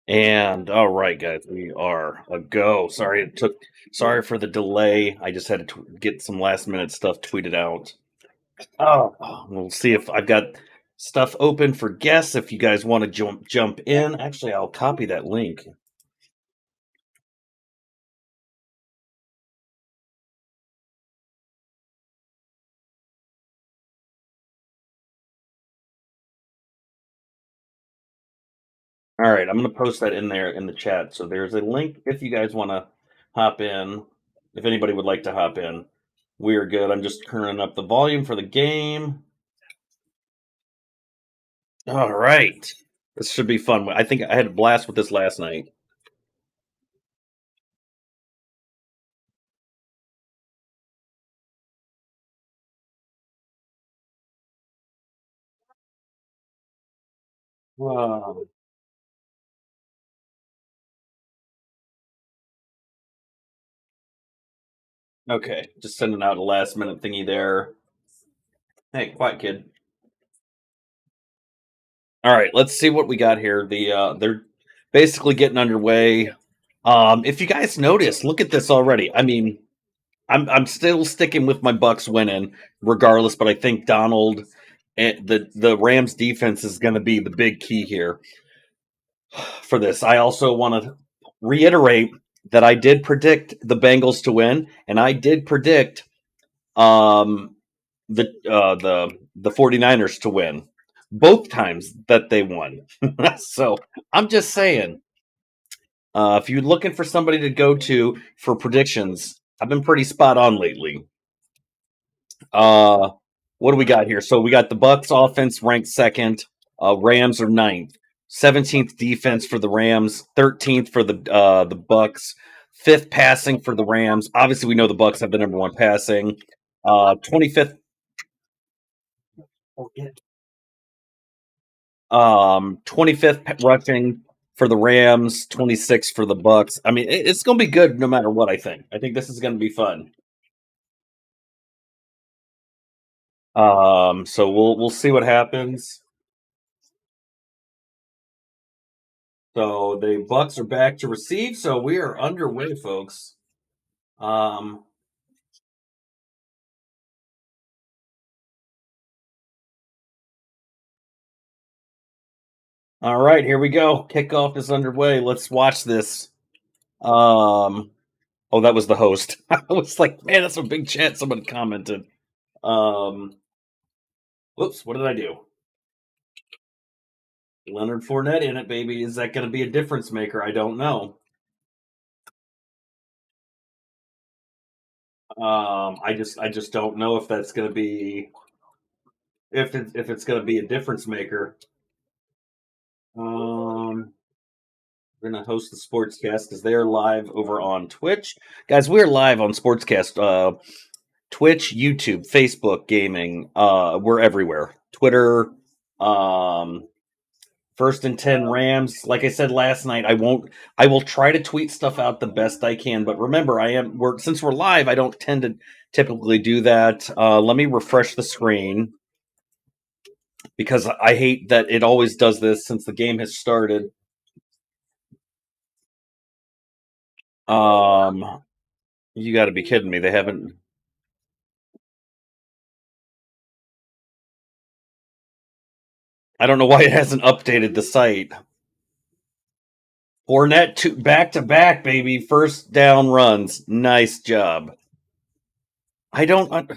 And all right, guys, we are a go. Sorry for the delay. I just had to get some last minute stuff tweeted out. We'll see if I've got stuff open for guests. If you guys want to jump in, actually, I'll copy that link. All right, I'm going to post that in there in the chat. So there's a link if you guys want to hop in. If anybody would like to hop in, we are good. I'm just turning up the volume for the game. All right. This should be fun. I think I had a blast with this last night. Wow. Okay, just sending out a last minute thingy there. Hey, quiet kid. All right, let's see what we got here. They're basically getting underway. If you guys notice, look at this already. I mean, I'm still sticking with my Bucks winning regardless, but I think Donald and the Rams defense is going to be the big key here for this. I also want to reiterate that I did predict the Bengals to win, and I did predict um, the 49ers to win both times that they won. So I'm just saying, if you're looking for somebody to go to for predictions, I've been pretty spot on lately. Uh, what do we got here? So we got the Bucks offense ranked second. Rams are ninth. 17th defense for the Rams. 13th for the Bucks. Fifth passing for the Rams. Obviously, we know the Bucks have the number one passing. 25th 25th rushing for the Rams, 26th for the Bucks. I mean, it's going to be good no matter what. I think this is going to be fun. So we'll see what happens. So the Bucks are back to receive. So we are underway, folks. Um, all right, here we go. Kickoff is underway. Let's watch this. Um, oh, that was the host. I was like, man, that's a big chat. Somebody commented. Um, whoops, what did I do? Leonard Fournette in it, baby. Is that going to be a difference maker? I don't know. I just don't know if that's going to be if it's going to be a difference maker. We're going to host the Sportscast because they're live over on Twitch, guys. We're live on Sportscast, Twitch, YouTube, Facebook, gaming. We're everywhere. Twitter. Um, First and 10 Rams. Like I said last night, I will try to tweet stuff out the best I can. But remember, since we're live, I don't tend to typically do that. Let me refresh the screen because I hate that it always does this since the game has started. Um, you got to be kidding me. They haven't. I don't know why it hasn't updated the site. Fournette back to back, baby. First down runs. Nice job. I don't.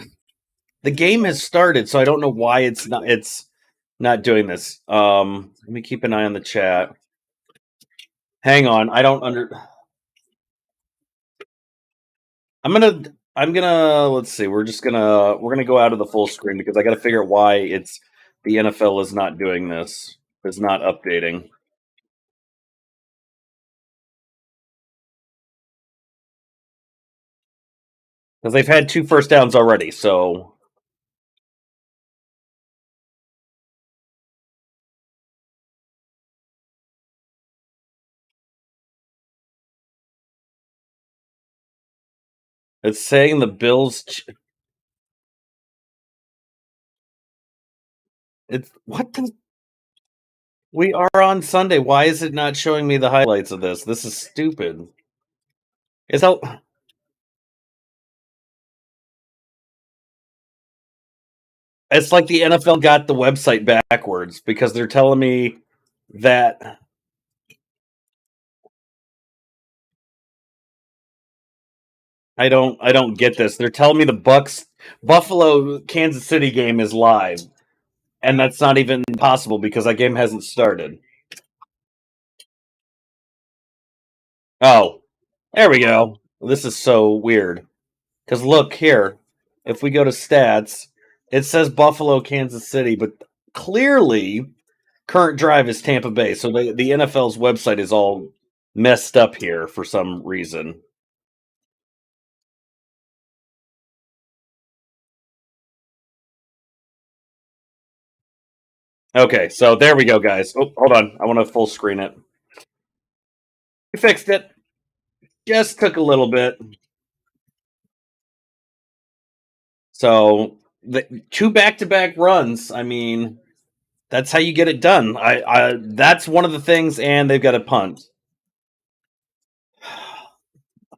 The game has started, so I don't know why it's not doing this. Let me keep an eye on the chat. Hang on, I don't under. I'm gonna let's see. We're gonna go out of the full screen because I got to figure out why it's the NFL is not doing this. Is not updating because they've had two first downs already. So it's saying the Bills. It's what the We are on Sunday. Why is it not showing me the highlights of this? This is stupid. It's how it's like the NFL got the website backwards because they're telling me that I don't get this. They're telling me the Bucks Buffalo Kansas City game is live, and that's not even possible because that game hasn't started. Oh, there we go. This is so weird. Because look here, if we go to stats, it says Buffalo, Kansas City, but clearly current drive is Tampa Bay. So the NFL's website is all messed up here for some reason. Okay, so there we go, guys. Oh, hold on. I want to full screen it. We fixed it. Just took a little bit. So the two back-to-back runs. I mean, that's how you get it done. I that's one of the things, and they've got a punt.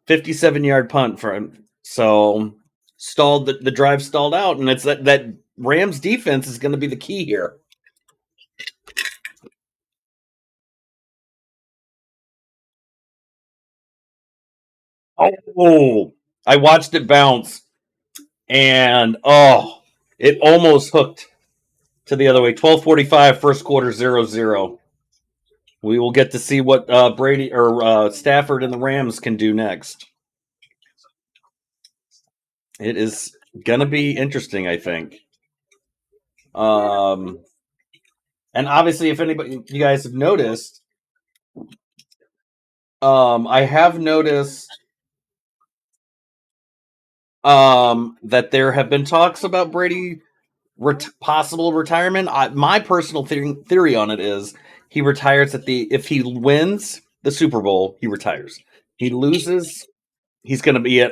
57-yard punt for him. So stalled the drive stalled out, and it's that Rams defense is going to be the key here. Oh, I watched it bounce, and it almost hooked to the other way. 12:45, first quarter, 0-0. We will get to see what Brady or Stafford and the Rams can do next. It is going to be interesting, I think. Um, and obviously, if anybody, you guys have noticed, I have noticed that there have been talks about Brady possible retirement. My personal theory on it is he retires if he wins the Super Bowl, he retires. He loses, he's gonna be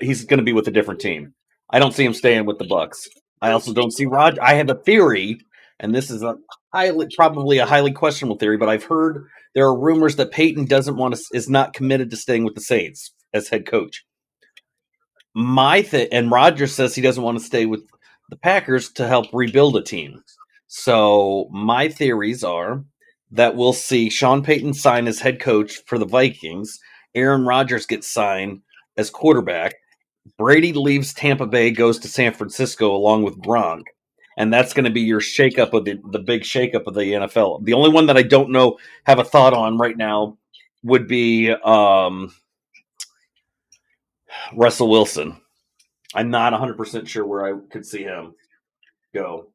with a different team. I don't see him staying with the Bucks. I also don't see Rod. I have a theory, and this is probably a highly questionable theory, but I've heard there are rumors that Peyton is not committed to staying with the Saints as head coach. And Rodgers says he doesn't want to stay with the Packers to help rebuild a team. So my theories are that we'll see Sean Payton sign as head coach for the Vikings. Aaron Rodgers gets signed as quarterback. Brady leaves Tampa Bay, goes to San Francisco along with Gronk. And that's going to be your shakeup of the big shakeup of the NFL. The only one that I don't know have a thought on right now would be Russell Wilson. I'm not 100% sure where I could see him go.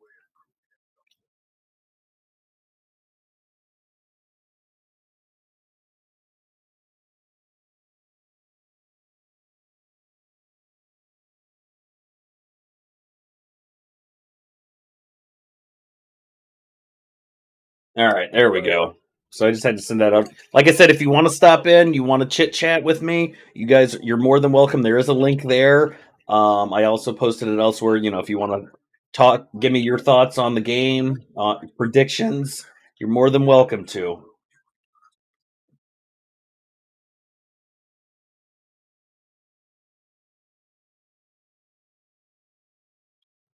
All right, there we go. So I just had to send that out. Like I said, if you want to stop in, you want to chit chat with me, you guys, you're more than welcome. There is a link there. I also posted it elsewhere. If you want to talk, give me your thoughts on the game, predictions. You're more than welcome to.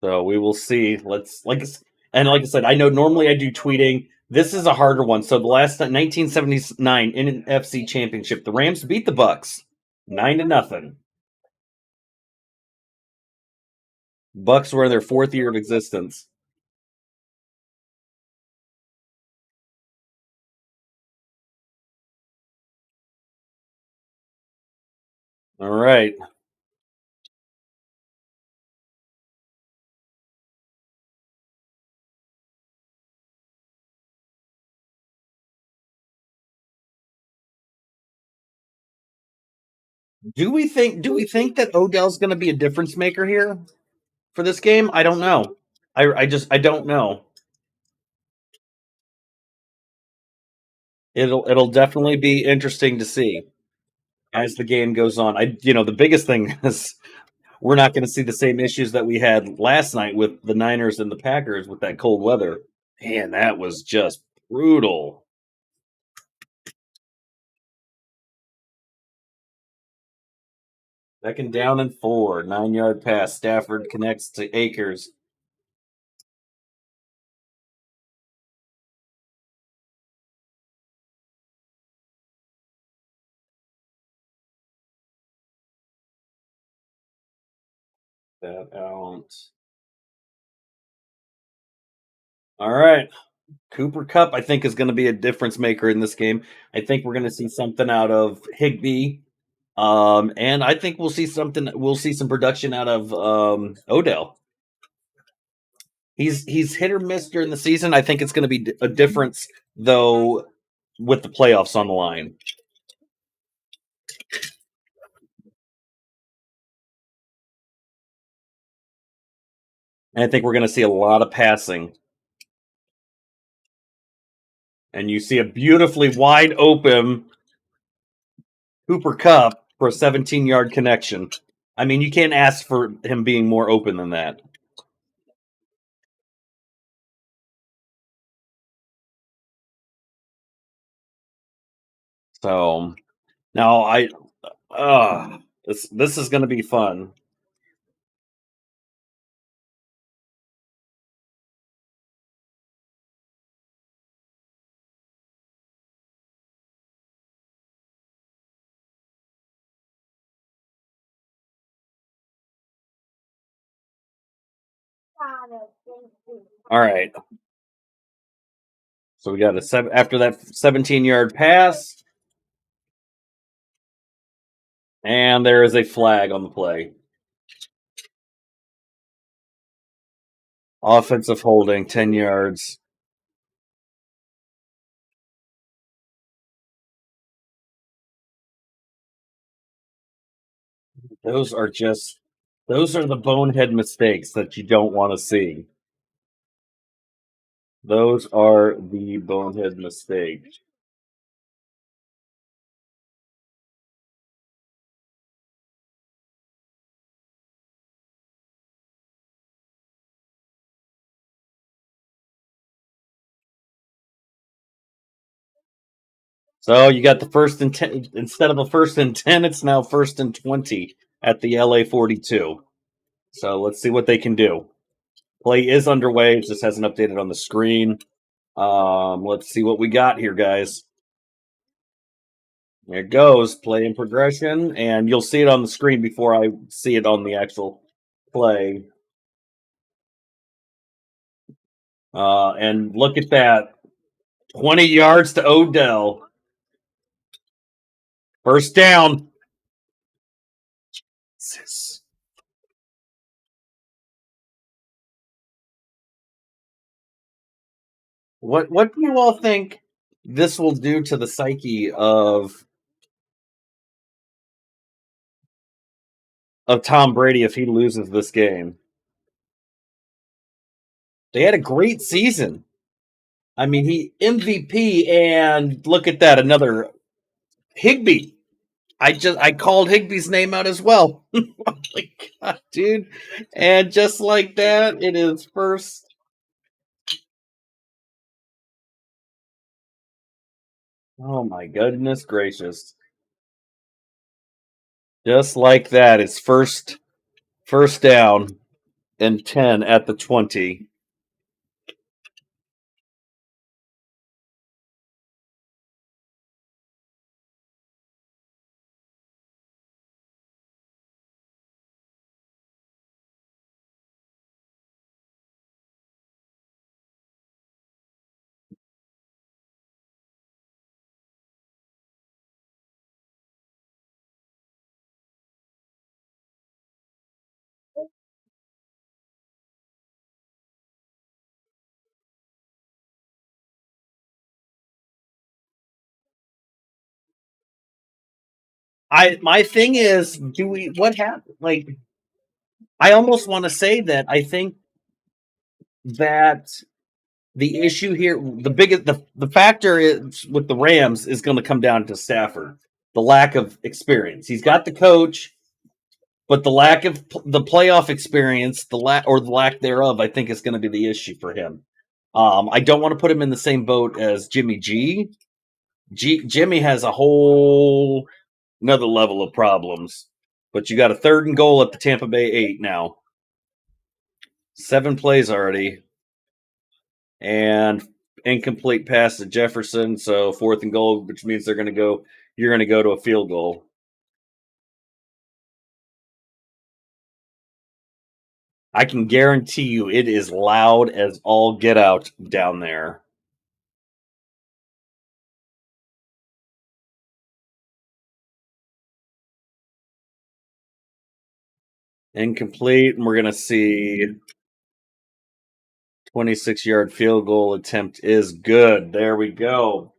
So we will see. And like I said, I know normally I do tweeting. This is a harder one. So the last 1979 NFC Championship, the Rams beat the Bucks 9-0. Bucks were in their fourth year of existence. All right. Do we think that Odell's going to be a difference maker here for this game? I don't know. I don't know. It'll definitely be interesting to see as the game goes on. The biggest thing is we're not going to see the same issues that we had last night with the Niners and the Packers with that cold weather. Man, that was just brutal. Second down and 4. 9-yard pass. Stafford connects to Akers. That out. All right. Cooper Cup, I think, is going to be a difference maker in this game. I think we're going to see something out of Higby. And I think we'll see something. We'll see some production out of Odell. He's hit or miss during the season. I think it's going to be a difference though with the playoffs on the line. And I think we're going to see a lot of passing. And you see a beautifully wide open Cooper Cup for a 17-yard connection. I mean, you can't ask for him being more open than that. So now this is going to be fun. All right. So we got after that 17-yard pass, and there is a flag on the play. Offensive holding, 10 yards. Those are the bonehead mistakes that you don't want to see. Those are the bonehead mistakes. So you got the first and 10 instead of the first and 10, it's now first and 20 at the LA 42. So let's see what they can do. Play is underway. It just hasn't updated on the screen. Let's see what we got here, guys. There it goes. Play in progression, and you'll see it on the screen before I see it on the actual play. And look at that. 20 yards to Odell. First down. What do you all think this will do to the psyche of Tom Brady if he loses this game? They had a great season. I mean, he MVP, and look at that, another Higby. I called Higby's name out as well. Oh my god, dude! And just like that, it is first. Oh my goodness gracious! Just like that, it's first down and 10 at the 20. My thing is, do we what happened? Like, I almost want to say that I think that the issue here, the biggest, the factor is with the Rams is going to come down to Stafford, the lack of experience. He's got the coach, but the lack of the playoff experience, the lack thereof, I think is going to be the issue for him. I don't want to put him in the same boat as Jimmy G. Jimmy has a whole another level of problems. But you got a third and goal at the Tampa Bay 8 now. 7 plays already. And incomplete pass to Jefferson. So fourth and goal, which means they're going to go. You're going to go to a field goal. I can guarantee you it is loud as all get out down there. Incomplete, and we're going to see 26-yard field goal attempt is good. There we go.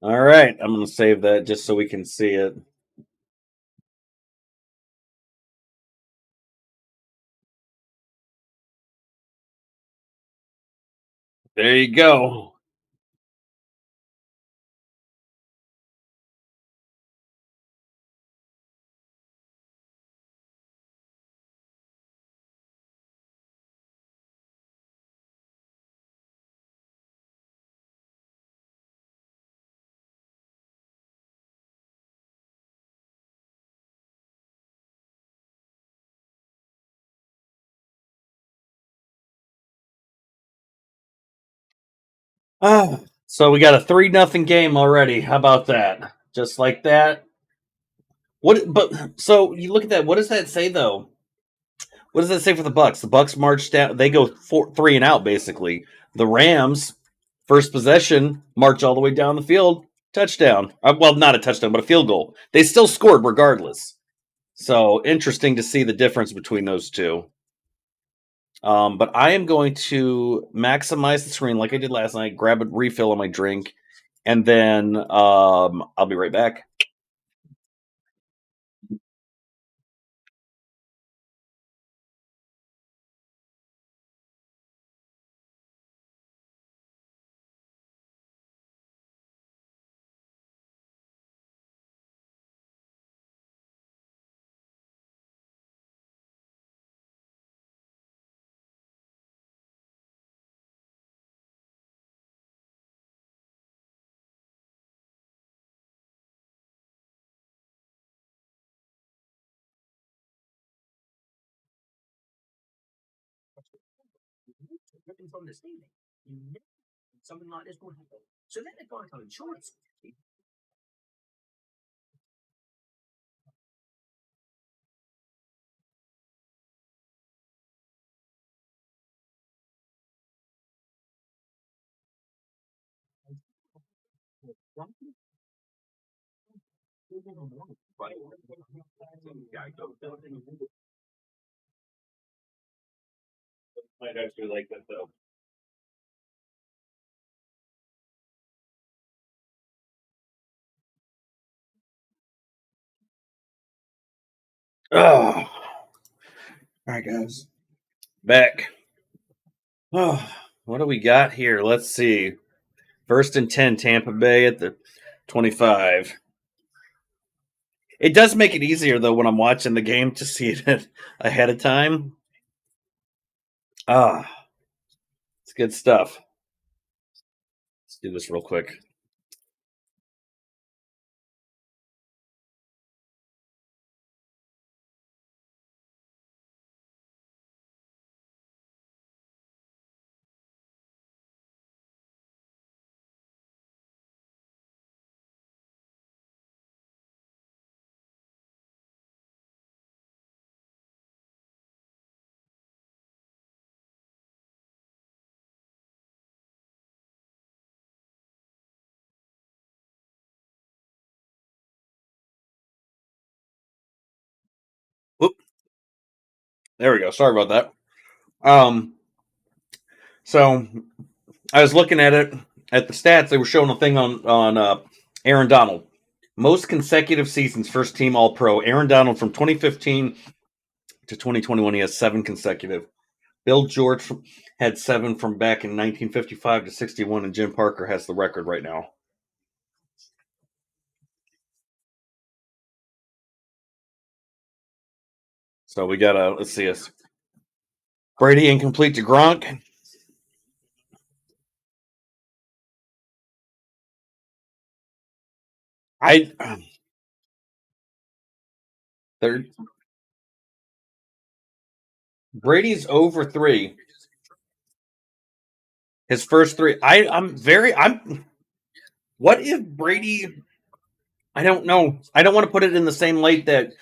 All right, I'm going to save that just so we can see it. There you go. So we got a 3-0 game already. How about that? Just like that. What? But so you look at that. What does that say though? What does that say for the Bucks? The Bucks march down. They go 3 and out basically. The Rams, first possession, march all the way down the field, touchdown. Well, not a touchdown, but a field goal. They still scored regardless. So interesting to see the difference between those two. But I am going to maximize the screen like I did last night. Grab a refill on my drink, and then I'll be right back. Might actually like that though. Oh, all right, guys, back. Oh, what do we got here? Let's see. First and 10, Tampa Bay at the 25. It does make it easier though when I'm watching the game to see it ahead of time. Ah, it's good stuff. Let's do this real quick. Whoop. There we go. Sorry about that. So I was looking at it at the stats. They were showing a thing on Aaron Donald. Most consecutive seasons, first team All Pro. Aaron Donald from 2015 to 2021, he has 7 consecutive. Bill George had 7 from back in 1955 to 61, and Jim Parker has the record right now. So we got let's see us. Brady incomplete to Gronk. I they're Brady's over three. His first three. I'm what if Brady I don't know. I don't want to put it in the same light that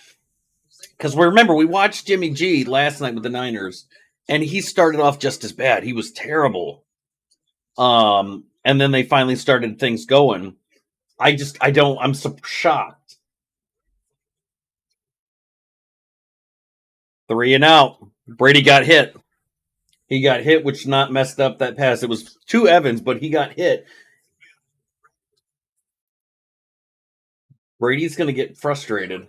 because remember we watched Jimmy G last night with the Niners, and he started off just as bad. He was terrible. And then they finally started things going. I don't. I'm so shocked. 3-and-out. Brady got hit. He got hit, which not messed up that pass. It was to Evans, but he got hit. Brady's going to get frustrated,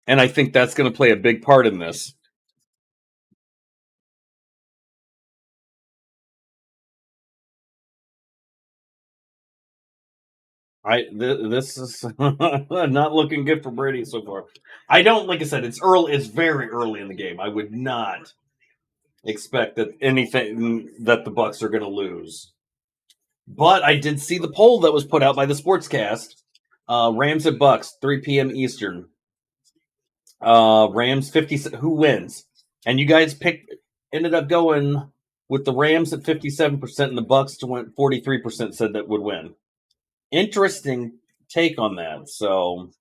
and I think that's going to play a big part in this. This is not looking good for Brady so far. I don't like I said it's early. It's very early in the game. I would not expect that anything that the Bucks are going to lose. But I did see the poll that was put out by the Sportscast. Rams at Bucks, 3 p.m. Eastern. Rams 50. Who wins? And you guys picked. Ended up going with the Rams at 57%, and the Bucks went 43% said that would win. Interesting take on that. So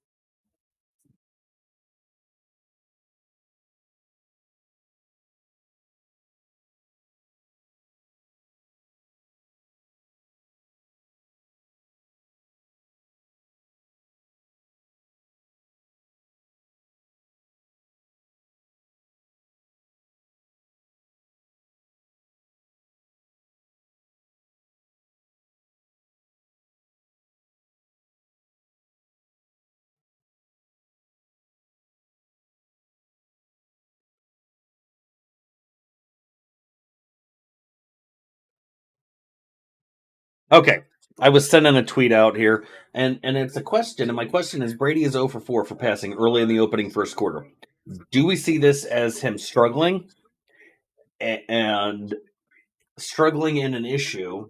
okay, I was sending a tweet out here, and it's a question, and my question is: Brady is 0 for 4 for passing early in the opening first quarter. Do we see this as him struggling and struggling in an issue?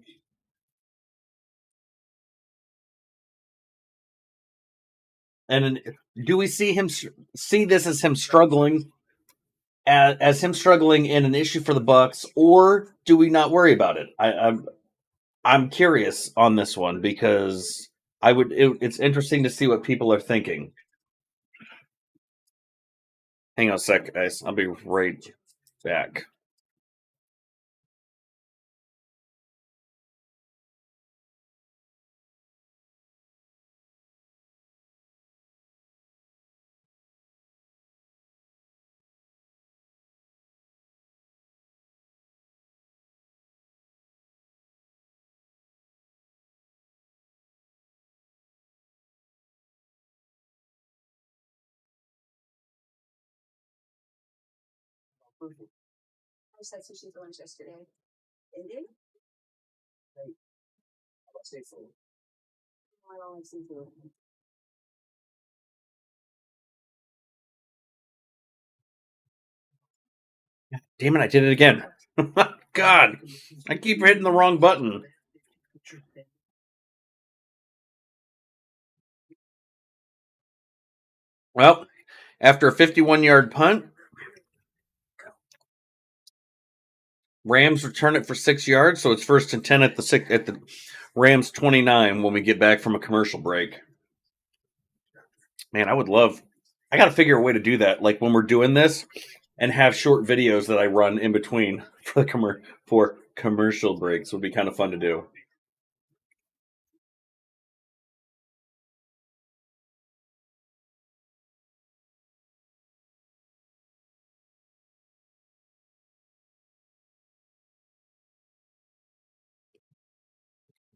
And do we see this as him struggling as him struggling in an issue for the Bucks, or do we not worry about it? I'm curious on this one because it's interesting to see what people are thinking. Hang on a sec, guys. I'll be right back. Damn it! I did it again. God, I keep hitting the wrong button. Well, after a 51-yard punt, Rams return it for 6 yards, so it's 1st and 10 at the Rams 29 when we get back from a commercial break. Man, I would love. I got to figure a way to do that, like when we're doing this, and have short videos that I run in between for for commercial breaks. Would be kind of fun to do.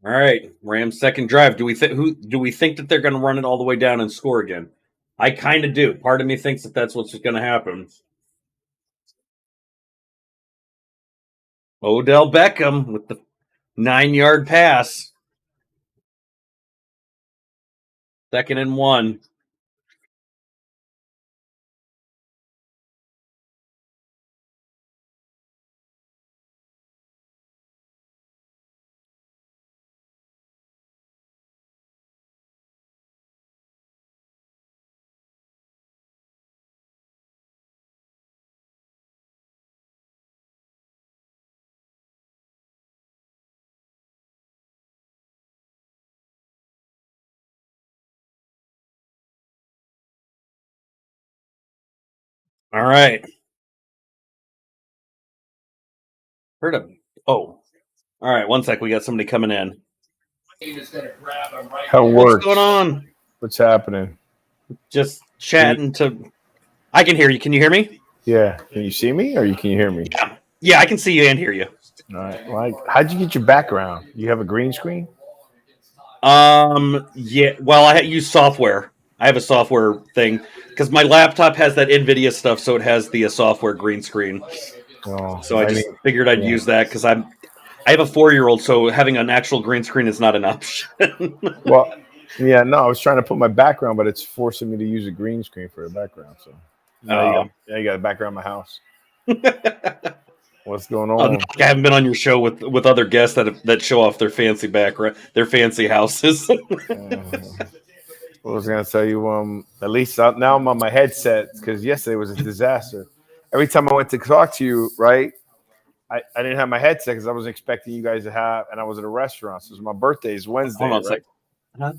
All right, Rams second drive. Do we think that they're going to run it all the way down and score again? I kind of do. Part of me thinks that that's what's going to happen. Odell Beckham with the 9-yard pass, 2nd and 1. All right. Heard of. Oh, all right. One sec. We got somebody coming in. How it What's going works? on? What's happening? Just Can you, chatting to. I can hear you. Can you hear me? yeah, can you see me or can you hear me? Yeah. Yeah, I can see you and hear you. All right. Like, how'd you get your background? You have a green screen? Yeah. Well, I use software. I have a software thing because my laptop has that NVIDIA stuff, so it has the software green screen. Oh, So I I just mean, figured I'd yeah. use that because I have a 4-year-old, so having an actual green screen is not an option. Well, yeah. No, I was trying to put my background, but it's forcing me to use a green screen for the background. So Oh. now you got a background in my house. What's going Not on? like I haven't been on your show with other guests that show off their fancy background, their fancy houses. What was I gonna tell you? At least now I'm on my headset because yesterday was a disaster. Every time I went to talk to you, right? I didn't have my headset because I was expecting you guys to have, and I was at a restaurant. So my birthday is Hold Wednesday, on a right? sec. Huh?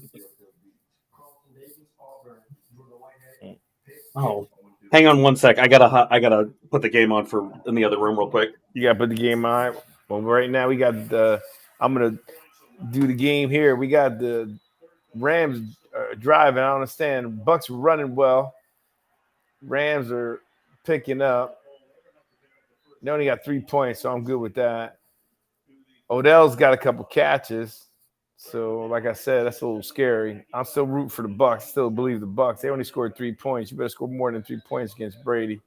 Oh, hang on one sec. I gotta put the game on for in the other room real quick. You got to put the game on. Well, right now we got the. I'm gonna do the game here. We got the Rams driving. I don't understand. Bucks running well. Rams are picking up. They only got 3 points, so I'm good with that. Odell's got a couple catches. So, like I said, that's a little scary. I'm still rooting for the Bucks. Still believe the Bucks. They only scored 3 points. You better score more than 3 points against Brady.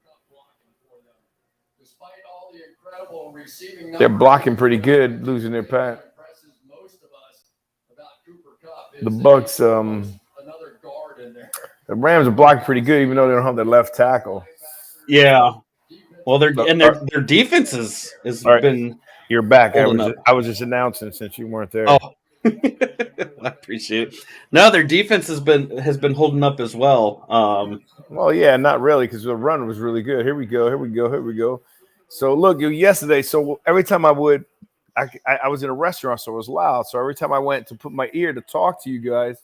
They're blocking pretty good, losing their pass. The Bucks, the Rams are blocking pretty good, even though they don't have their left tackle. Yeah. Well, All their defense has right, been you're back. I holding was up. I was just announcing since you weren't Oh, there. I appreciate it. No, their defense has been holding up as well. Well, yeah, not really, because the run was really good. Here we go. Here we go. Here we go. So look, yesterday. So every time I was in a restaurant, so it was loud. So every time I went to put my ear to talk to you guys,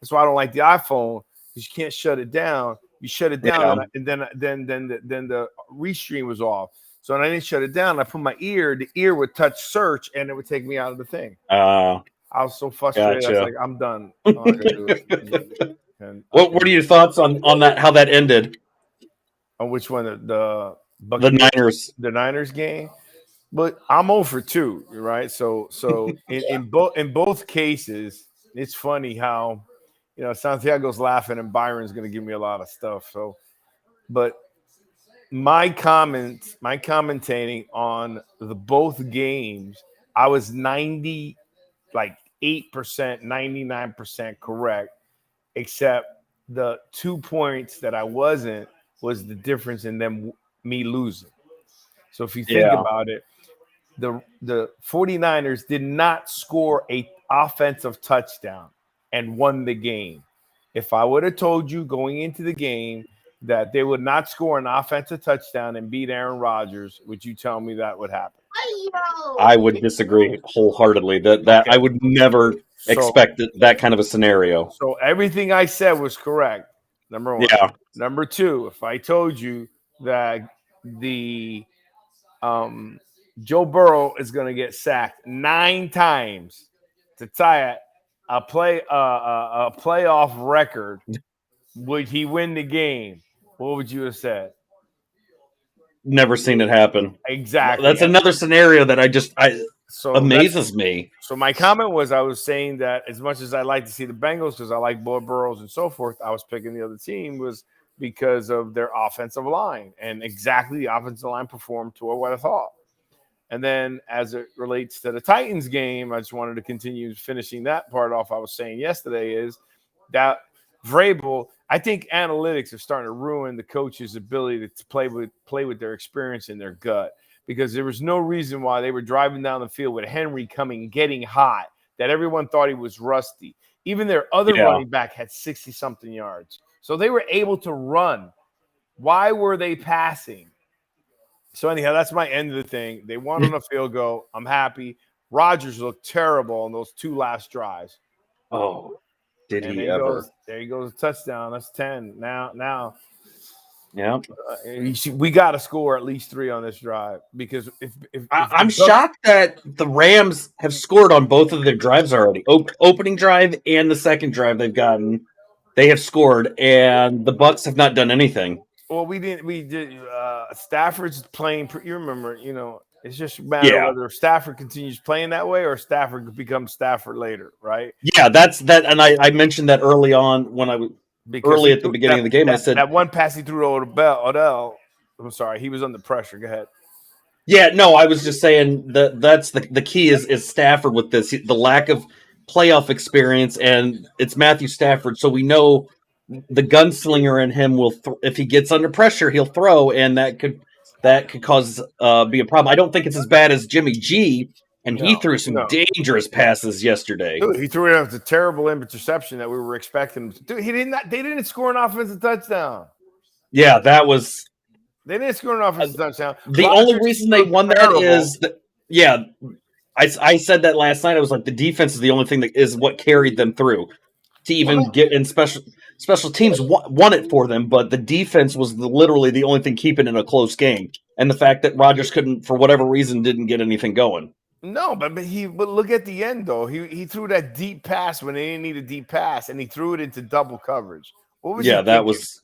that's why I don't like the iPhone because you can't shut it down. You shut it down, yeah. then the restream was off. So when I didn't shut it down, I put my ear. The ear would touch search, and it would take me out of the thing. Uh, I was so frustrated. I was gotcha. like, I'm done. I'm not gonna do it. And What are your thoughts on that? How that ended? on which one? The The Buccaneers, Niners. the Niners game. But I'm 0 for 2, right? So in both cases, it's funny how Santiago's laughing and Byron's going to give me a lot of stuff. So, but my commentating on the both games, I was 90 like 8%, 99% correct, except the 2 points that I wasn't was the difference in them me losing. So if you think Yeah. about it, the 49ers did not score a offensive touchdown and won the game. If I would have told you going into the game that they would not score an offensive touchdown and beat Aaron Rodgers, would you tell me that would happen? I would disagree wholeheartedly. That I Okay. would never So expect that kind of a scenario. so everything I said was correct. Number one. Yeah. Number two, if I told you that the um, Joe Burrow is going to get sacked 9 times to tie it, a playoff record. Would he win the game? What would you have said? Never seen it happen. Exactly. That's another scenario that I So that's amazes me. so my comment was I was saying that as much as I like to see the Bengals because I like Boy Burrows and so forth, I was picking the other team was because of their offensive line and exactly the offensive line performed to what I thought. And then as it relates to the Titans game, I just wanted to continue finishing that part off. I was saying yesterday is that Vrabel, I think analytics are starting to ruin the coach's ability to play with their experience in their gut because there was no reason why they were driving down the field with Henry getting hot, that everyone thought he was rusty. Even their other Yeah. running back had 60 something yards. So they were able to run. Why were they passing? So anyhow, that's my end of the thing. They won on a field goal. I'm happy. Rodgers looked terrible on those 2 last drives. Oh, did And he ever? there he goes, a touchdown. That's 10. Now Yeah. We got to score at least 3 on this drive because if the I'm Bucks, shocked that the Rams have scored on both of their drives already. Opening drive and the second drive they've gotten, they have scored, and the Bucks have not done anything. well, we did. Stafford's playing. You remember, it's just a matter of Yeah, whether Stafford continues playing that way or Stafford becomes Stafford later, right? yeah, that's that, and I mentioned that early on when I was Because early he at the threw beginning that of the game. I that, said, that one pass he threw to Odell. I'm sorry, he was under pressure. Go ahead. yeah, no, I was just saying that that's the key is Stafford with this the lack of playoff experience, and it's Matthew Stafford, so we know the gunslinger in him will if he gets under pressure he'll throw, and that could cause be a problem. I don't think it's as bad as Jimmy G, and he No, threw some no. dangerous passes yesterday. Dude, he threw it as a terrible interception that we were expecting. Dude, he did not. They didn't score an offensive touchdown. Yeah, that was They didn't score an offensive touchdown. the only Rodgers reason they looked won that terrible. is that, yeah, I said that last night. I was like, the defense is the only thing that is what carried them through to even Well, get in special teams won it for them, but the defense was literally the only thing keeping it a close game, and the fact that Rodgers couldn't, for whatever reason, didn't get anything going. no, but look at the end though. He threw that deep pass when they didn't need a deep pass, and he threw it into double coverage. What was he Yeah, that thinking? was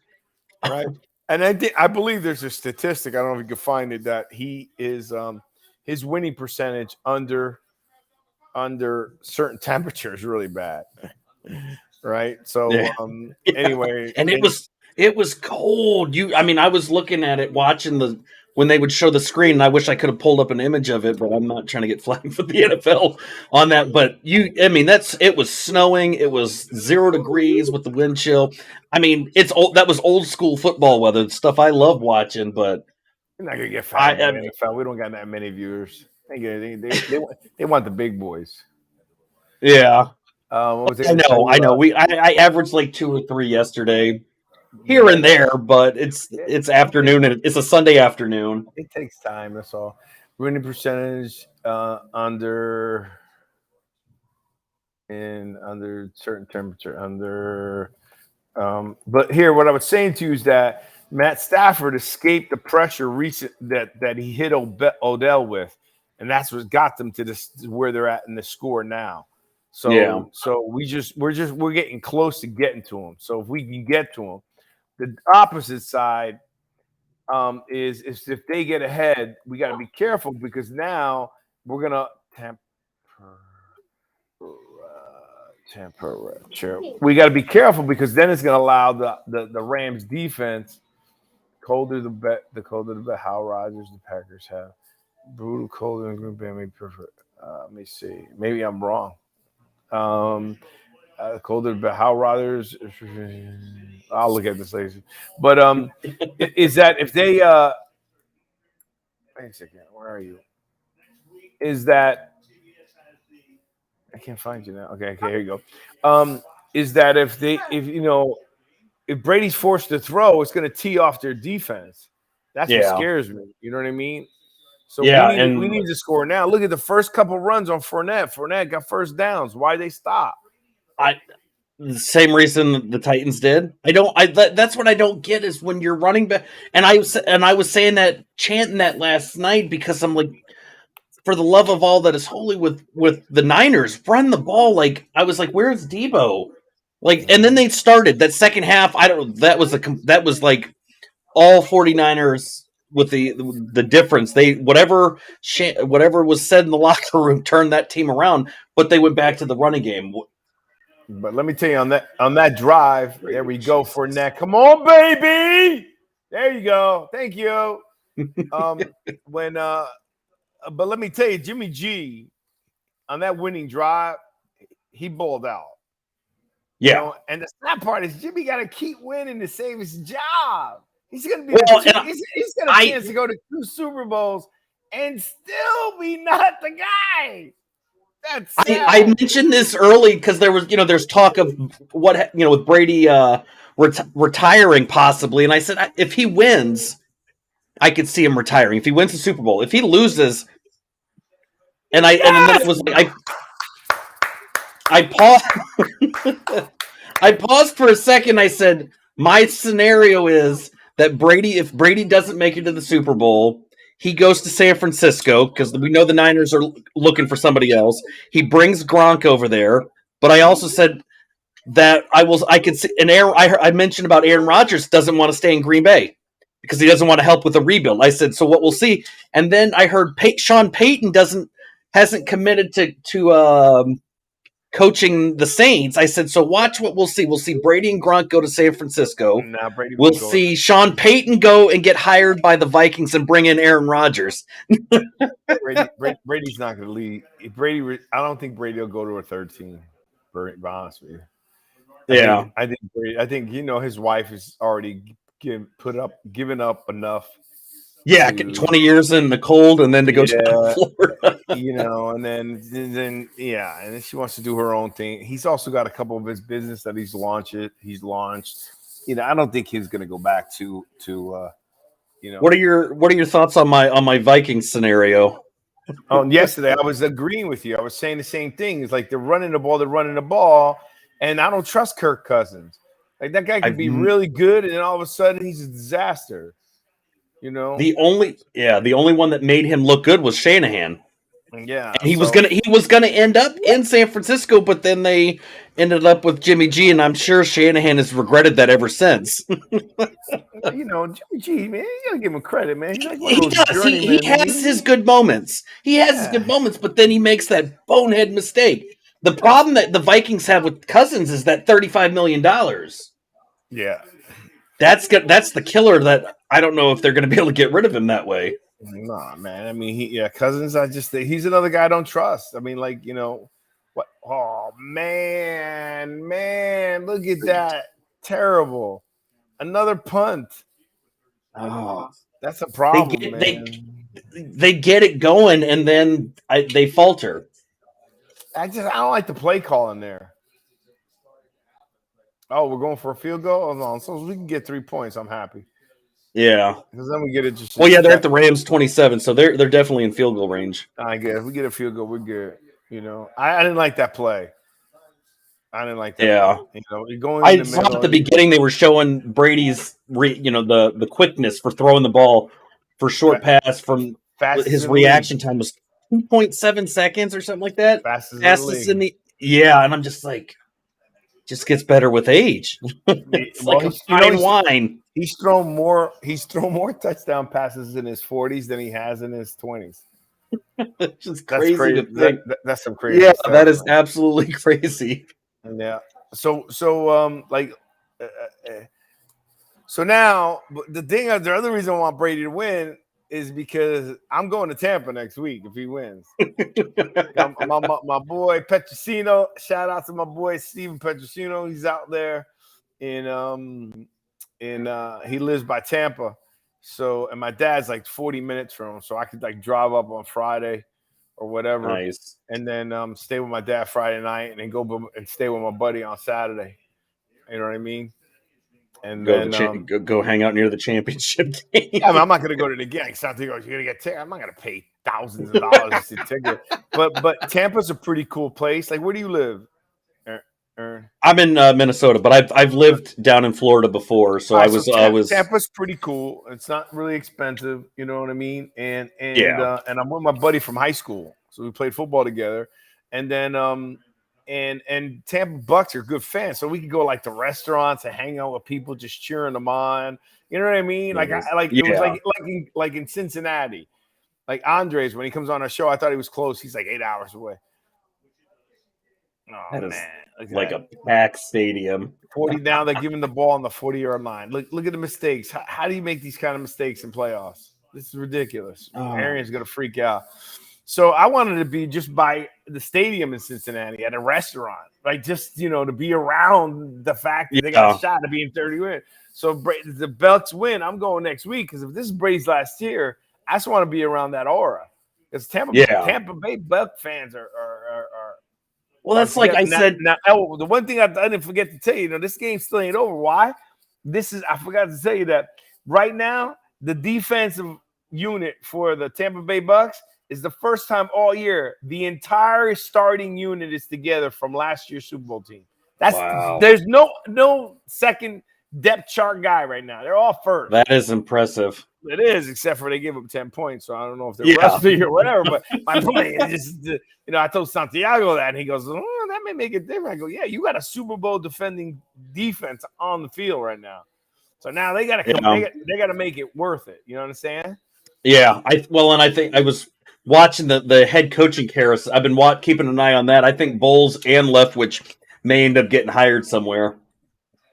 Right. And I believe there's a statistic. I don't know if you can find it that he is his winning percentage under certain temperatures is really bad. Right. So yeah. anyway, And it was cold. I mean, I was looking at it, watching when they would show the screen, and I wish I could have pulled up an image of it, but I'm not trying to get flagged for the NFL on that. But I mean, it was snowing. It was 0 degrees with the wind chill. I mean, that was old school football weather, stuff I love watching. But you're not gonna get I, found by I the mean, NFL. We don't got that many viewers. They want the big boys. yeah, What was I I going to tell know, you? I know. I averaged like 2 or 3 yesterday, here Yeah, and there, but it's afternoon and it's a Sunday afternoon. it takes time. That's all. Winning percentage under certain temperature under. But here, what I was saying to you is that Matt Stafford escaped the pressure that he hit Odell with, and that's what got them to this where they're at in the score now. Yeah. So we're getting close to getting to him. So if we can get to him, the opposite side is if they get ahead, we got to be careful because now we're gonna temperature. We got to be careful because then it's going to allow the Rams defense the colder the bet. How Rodgers the Packers have brutal colder than Green Bay. Maybe prefer. Let me see. Maybe I'm wrong. Colder but how Rodgers. I'll look at this later. But is that if they wait a second, where are you? Is that I can't find you now. Okay, here you go. Is that if Brady's forced to throw, it's going to tee off their defense. That's what Yeah. scares me. You know what I mean? So Yeah, we need to score now. Look at the first couple runs on Fournette. Fournette got first downs. Why they stop? The same reason the Titans did. That's what I don't get is when you're running back. And I was saying that, chanting that last night because I'm like, for the love of all that is holy, with the Niners, run the ball. Like, I was like, where's Debo? Like, and then they started that second half. I don't. That was like all 49ers with the difference. They whatever was said in the locker room turned that team around, but they went back to the running game. But let me tell you on that drive, there we go for Fournette. Come on, baby. There you go. Thank you. But let me tell you, Jimmy G on that winning drive, he balled out. Yeah. And the sad part is Jimmy got to keep winning to save his job. He's going to be he's got a chance to go to 2 Super Bowls and still be not the guy. That's sad. I mentioned this early because there's talk of what with Brady retiring possibly, and I said if he wins, I could see him retiring. If he wins the Super Bowl, if he loses, and then it was like I paused. I paused for a second. I said my scenario is that if Brady doesn't make it to the Super Bowl, he goes to San Francisco because we know the Niners are looking for somebody else. He brings Gronk over there, but I also said that I could see and I mentioned about Aaron Rodgers doesn't want to stay in Green Bay because he doesn't want to help with the rebuild. I said, so what we'll see, and then I heard Sean Payton hasn't committed to coaching the Saints. I said, so watch what we'll see. We'll see Brady and Gronk go to San Francisco. Nah, Brady We'll won't go. see Sean Payton go and get hired by the Vikings and bring in Aaron Rodgers. Brady's not going to lead. I don't think Brady will go to a third team. To be honest with you. I think his wife has already given up enough. Yeah, 20 years in the cold and then to go to Florida. And then and then she wants to do her own thing. He's also got a couple of his business that he's launched. I don't think he's going to go back to. What are your thoughts on my Vikings scenario? Yesterday I was agreeing with you. I was saying the same thing. It's like they're running the ball, and I don't trust Kirk Cousins. Like that guy could be really good, and then all of a sudden he's a disaster. The only one that made him look good was Shanahan. Yeah, and he was gonna end up in San Francisco, but then they ended up with Jimmy G, and I'm sure Shanahan has regretted that ever since. Jimmy G, man, you gotta give him credit, man. He's like he does. He has his good moments. He has his good moments, but then he makes that bonehead mistake. The problem that the Vikings have with Cousins is that $35 million. Yeah, that's the killer. That I don't know if they're going to be able to get rid of him that way. Nah, man. I mean, Cousins. He's another guy I don't trust. I mean, what? Oh man, look at that! Terrible. Another punt. Oh, that's a problem, they get it going, and then they falter. I don't like the play calling there. Oh, we're going for a field goal? Oh, no. So we can get 3 points. I'm happy. Yeah, because then we get it. Well, yeah, they're at the Rams 27, so they're definitely in field goal range. I guess if we get a field goal, we're good. I didn't like that play. I didn't like that. Yeah, play. Going. I thought at the beginning they were showing Brady's, the quickness for throwing the ball for short pass from his reaction time was 2.7 seconds or something like that. Fastest in the and I'm just like, just gets better with age. It's like a fine wine. He's thrown more touchdown passes in his 40s than he has in his 20s. It's just crazy to think. That's some crazy. Yeah, stuff, that is absolutely crazy. Yeah. So now the other reason I want Brady to win is because I'm going to Tampa next week if he wins. my boy Petrosino, shout out to my boy Steven Petrosino. He's out there and he lives by Tampa. So, and my dad's like 40 minutes from him, so I could drive up on Friday or whatever. Nice. And then stay with my dad Friday night and then go and stay with my buddy on Saturday. You know what I mean? And go hang out near the championship game. Yeah, I'm not going to go to the game. You're going to get tickets. I'm not going to pay thousands of dollars to ticket. But Tampa's a pretty cool place. Like, where do you live? I'm in Minnesota, but I've lived down in Florida before, so I was. Tampa's pretty cool. It's not really expensive, you know what I mean. And I'm with my buddy from high school, so we played football together. And then and Tampa Bucks are good fans, so we could go to restaurants and hang out with people, just cheering them on. You know what I mean? It was like in Cincinnati, like Andres when he comes on our show. I thought he was close. He's like 8 hours away. Oh man. Like a packed stadium. 40 now, they're giving the ball on the 40-yard line. Look at the mistakes. How do you make these kind of mistakes in playoffs? This is ridiculous. Arian's going to freak out. So I wanted to be just by the stadium in Cincinnati at a restaurant, just to be around the fact that they got a shot to be in 30 wins. So if the Bucks win, I'm going next week because if this is Brady's last year, I just want to be around that aura. Because Tampa Bay Buck fans are well, that's like I said. Now, the one thing I didn't forget to tell you, this game still ain't over. Why? I forgot to tell you that right now, the defensive unit for the Tampa Bay Bucks is the first time all year the entire starting unit is together from last year's Super Bowl team. There's no second depth chart guy right now. They're all first. That is impressive. It is, except for they give up 10 points. So I don't know if they're Yeah. rusty or whatever. But my point is just, I told Santiago that, and he goes, that may make it different. I go, yeah, you got a Super Bowl defending defense on the field right now. So now they got to come. They got to make it worth it. You know what I'm saying? Yeah. And I think I was watching the head coaching carousel. I've been keeping an eye on that. I think Bowles and Leftwich may end up getting hired somewhere.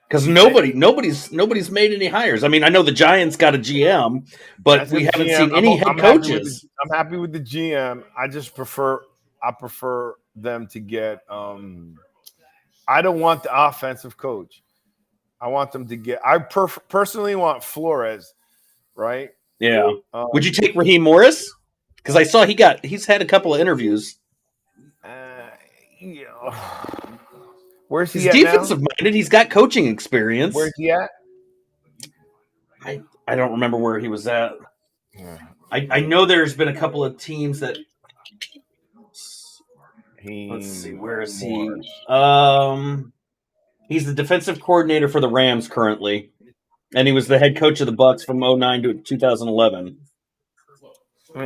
Because nobody's made any hires. I mean, I know the Giants got a GM, but we haven't seen any head coaches. I'm happy with the GM. I just prefer them to get. I don't want the offensive coach. I want them to get. I personally want Flores, right? Yeah. Would you take Raheem Morris? Because I saw he's had a couple of interviews. Where's he he's at defensive now? minded. He's got coaching experience. Where's he at? I don't remember where he was at. I know there's been a couple of teams that. Let's see, where is he? He's the defensive coordinator for the Rams currently, and he was the head coach of the Bucs from 2009 to 2011.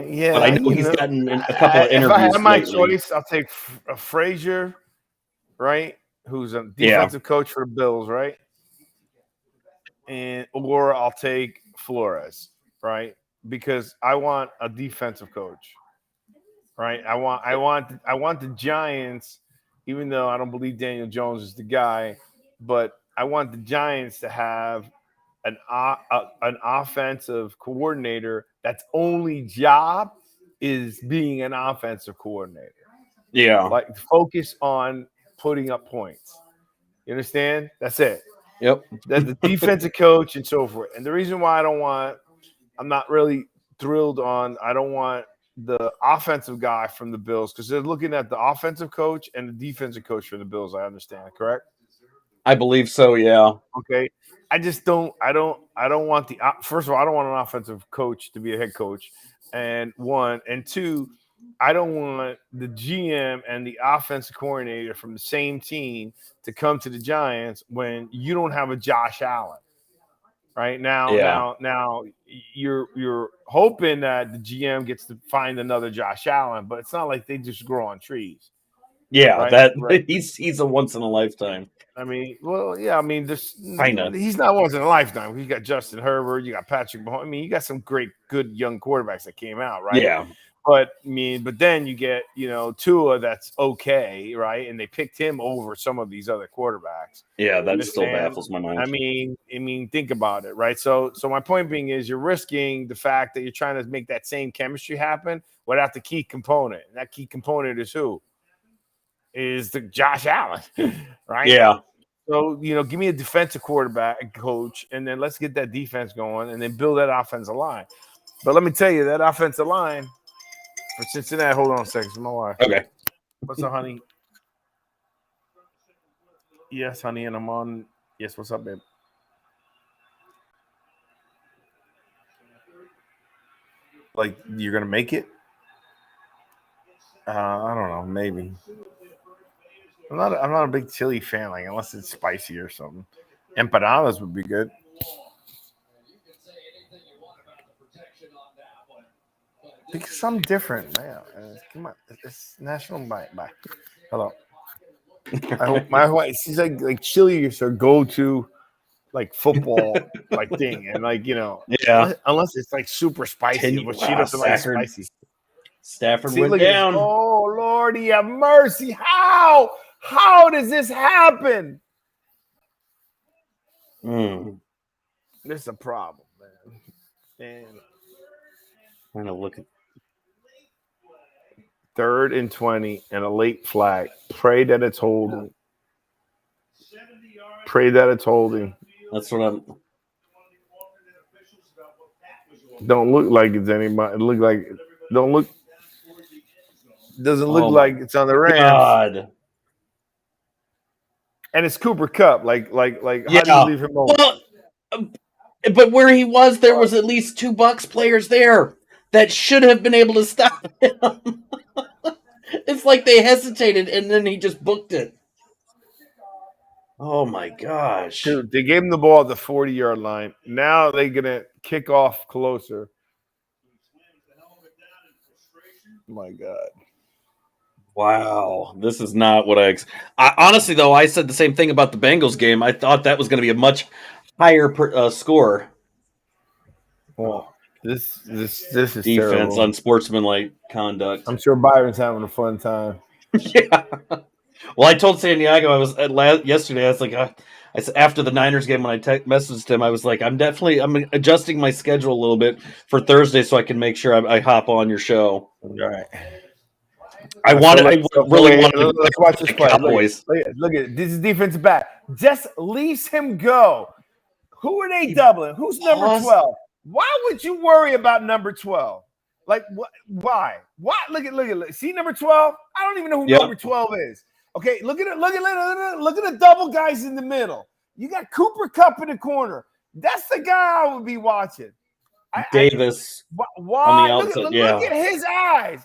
Yeah, but I know he's gotten a couple of interviews. If I had my choice, I'll take Frazier, right? Who's a defensive coach for the Bills, right? Or I'll take Flores, right? Because I want a defensive coach, right? I want the Giants, even though I don't believe Daniel Jones is the guy, but I want the Giants to have an offensive coordinator that's only job is being an offensive coordinator. Yeah. Like focus on putting up points. You understand? That's it. Yep. That's the defensive coach and so forth. And the reason why I'm not really thrilled I don't want the offensive guy from the Bills, because they're looking at the offensive coach and the defensive coach for the Bills. I understand, correct? I believe so, yeah. Okay. I don't want first of all, I don't want an offensive coach to be a head coach. And one, and two, I don't want the GM and the offensive coordinator from the same team to come to the Giants when you don't have a Josh Allen. Right now, now you're hoping that the GM gets to find another Josh Allen, but it's not like they just grow on trees. Yeah, right? He's a once in a lifetime. I mean, well, yeah. I mean, he's not once in a lifetime. You got Justin Herbert, you got Patrick Mahomes. I mean, you got some good young quarterbacks that came out, right? Yeah. But then you get Tua, that's okay, right? And they picked him over some of these other quarterbacks. Yeah, that still baffles my mind. I mean, think about it, right? So my point being is you're risking the fact that you're trying to make that same chemistry happen without the key component. And that key component is who? Is the Josh Allen, right? Yeah. So, give me a defensive quarterback coach, and then let's get that defense going and then build that offensive line. But let me tell you, that offensive line for Cincinnati, hold on a second, it's my wife. Okay. What's up, honey? Yes, honey, and I'm on. Yes, what's up, babe? Like, you're going to make it? I don't know, maybe. I'm not a big chili fan, like unless it's spicy or something. Empanadas would be good. Because something different, man. Come on, it's national. Bye. Hello. My wife, she's like chili is her go-to, like football like thing, and unless it's like super spicy, but she doesn't like spicy. Stafford went down. Oh Lordy, have mercy! How does this happen? This is a problem, man. And I'm gonna look at 3rd and 20 and a late flag. Pray that it's holding. Pray that it's holding. That's what I'm. Don't look like it's anybody. Doesn't look like it's on the Rams. God. And it's Cooper Kupp. Like how do you leave him alone? Well, but where he was, there was at least 2 Bucs players there that should have been able to stop him. It's like they hesitated and then he just booked it. Oh my gosh. Dude, they gave him the ball at the 40-yard line. Now they're gonna kick off closer. My God. Wow, this is not what honestly though. I said the same thing about the Bengals game. I thought that was going to be a much higher score. Well, this is Defense, terrible. unsportsmanlike conduct. I'm sure Byron's having a fun time. Yeah. Well, I told Santiago I was yesterday. I was like, I said after the Niners game when I messaged him, I was like, I'm adjusting my schedule a little bit for Thursday so I can make sure I hop on your show. All right. I really wanted to let's watch this play. Cowboys. Look at this is defensive back. Just leaves him go. Who are they doubling? Who's number 12? Why would you worry about number 12? Like what? Why? Why? Look at see number 12. I don't even know who number 12 is. Okay, look at it. Look at the double guys in the middle. You got Cooper Kupp in the corner. That's the guy I would be watching. Davis. Why? On the outside, look at his eyes.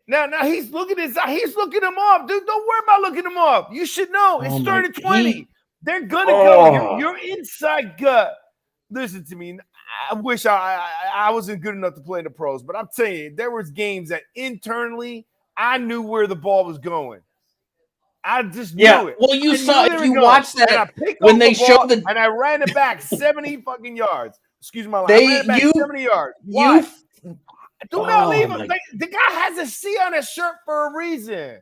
Now he's looking at his eye. He's looking him up. Dude, don't worry about looking him up. You should know. It's 30-20. They're gonna go. Your inside gut. Listen to me. I wish I wasn't good enough to play in the pros, but I'm telling you, there was games that internally I knew where the ball was going. I just knew it. Well, you saw if you watched that when they showed and I ran it back 70 fucking yards. Excuse my line. I ran it back 70 yards. Why? Do not leave him. The guy has a C on his shirt for a reason.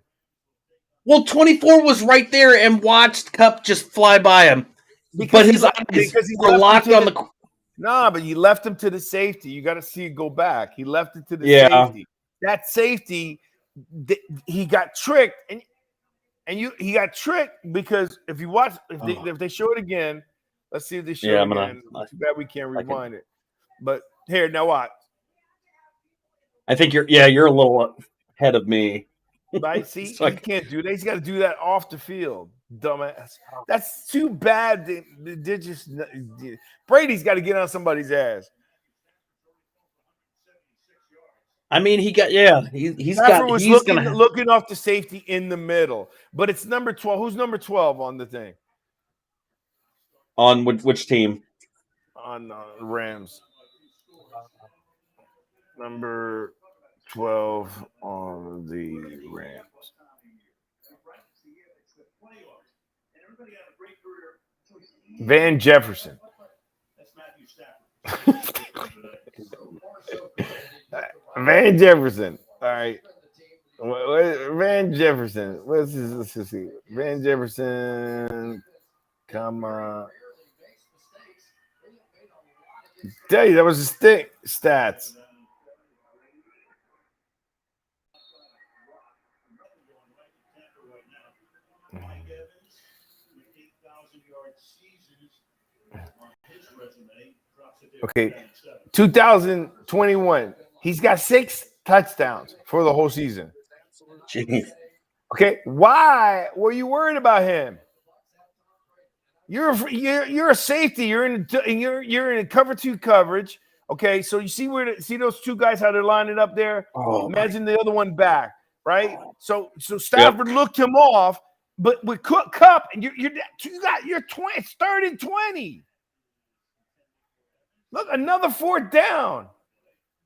Well, 24 was right there and watched Kupp just fly by him. But his eyes were locked on the. Nah, but you left him to the safety. You got to see it go back. He left it to the safety. That safety, he got tricked, he got tricked because if you watch, if they show it again, let's see if they show it again. Too bad we can't rewind it. But here, now what? I think you're a little ahead of me. Right? See, he can't do that. He's got to do that off the field, dumbass. That's too bad. They're just Brady's got to get on somebody's ass. I mean, he's looking off the safety in the middle, but it's number 12. Who's number 12 on the thing? On which team? On Rams. Number 12 on the Rams. Van Jefferson. Van Jefferson. All right. Van Jefferson. Let's see. Van Jefferson. Come on. Tell you that was his stats. Okay, 2021. He's got 6 touchdowns for the whole season. Jeez. Okay, why were you worried about him? You're a safety. You're in a cover 2 coverage. Okay, so you see those 2 guys how they're lining up there. Imagine the other one back, right? So Stafford looked him off, but with Kupp and you're 20. It's 3rd and 20. Look, another 4th down.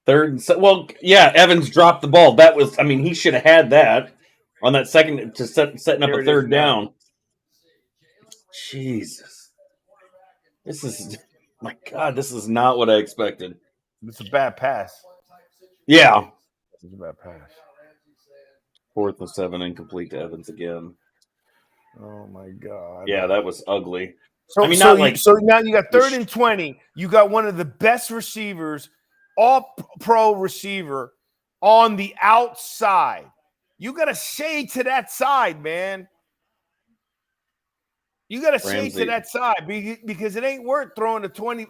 3rd and well, yeah. Evans dropped the ball. That was, I mean, he should have had that on that second to setting up a 3rd down. Jesus, this is my God. This is not what I expected. It's a bad pass. Yeah, it's a bad pass. 4th and 7, incomplete to Evans again. Oh my God. Yeah, that was ugly. So, I mean, so now you got 3rd and 20. You got one of the best receivers, all-pro receiver, on the outside. You got to shade to that side, man. You got to shade to that side because it ain't worth throwing the 20.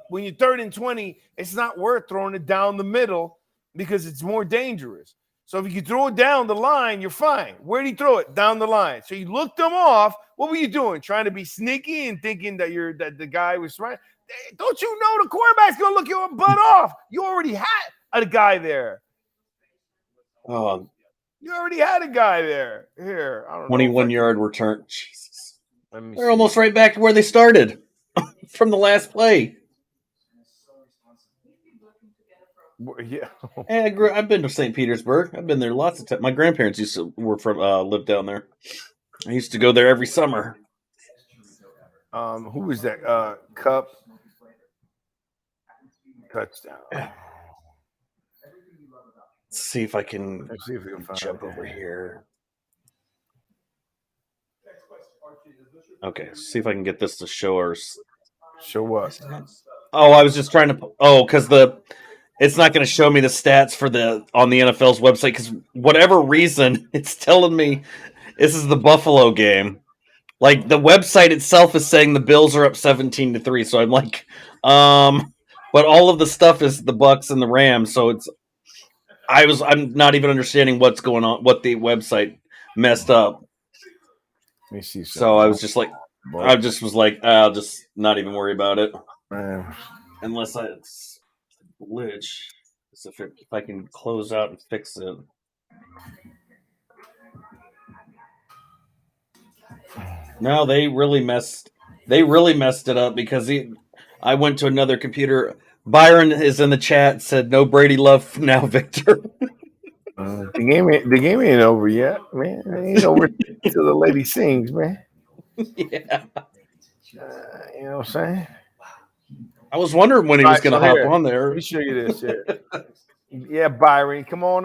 When you're 3rd and 20, it's not worth throwing it down the middle because it's more dangerous. So if you can throw it down the line, you're fine. Where did he throw it? Down the line. So you looked him off. What were you doing? Trying to be sneaky and thinking that the guy was right? Don't you know the quarterback's gonna look your butt off? You already had a guy there. You already had a guy there. Here, I don't know. 21-yard return. Jesus. They're almost right back to where they started from the last play. Yeah. Hey, I've been to St. Petersburg. I've been there lots of times. My grandparents lived down there. I used to go there every summer. Who was that? Cup touchdown. Let's see if I can Let's see if we can find jump it. over here. Okay, see if I can get this to show us. Show what? Oh, I was just trying to. Oh, because it's not going to show me the stats on the NFL's website because whatever reason it's telling me this is the Buffalo game. Like the website itself is saying the Bills are up 17-3, so I'm like, but all of the stuff is the Bucks and the Rams, so I'm not even understanding what's going on, what the website messed up. Let me see. So I was just like, I'll just not even worry about it. Unless it's glitch. If I can close out and fix it. No, they really messed it up because I went to another computer. Byron is in the chat, said no Brady love now, Victor. The game ain't over yet, man. It ain't over till the lady sings, man. Yeah. You know what I'm saying? I was wondering when he was going to hop on there. Let me show you this here. Yeah, Byron, come on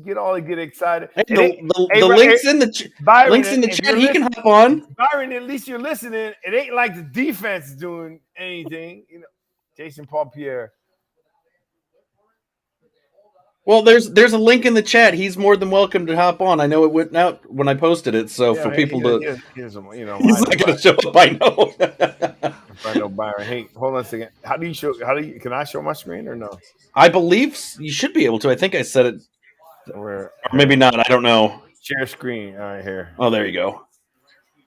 get excited. Hey, the links in the chat. He can hop on. Byron, at least you're listening. It ain't like the defense is doing anything. You know, Jason Paul Pierre. Well, there's a link in the chat. He's more than welcome to hop on. I know it went out when I posted it, so for people he's not going to show up. I know. If I know Byron. Hey, hold on a second. Can I show my screen or no? I believe you should be able to. I think I said it. Or maybe not. I don't know. Share screen. All right, here. Oh, there you go.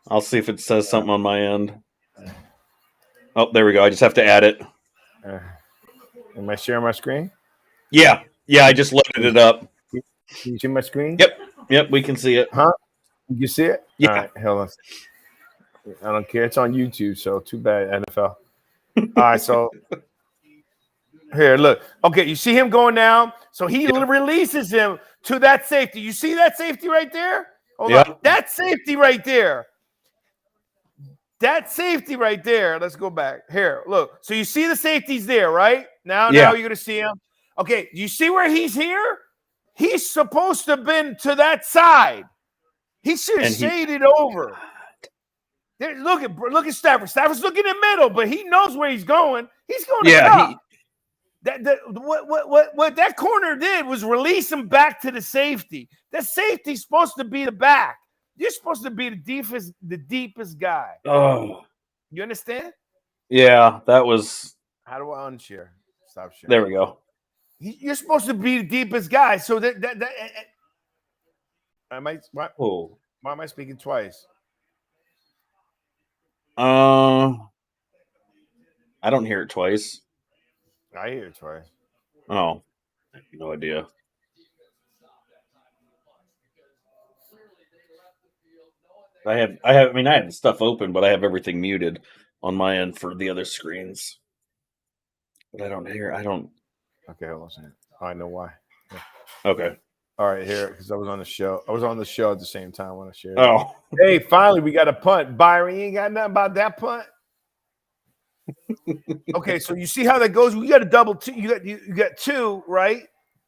I'll see if it says something on my end. Oh, there we go. I just have to add it. Am I sharing my screen? Yeah. Yeah, I just loaded it up. Can you see my screen? Yep, we can see it. Huh? You see it? Yeah. All right, hold on. I don't care. It's on YouTube, so too bad, NFL. All right, so here, look. Okay, you see him going down? So he releases him to that safety. You see that safety right there? Hold on. That safety right there. That safety right there. Let's go back. Here, look. So you see the safeties there, right? Now you're going to see him. Okay, you see where he's here? He's supposed to have been to that side. He should have shaded over. There, look at Stafford. Stafford's looking in the middle, but he knows where he's going. He's going to cut. What that corner did was release him back to the safety. That safety's supposed to be the back. You're supposed to be the deepest guy. Oh, you understand? Yeah, that was. How do I unshare? Stop sharing. There we go. You're supposed to be the deepest guy. So that why am I speaking twice? I don't hear it twice. I hear it twice. Oh, I have no idea. I have the stuff open, but I have everything muted on my end for the other screens. But I don't hear. Okay, hold on a second. I know why. Yeah. Okay. All right, here, because I was on the show. I was on the show at the same time when I shared. Oh. Hey, finally, we got a punt. Byron, you ain't got nothing about that punt? Okay, so you see how that goes? We got a double two. You got two, right?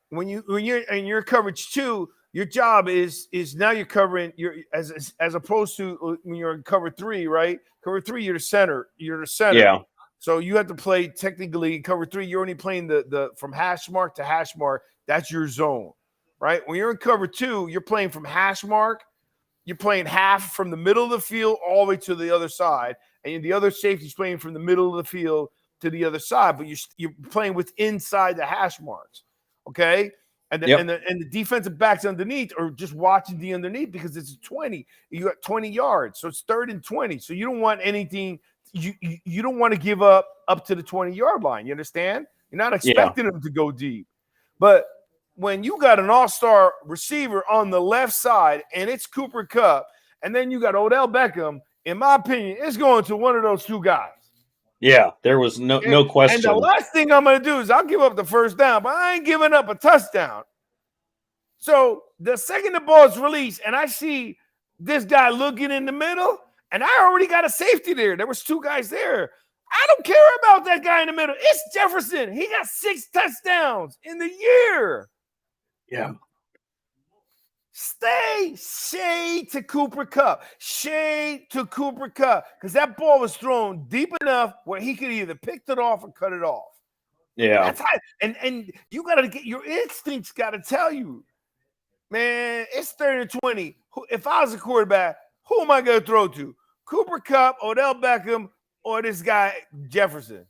When you're in your coverage two, your job is now you're covering as opposed to when you're in cover three, right? Cover three, you're the center. Yeah. So you have to play technically cover three. You're only playing the from hash mark to hash mark. That's your zone, right? When you're in cover two, you're playing from hash mark. You're playing half from the middle of the field all the way to the other side, and the other safety's playing from the middle of the field to the other side. But you're playing with inside the hash marks, okay? And the defensive backs underneath are just watching the underneath because it's 20. You got 20 yards, so it's 3rd and 20. So you don't want anything. You don't want to give up to the 20-yard line. You understand? You're not expecting them to go deep. But when you got an all-star receiver on the left side and it's Cooper Kupp, and then you got Odell Beckham in my opinion, it's going to one of those two guys. Yeah, there was no And the question. last thing I'm going to do is I'll give up the first down, but I ain't giving up a touchdown. So the second the ball is released and I see this guy looking in the middle, and I already got a safety there. There was two guys there. I don't care about that guy in the middle. It's Jefferson. He got 6 touchdowns in the year. Yeah. Stay shade to Cooper Kupp. Shade to Cooper Kupp. Because that ball was thrown deep enough where he could either pick it off or cut it off. Yeah. That's how, and you got to get your instincts got to tell you, man, it's 3rd and 20. If I was a quarterback, who am I going to throw to? Cooper Kupp, Odell Beckham, or this guy Jefferson?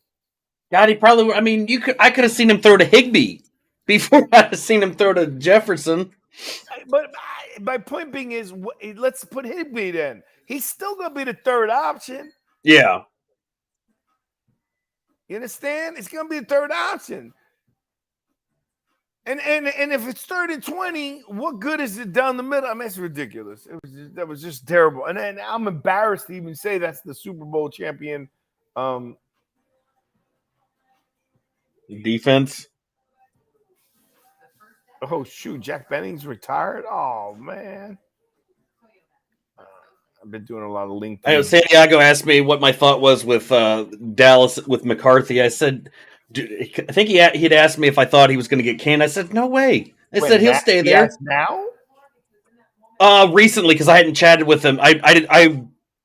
God, he probably. I mean, I could have seen him throw to Higbee before I had seen him throw to Jefferson. But my point being is, let's put Higbee then. He's still going to be the 3rd option. Yeah. You understand? It's going to be the 3rd option. And if it's 3rd and 20, what good is it down the middle? I mean, it's ridiculous. That was just terrible. And I'm embarrassed to even say that's the Super Bowl champion. Defense. Oh, shoot. Jack Benning's retired? Oh, man. I've been doing a lot of LinkedIn. I know Santiago asked me what my thought was with Dallas, with McCarthy. I said, I think he'd asked me if I thought he was going to get canned. I said, no way. I said he'll stay there. Now? Recently, because I hadn't chatted with him.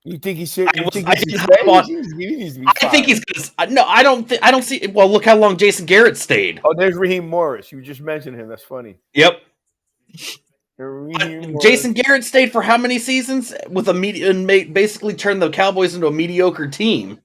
You think he should? I think he's gonna. No, I don't see. Well, look how long Jason Garrett stayed. Oh, there's Raheem Morris. You just mentioned him. That's funny. Yep. Jason Garrett stayed for how many seasons with and basically turned the Cowboys into a mediocre team.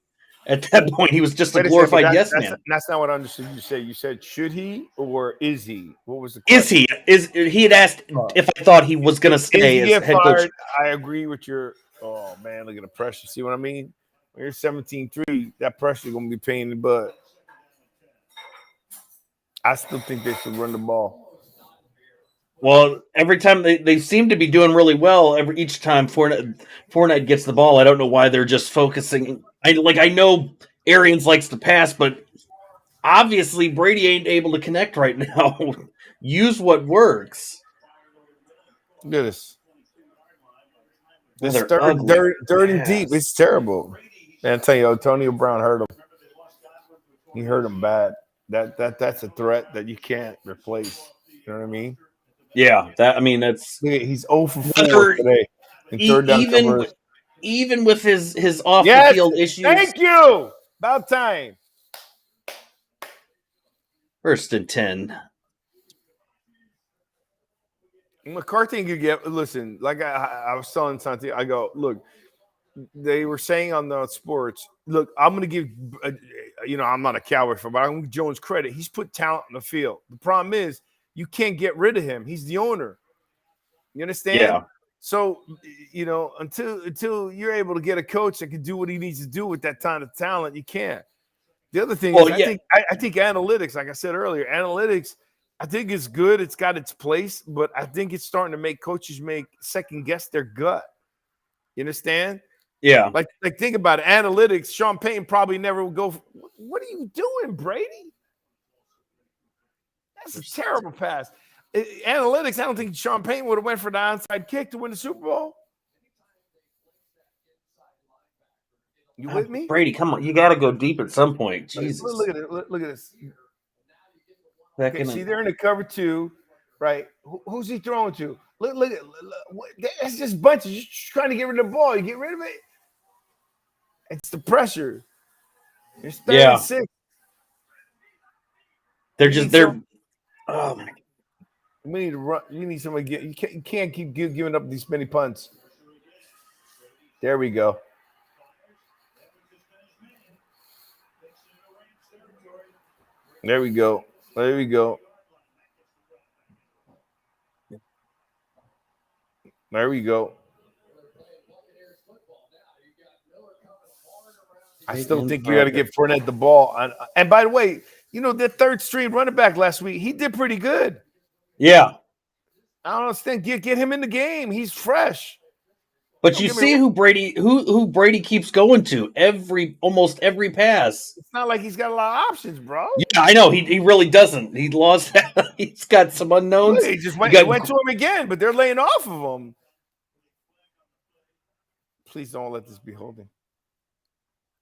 At that point, he was just a glorified yes man. That's not what I understood you say. You said, should he or is he? What was the question? Is he? He had asked if I thought he was going to stay as head coach. I agree with your. Oh man, look at the pressure. See what I mean? When you're 17-3, that pressure is going to be paying the butt. I still think they should run the ball. Well, every time they seem to be doing really well. Each time Fournette gets the ball, I don't know why they're just focusing. I know Arians likes to pass, but obviously Brady ain't able to connect right now. Use what works. Look at this. This third and deep. It's terrible. Man, I tell you, Antonio Brown hurt him. He hurt him bad. That's a threat that you can't replace. You know what I mean? Yeah, that's. He's 0 for 4 today. In third down even with his off the field issues. Thank you. About time. 1st and 10. McCarthy could get. Listen, like I was telling Santi, I go, look. They were saying on the sports, look, I'm going to give, I'm not a Cowboy fan, but I'm going to give Jones credit. He's put talent on the field. The problem is you can't get rid of him. He's the owner. You understand? Yeah. So, until you're able to get a coach that can do what he needs to do with that kind of talent, you can't. The other thing is, I think analytics, like I said earlier, analytics, I think it's good. It's got its place, but I think it's starting to make coaches second guess their gut. You understand? Yeah. Like think about it. Analytics, Sean Payton probably never would go, what are you doing, Brady? That's a terrible pass. Analytics, I don't think Sean Payton would have went for the onside kick to win the Super Bowl. You with me? Brady, come on. You got to go deep at some point. Jesus. Look at it. Look at this. Okay, see, they're in the cover 2, right? Who's he throwing to? Look at that's just bunches. You're just trying to get rid of the ball. You get rid of it. It's the pressure. It's 36. They're oh my God. We need to run. You need somebody to get. You can't keep giving up these many punts. There we go. There we go. There we go. There we go. I still think you got to give Fournette the ball. And by the way, the third string running back last week, he did pretty good. Yeah. I don't understand. Get him in the game. He's fresh. But Don't you get me see wrong. who Brady keeps going to almost every pass. It's not like he's got a lot of options, bro. Yeah, I know he really doesn't. He lost. He's got some Look, unknowns. he just You went. It got went to him again, but they're laying off of him. Please don't let this be holding.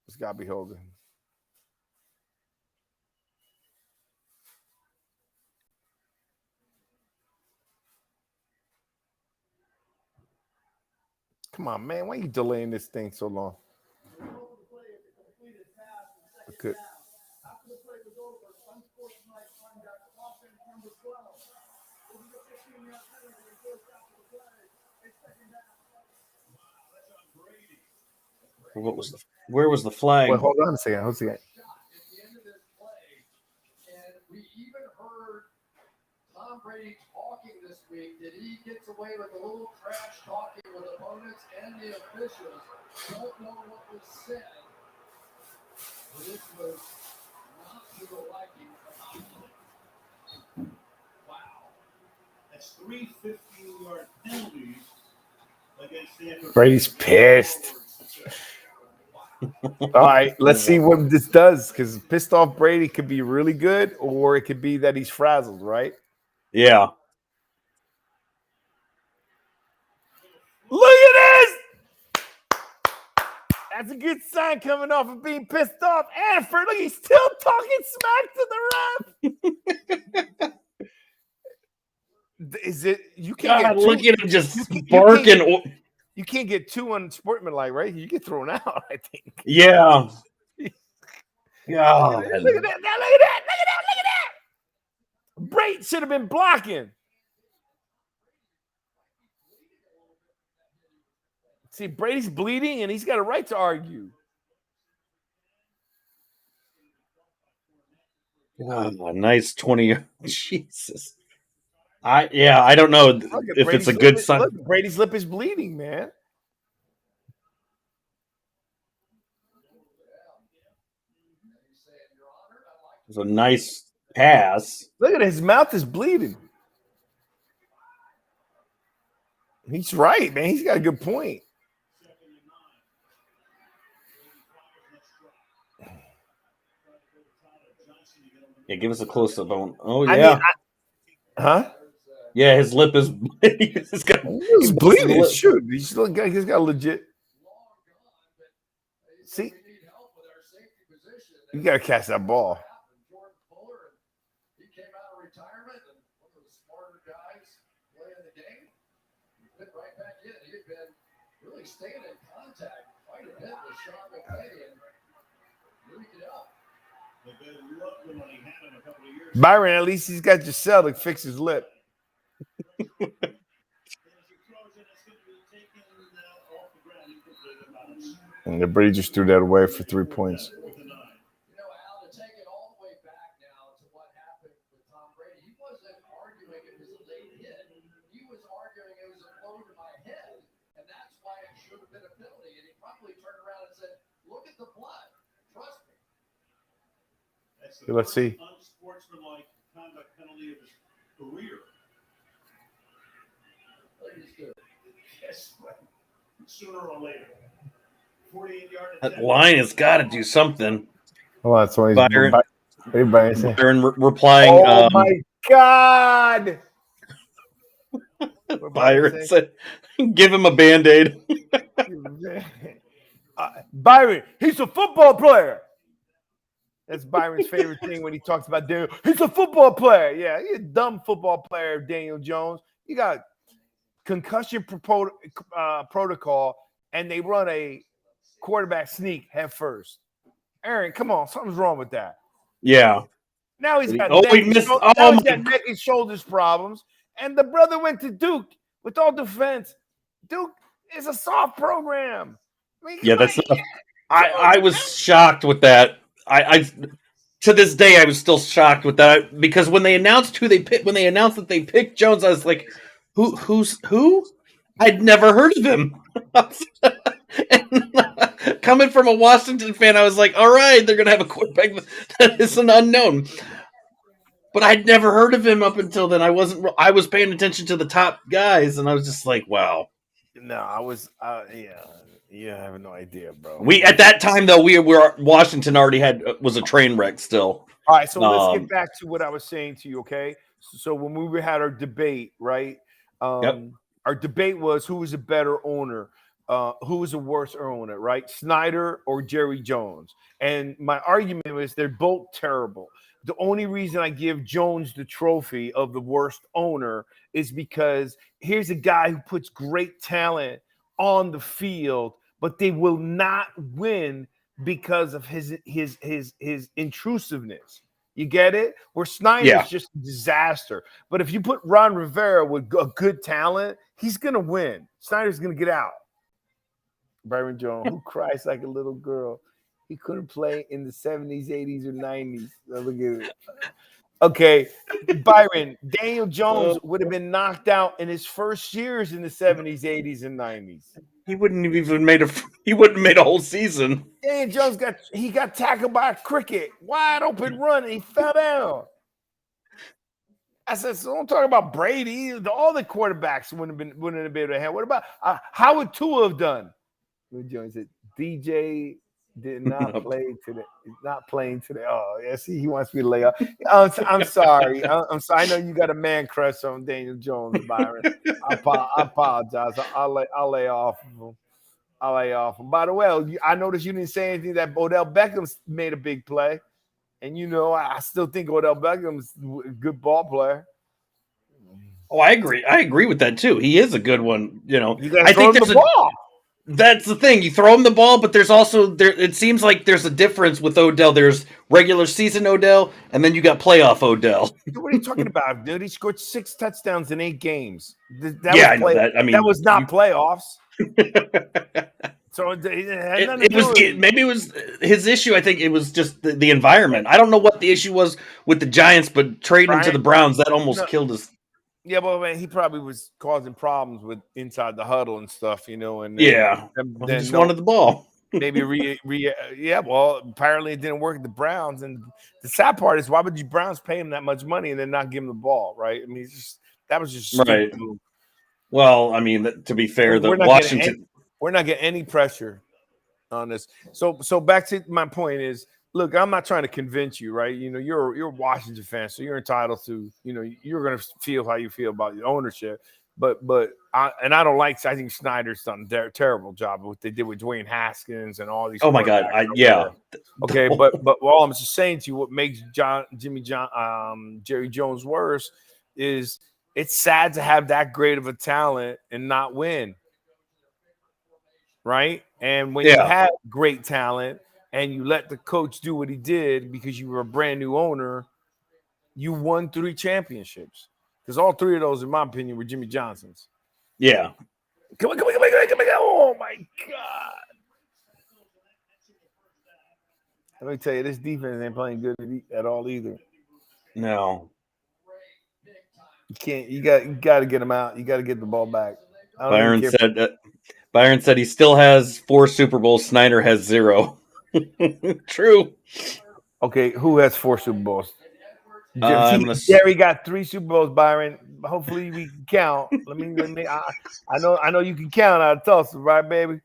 It's got to be holding. Come on, man. Why are you delaying this thing so long? Good. where was the flag? Well, hold on a second. Hold on a second. Tom Brady talking this week that he gets away with a little trash talking with opponents and the officials. Don't know what was said. But this was not to the liking of Tom. Wow. That's 3 15-yard penalties against Stanford. Brady's pissed. All right, let's see what this does, because pissed off Brady could be really good, or it could be that he's frazzled, right? Yeah. Look at this! That's a good sign coming off of being pissed off. Anford, look, he's still talking smack to the ref. Is it you can't God, get two, look at him just you barking. You can't get too unsportsmanlike, right? You get thrown out, I think. Yeah. Look God. at that! Look at that! Brady should have been blocking. See, Brady's bleeding, and he's got a right to argue. Oh, nice 20. Jesus. I don't know if it's a good sign. Look, Brady's lip is bleeding, man. It's a nice pass. Look at his mouth is bleeding. He's right, man. He's got a good point. Yeah, give us a close up on. Oh yeah. I mean, huh? Yeah, his lip is. He's bleeding. Shoot, he's got legit. See, you got to catch that ball. He came out of retirement and one of the smarter guys playing the game. He fit right back in. He had been really staying in contact quite a bit with Sean McVay and moving it up. Byron, at least he's got Giselle to fix his lip. And the Brady just threw that away for 3 points. You know, Al, to take it all the way back now to what happened with Tom Brady, he wasn't arguing it was a late hit. He was arguing it was a blow to my head, and that's why it should have been a penalty. And he probably turned around and said, "Look at the blood. Trust me." Let's see. Unsportsmanlike conduct penalty of his career. Yes, sooner or later. 48-yard That line has got to do something. Well, that's why Byron replying. Oh my God! Byron said, "Give him a Band-Aid." Byron, he's a football player. That's Byron's favorite thing when he talks about Daniel. He's a football player. Yeah, he's a dumb football player, Daniel Jones. You got concussion protocol, and they run a quarterback sneak head first. Aaron, come on, something's wrong with that. Yeah. Now he's got neck and shoulders problems, and the brother went to Duke. With all defense, Duke is a soft program. I mean, Yeah, that's. I was shocked with that. I to this day I was still shocked with that because when they announced who they picked, when they announced that they picked Jones, I was like, who's who? I'd never heard of him. And, coming from a Washington fan, I was like, all right, they're gonna have a quarterback that is an unknown. But I'd never heard of him up until then. I was paying attention to the top guys, and I was just like, wow. No, I was. Yeah, I have no idea, bro. We at that time though we were Washington already had was a train wreck still. All right, so let's get Um, back to what I was saying to you, okay? So when we had our debate, right? yep. Our debate was who was a better owner, who was a worse owner, right? Snyder or Jerry Jones. And my argument was they're both terrible. The only reason I give Jones the trophy of the worst owner is because here's a guy who puts great talent on the field, but they will not win because of his intrusiveness. You get it? Where Snyder's Yeah. just a disaster. But if you put Ron Rivera with a good talent, he's gonna win. Snyder's gonna get out. Byron Jones, who cries like a little girl. He couldn't play in the 70s, 80s, or 90s. Now look at it. Okay, Byron, Daniel Jones would have been knocked out in his first years in the 70s, 80s, and 90s. He wouldn't have even made a whole season. Daniel Jones got tackled by a cricket, wide open run, and he fell down. I said, so don't talk about Brady. All the quarterbacks wouldn't have been able to have. What about how would Tua have done? Jones said DJ did not play today. He's not playing today. Oh, yeah. See, he wants me to lay off. I'm sorry. I'm sorry. I know you got a man crush on Daniel Jones, Byron. I apologize. I'll lay off of him. I'll lay off him. By the way, I noticed you didn't say anything that Odell Beckham made a big play. And, I still think Odell Beckham's a good ball player. Oh, I agree. I agree with that too. He is a good one. You I think there's the ball. That's the thing. You throw him the ball, but there's also there. It seems like there's a difference with Odell. There's regular season Odell, and then you got playoff Odell. What are you talking about, dude? He scored 6 touchdowns in 8 games. I know that. I mean, that was not playoffs. So maybe it was his issue. I think it was just the environment. I don't know what the issue was with the Giants, but trading him to the Browns that almost killed us. Yeah, well, man, he probably was causing problems with inside the huddle and stuff, and he just wanted the ball. Maybe well, apparently it didn't work at the Browns, and the sad part is why would you Browns pay him that much money and then not give him the ball, right? I mean, that was just right. Stupid. Well, I mean, to be fair, we're not getting any pressure on this. So back to my point is, look, I'm not trying to convince you, right? You're a Washington fan, so you're entitled to, you're going to feel how you feel about your ownership. But I think Snyder's done a terrible job of what they did with Dwayne Haskins and all these. Oh my God, Okay, but all I'm just saying to you, what makes Jerry Jones worse is it's sad to have that great of a talent and not win. Right? And when you have great talent and you let the coach do what he did because you were a brand new owner, you won 3 championships. Because all 3 of those, in my opinion, were Jimmy Johnson's. Yeah. Come on. Oh, my God. Let me tell you, this defense ain't playing good at all either. No. You got to get him out. You got to get the ball back. Byron said he still has 4 Super Bowls. Snyder has 0. True. Okay, who has 4 Super Bowls? Jerry got 3 Super Bowls, Byron. Hopefully we can count. Let me. I know you can count out of Tulsa, right, baby?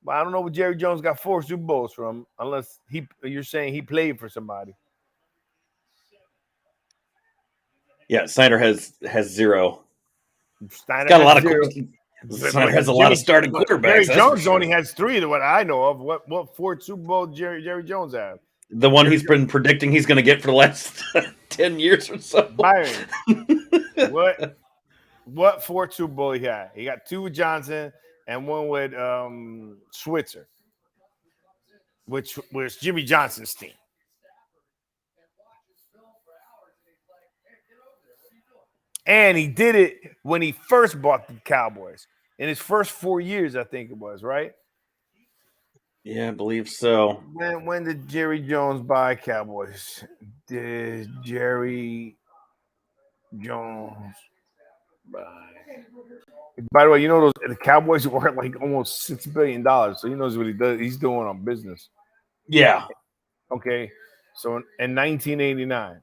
But I don't know where Jerry Jones got 4 Super Bowls from, unless you're saying he played for somebody. Yeah, Snyder has 0. Snyder got a lot 0. Snyder has a lot of starting quarterbacks. Jerry Jones only has 3 to what I know of. What 4 Super Bowls Jerry Jones have? The one he's been predicting he's going to get for the last 10 years or so. Byron, what 4 Super Bowl he had? He got 2 with Johnson and 1 with Switzer, which was Jimmy Johnson's team. And he did it when he first bought the Cowboys. In his first 4 years, I think it was, right? Yeah, I believe so. When did Jerry Jones buy Cowboys? Did Jerry Jones buy? By the way, the Cowboys were like almost $6 billion, so he knows what he does. He's doing on business. Yeah. Okay, so in 1989.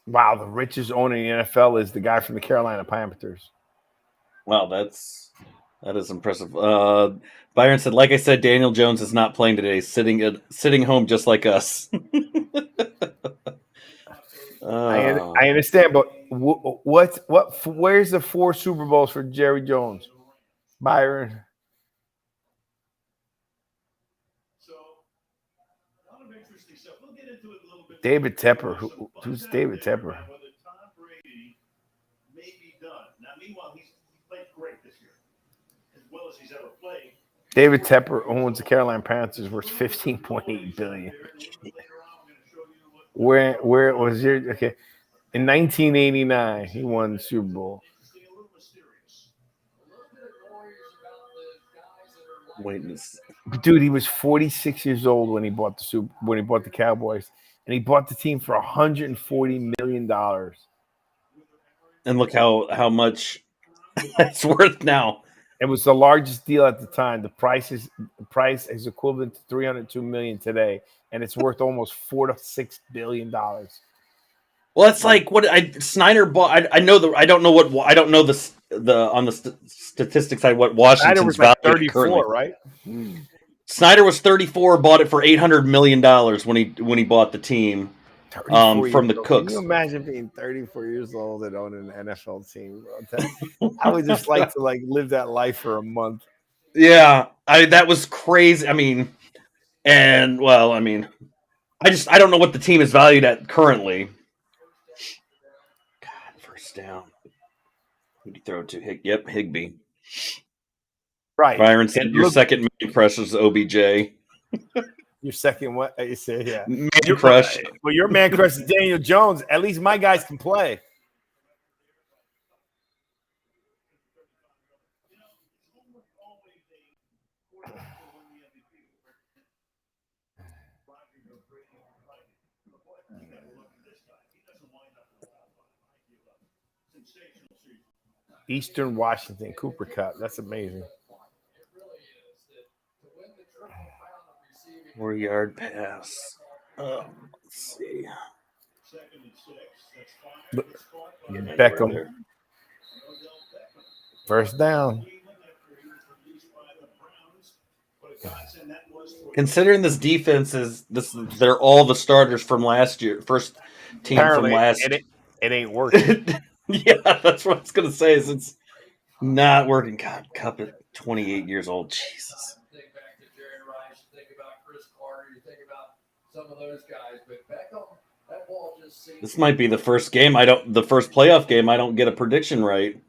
Wow, the richest owner in the NFL is the guy from the Carolina Panthers. Wow, that is impressive. Byron said, like I said, Daniel Jones is not playing today, sitting home just like us. I understand, but where's the 4 Super Bowls for Jerry Jones, Byron? So, a lot of interesting stuff. We'll get into it a little bit. David Tepper. Who's David Tepper? Whether Tom Brady may be done. Now, meanwhile, he's played great this year, as well as he's ever played. David Tepper owns the Carolina Panthers, worth $15.8 billion. Where was your okay? In 1989, he won the Super Bowl. Dude, he was 46 years old when he bought the Cowboys, and he bought the team for $140 million. And look how much it's worth now. It was the largest deal at the time. The price is equivalent to $302 million today, and it's worth almost $4 to $6 billion. Well, it's like what Snyder bought. I don't know the on the statistics side what Snyder Washington's was like value 34, currently. right? Snyder was 34, bought it for $800 million when he bought the team from the Cooks. Can you imagine being 34 years old and owning an NFL team? I would just like to live that life for a month. Yeah, that was crazy. I don't know what the team is valued at currently. God, first down. Who did you throw it to? Higbee. Right. Byron said your second man crush is OBJ. Your second what? You said, yeah. Man crush. Well, your man crush is Daniel Jones. At least my guys can play. Eastern Washington, Cooper Cup. That's amazing. 4-yard pass. Let's see. Beckham. First down. Considering this defense they're all the starters from last year, first team Apparently, from last. It ain't working. Yeah, that's what I was gonna say. Is it's not working. God, Cup at 28 years old. Jesus. Think back to Jerry Rice. Think about Chris Carter. You think about some of those guys, but Beckham, that ball just seems. This might be the first game. The first playoff game. I don't get a prediction right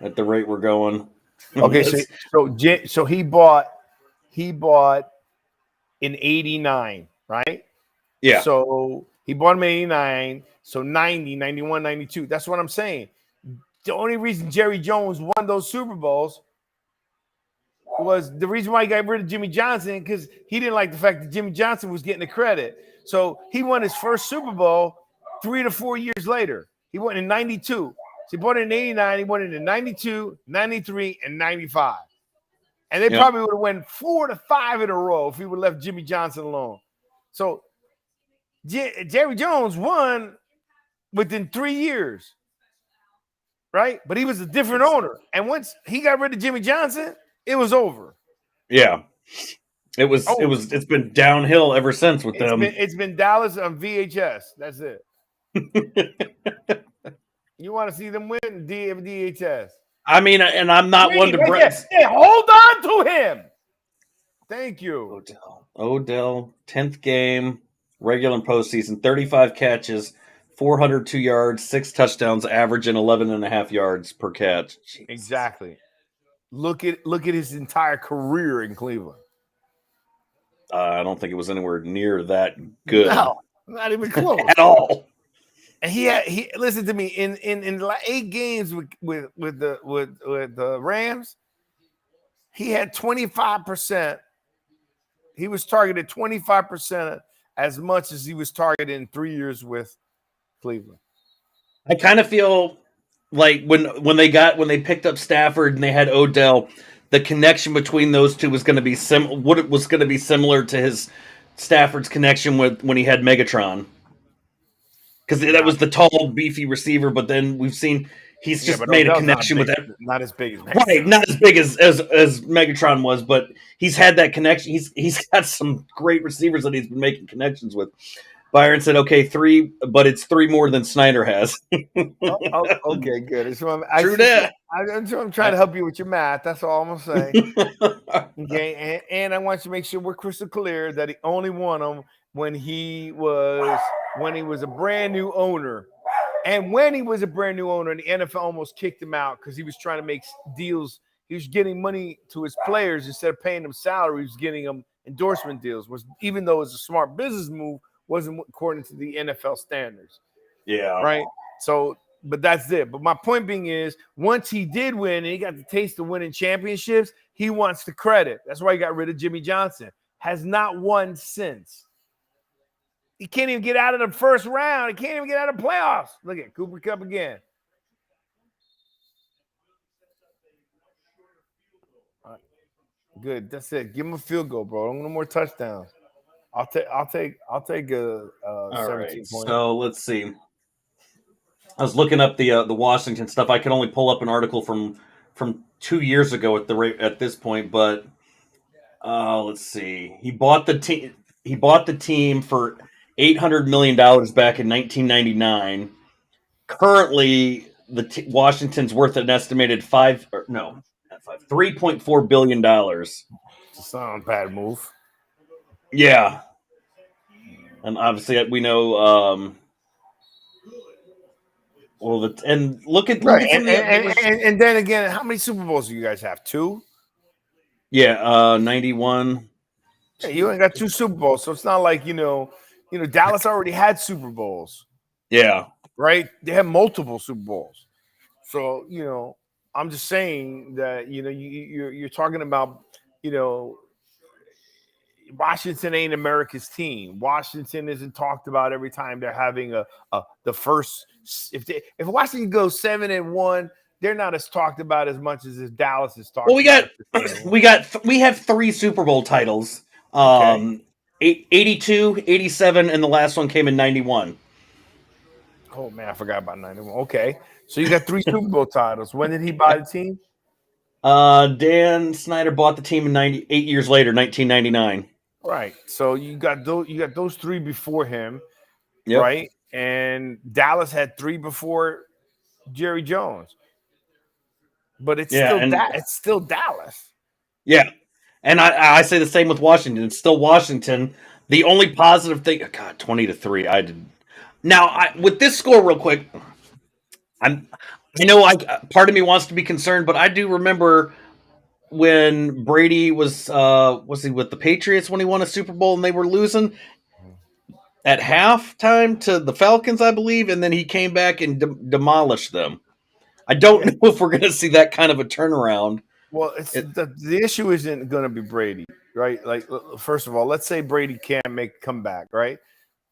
at the rate we're going. Okay, so he bought in 89, right? Yeah. So he bought him in 89. So 90, 91, 92. That's what I'm saying. The only reason Jerry Jones won those Super Bowls was the reason why he got rid of Jimmy Johnson, because he didn't like the fact that Jimmy Johnson was getting the credit. So he won his first Super Bowl 3 to 4 years later. He won in 92. So he bought it in 89. He won it in 92, 93, and 95. And they probably would have won 4 to 5 in a row if he would have left Jimmy Johnson alone. So Jerry Jones won within 3 years, right? But he was a different owner. And once he got rid of Jimmy Johnson, it was over. Yeah. It's been downhill ever since with them. It's been Dallas on VHS. That's it. You want to see them win VHS? I mean, and I'm not one to Hey, hold on to him. Thank you. Odell, 10th game, regular and postseason, 35 catches, 402 yards, 6 touchdowns, averaging 11.5 yards per catch. Jesus. Exactly. Look at his entire career in Cleveland. I don't think it was anywhere near that good. No, not even close at all. And he listen to me in like 8 games with the Rams, he had 25%. He was targeted 25% as much as he was targeted in 3 years with Cleveland. I kind of feel like when they picked up Stafford and they had Odell, the connection between those two was going to be similar to his Stafford's connection with when he had Megatron. because that was the tall, beefy receiver. But then we've seen he's just but made a Odell's connection with that. not as big as Right, Megatron. not as big as Megatron was, but he's had that connection. He's got some great receivers that he's been making connections with. Byron said, "Okay, 3, but it's 3 more than Snyder has." Okay, good. True that. I'm trying to help you with your math. That's all I'm gonna say. Okay, and I want you to make sure we're crystal clear that he only won them when he was a brand new owner. And when he was a brand new owner, the NFL almost kicked him out because he was trying to make deals. He was getting money to his players instead of paying them salary. He was getting them endorsement deals, even though it's a smart business move, wasn't according to the NFL standards. Yeah. Right. So, but that's it. But my point being is, once he did win and he got the taste of winning championships, he wants the credit. That's why he got rid of Jimmy Johnson. Has not won since. He can't even get out of the first round. He can't even get out of the playoffs. Look at Cooper Kupp again. All right. Good. That's it. Give him a field goal, bro. No more touchdowns. I'll take a 17 right. point. So let's see. I was looking up the Washington stuff. I could only pull up an article from 2 years ago at this point, but let's see. He bought the team. He bought the team for $800 million back in 1999. Currently, Washington's worth an estimated $3.4 billion. It's not a bad move. Yeah, and obviously we know. And look at Right, and then again, how many Super Bowls do you guys have? 2? Yeah, 91. Yeah, you ain't got 2 Super Bowls, so it's not like Dallas already had Super Bowls. Yeah, right. They have multiple Super Bowls, so I'm just saying that you're talking about Washington ain't America's team. Washington isn't talked about every time they're having the first. If Washington goes 7-1, they're not as talked about as much as Dallas is talked. Well, we have 3 Super Bowl titles. Okay. 82, 87, and the last one came in 91. Oh man, I forgot about 91. Okay, so you got 3 Super Bowl titles. When did he buy the team? Dan Snyder bought the team in 8 years later, 1999. Right. So you got those 3 before him, yep. Right? And Dallas had 3 before Jerry Jones. But it's still Dallas. Yeah. And I say the same with Washington. It's still Washington. The only positive thing, God, 20-3. I did. Now, with this score, real quick, I know part of me wants to be concerned, but I do remember when Brady was he with the Patriots when he won a Super Bowl and they were losing at halftime to the Falcons, I believe, and then he came back and demolished them. I don't know if we're going to see that kind of a turnaround. Well, the issue isn't going to be Brady, right? Like, first of all, let's say Brady can't come back, right?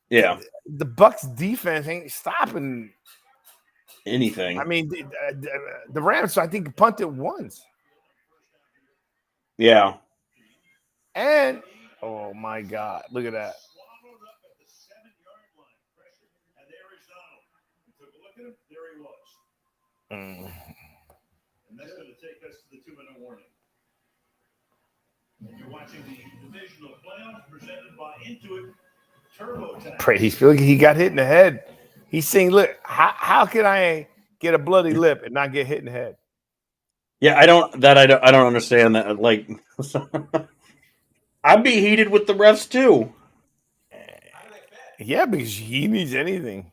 Yeah. The Bucks defense ain't stopping anything. I mean, the Rams, I think, punted once. Yeah. And, oh, my God, look at that. And that's going to take us to the 2-minute warning. You're watching the divisional playoffs presented by Intuit TurboTax. He got hit in the head. He's saying, "Look, how can I get a bloody lip and not get hit in the head?" Yeah, I don't understand that. Like, I'd be heated with the refs too. Yeah, because he needs anything.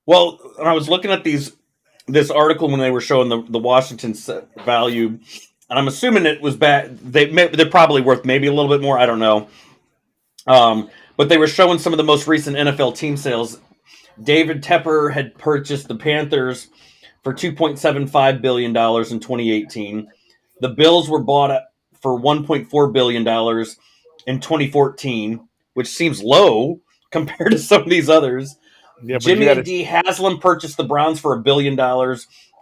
Well, when I was looking at this article when they were showing the Washington value, and I'm assuming it was bad. They're probably worth maybe a little bit more. I don't know. But they were showing some of the most recent NFL team sales. David Tepper had purchased the Panthers for $2.75 billion in 2018. The Bills were bought for $1.4 billion in 2014, which seems low compared to some of these others. Yeah, Jimmy and D. Haslam purchased the Browns for $1 billion,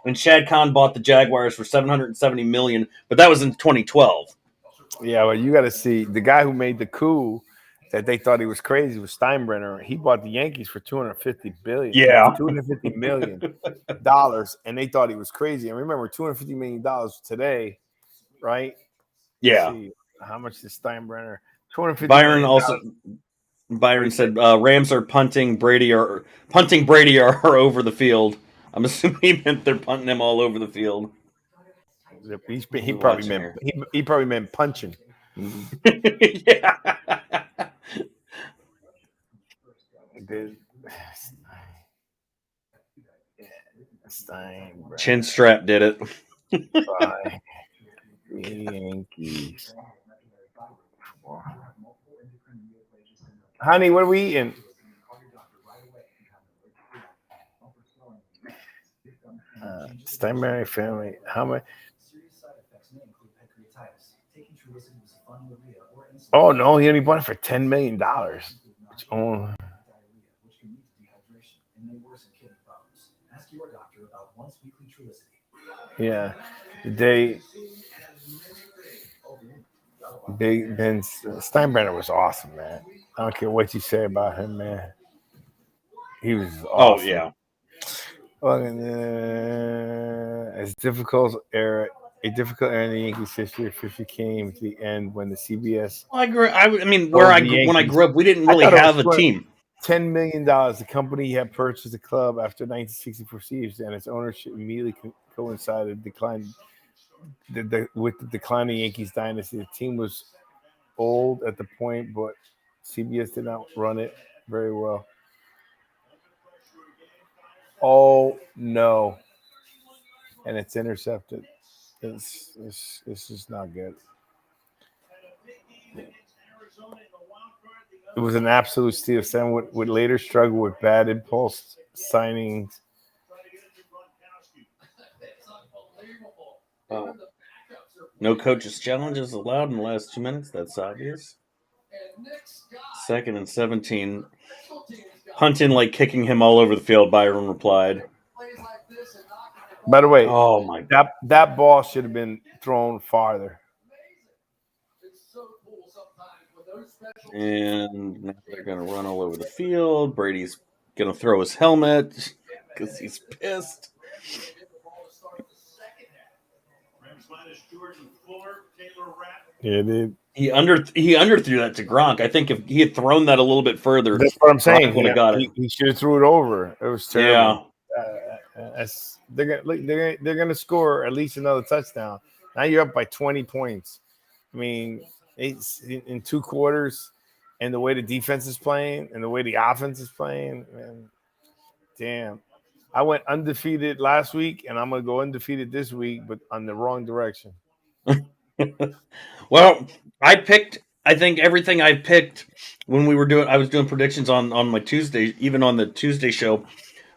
and Shad Khan bought the Jaguars for $770 million, but that was in 2012. Yeah, well, you got to see the guy who made the coup that they thought he was crazy was Steinbrenner. He bought the Yankees for $250 million dollars, and they thought he was crazy. And remember, $250 million today, right? Yeah. Let's see, how much is Steinbrenner? $250 Byron million. also. Byron said Rams are punting Brady or over the field. I'm assuming he meant they're punting him all over the field. He probably meant punching. Yeah. Steinbrenner. Chin strap did it. By Yankees. Honey, what are we eating? Steinbrenner family. How much? Oh no, he only bought it for $10 million. Oh. Yeah, Ben Steinbrenner was awesome, man. I don't care what you say about him, man. He was awesome. Oh yeah. As difficult era in the Yankees history officially came to the end when the CBS. Well, when I grew up, we didn't really have a team. $10 million. The company had purchased the club after 1964 season, and its ownership immediately coincided with the declining Yankees dynasty. The team was old at the point, but CBS did not run it very well. Oh no! And it's intercepted. It's just not good. It was an absolute steal. Sam would later struggle with bad impulse signings. No coaches' challenges allowed in the last 2 minutes. That's obvious. 2nd and 17. Hunting like kicking him all over the field, Byron replied. By the way, oh my God. That ball should have been thrown farther. And now they're going to run all over the field. Brady's going to throw his helmet because he's pissed. Yeah, dude. He underthrew that to Gronk. I think if he had thrown that a little bit further, that's what I'm saying. Would have got it. He should have threw it over. It was terrible. Yeah. They're gonna score at least another touchdown. Now you're up by 20 points. I mean, it's in 2 quarters, and the way the defense is playing and the way the offense is playing, man, damn. I went undefeated last week, and I'm gonna go undefeated this week, but on the wrong direction. Well, I think everything I picked when I was doing predictions on my Tuesday, even on the Tuesday show,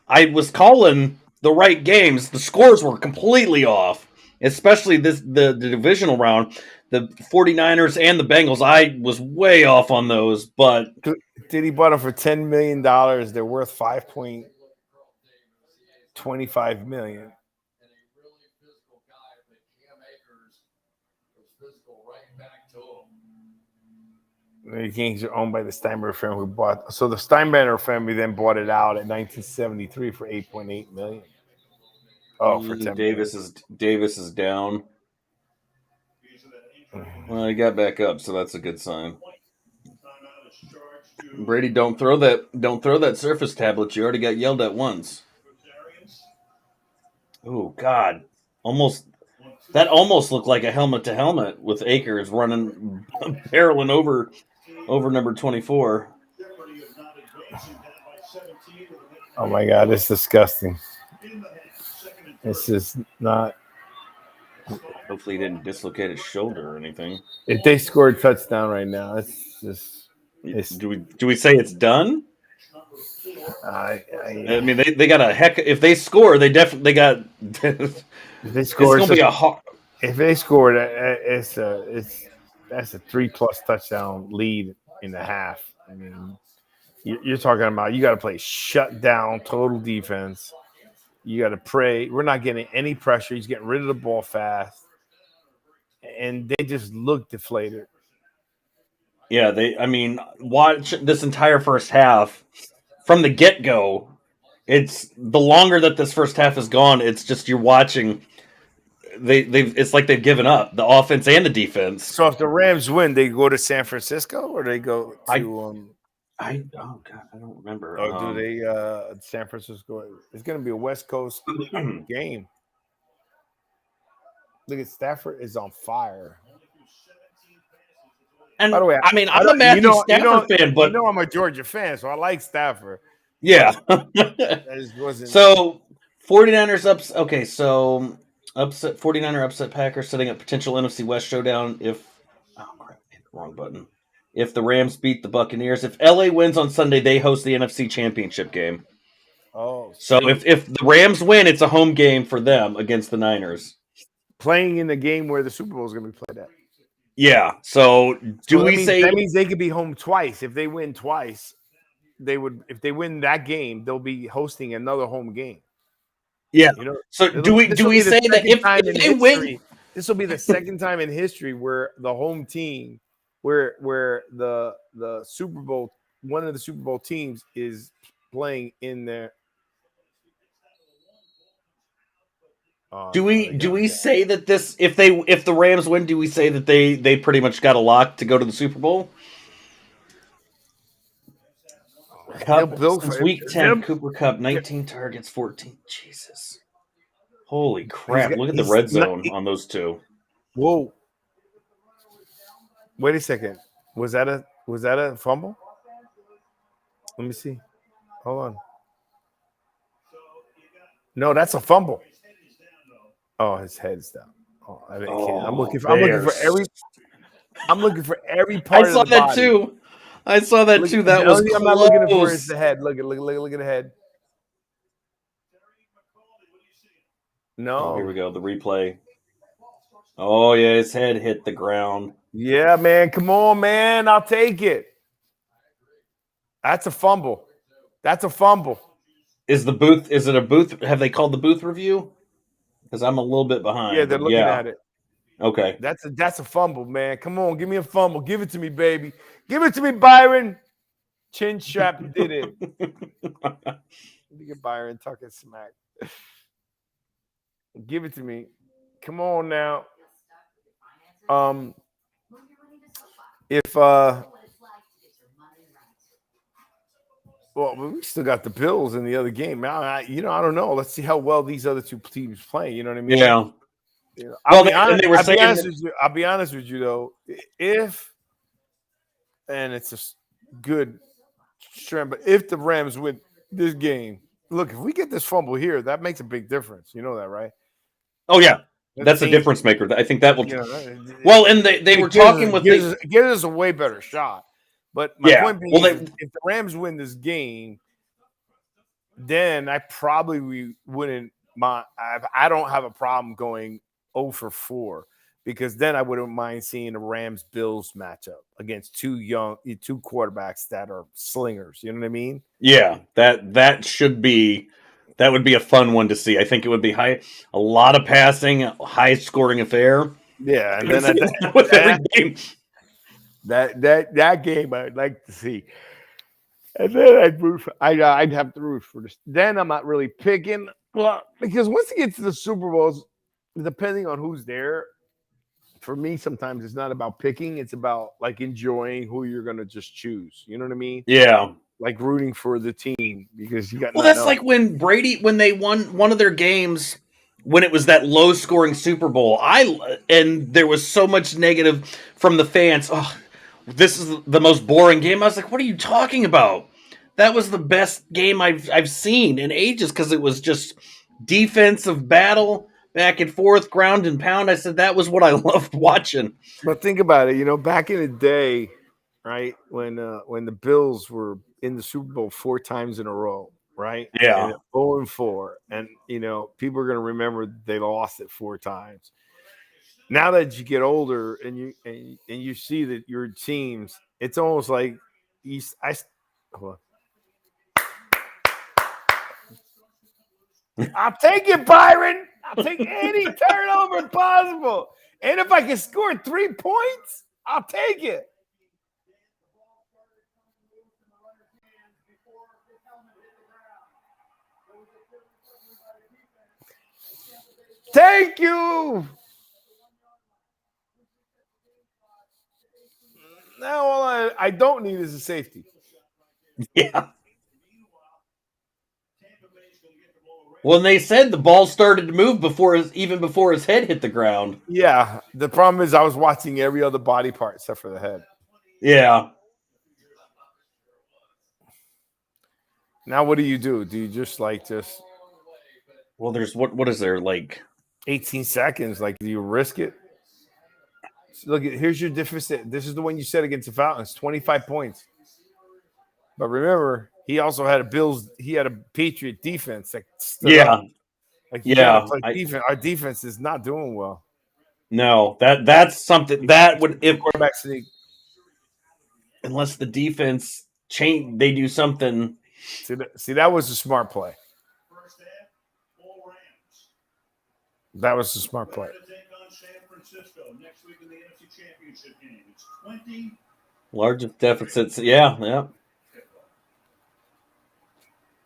I was calling the right games. The scores were completely off, especially the divisional round. The 49ers and the Bengals, I was way off on those, but did he bought them for $10 million? They're worth $5.25 million. The Yankees are owned by the Steinbrenner family who bought. So the Steinbrenner family then bought it out in 1973 for $8.8 million. Oh, for $10 Davis is down. Well, he got back up, so that's a good sign. Brady, don't throw that Surface tablet. You already got yelled at once. Oh God, that almost looked like a helmet to helmet with Akers running, barreling over number 24. Oh my God, it's disgusting. This is not. Hopefully, he didn't dislocate his shoulder or anything. If they scored a touchdown right now, it's just. Do we say it's done? I mean, they got a heck. If they score, they definitely got. If they score, it's gonna be a hard. If they scored, that's a 3+ touchdown lead in the half. I mean, you're talking about you got to play shut down, total defense. You got to pray. We're not getting any pressure. He's getting rid of the ball fast, and they just look deflated. Yeah, I mean, watch this entire first half from the get go. It's the longer that this first half is gone, it's just you're watching. It's like they've given up the offense and the defense. So if the Rams win, they go to San Francisco or they go to Oh god, I don't remember. or do they San Francisco? It's going to be a West Coast game. Look at Stafford is on fire. And By the way, I mean, I'm a Matthew Stafford fan, but I'm a Georgia fan, so I like Stafford. yeah. That just wasn't So 49ers ups. Okay, so upset 49er upset Packers, setting up potential NFC West showdown. If crap, hit the wrong button. If the Rams beat the Buccaneers, if LA wins on Sunday, they host the NFC Championship game. Oh, So see. if the Rams win, it's a home game for them against the Niners. Playing in the game where the Super Bowl is going to be played at. Yeah. So that means they could be home twice. If they win twice, they would. If they win that game, they'll be hosting another home game. Yeah. You know. So do we say that if they win, this will be the second time in history where the home team, where the Super Bowl, one of the Super Bowl teams is playing in there. Do we say that this if the Rams win, do we say that they pretty much got a lock to go to the Super Bowl? Cup since week 10, Cooper Kupp 19 targets, 14. Jesus, holy crap! Look at the red zone on those two. Whoa! Wait a second. Was that a fumble? Let me see. Hold on. No, that's a fumble. Oh, his head's down. Oh, I'm looking for every part. I saw that too. I saw that too. That was close. I'm not looking for is the head. Look at the head. No. Oh, here we go. The replay. Oh yeah, his head hit the ground. Yeah, man. Come on, man. I'll take it. That's a fumble. Is it a booth? Have they called the booth review? Because I'm a little bit behind. Yeah, they're looking at it. Okay. That's a fumble, man. Come on, give me a fumble. Give it to me, baby. Give it to me, Byron. Chin strap did it. Let me get Byron talking smack. Give it to me. Come on now. Well, we still got the Bills in the other game. I don't know. Let's see how well these other two teams play. You know what I mean? Yeah. You know, I'll be honest with you though. And it's a good strand, but if the Rams win this game, look, if we get this fumble here, that makes a big difference. You know that, right? Oh yeah, that's a difference maker. I think that will. Well, and they were talking with gives us a way better shot. But my point being, if the Rams win this game, then I probably wouldn't. I don't have a problem going 0 for 4 because then I wouldn't mind seeing a Rams-Bills matchup against two quarterbacks that are slingers. You know what I mean? Yeah, that would be a fun one to see. I think it would be a lot of passing, high scoring affair. Yeah, and then every game. That game I'd like to see. And then I'd have to root for this. Then I'm not really picking. Well, because once you get to the Super Bowls, depending on who's there, for me, sometimes it's not about picking. It's about like enjoying who you're going to just choose. You know what I mean? Yeah. Like rooting for the team because you got. Well, that's like when when they won one of their games when it was that low scoring Super Bowl. And there was so much negative from the fans. Oh, this is the most boring game. I was like, what are you talking about? That was the best game I've seen in ages because it was just defensive battle, back and forth, ground and pound. I said that was what I loved watching. But think about it, back in the day, right, when the Bills were in the Super Bowl 4 times in a row, right? Yeah. 0-4. And people are gonna remember they lost it 4 times. Now that you get older and you see that your teams, it's almost like hold on. I'll take it, Byron. I'll take any turnover possible. And if I can score 3 points, I'll take it. Thank you. Now all I don't need is a safety. Yeah. Well, and they said the ball started to move even before his head hit the ground. Yeah. The problem is I was watching every other body part except for the head. Yeah. Now what do? Do you just Well, there's what is there like 18 seconds? Like, do you risk it? Look, here's your deficit. This is the one you said against the Falcons, 25 points. But remember, he also had a Patriot defense that stood up. Like, you got to play defense. Our defense is not doing well. No, that's something that would if quarterback sneak. Unless the defense change, they do something. See, that was a smart play. That was a smart play. Largest deficits, yeah.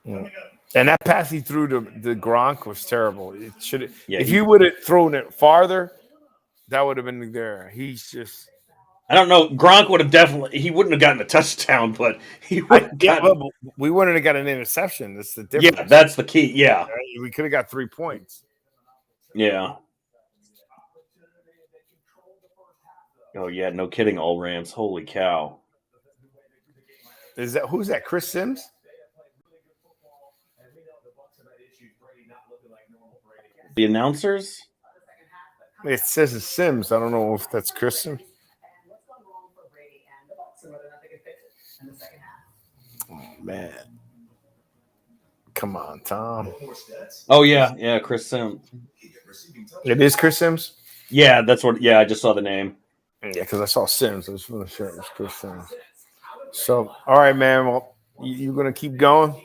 And that pass he threw to the Gronk was terrible. It should if he would have thrown it farther, that would have been there. He's just. I don't know. Gronk would have he wouldn't have gotten a touchdown, but he would we wouldn't have got an interception. That's the difference. Yeah, that's the key. Yeah. We could have got 3 points. Yeah. Oh, yeah, no kidding, all Rams. Holy cow. Who's that? Chris Sims? The announcers? It says it's Sims. I don't know if that's Chris Sims. Oh, man. Come on, Tom. Oh, yeah, Chris Sims. It is Chris Sims? Yeah, I just saw the name. Yeah, because I saw Sims. I just want to sure it was Chris Sims. So, all right, man. Well, you going to keep going?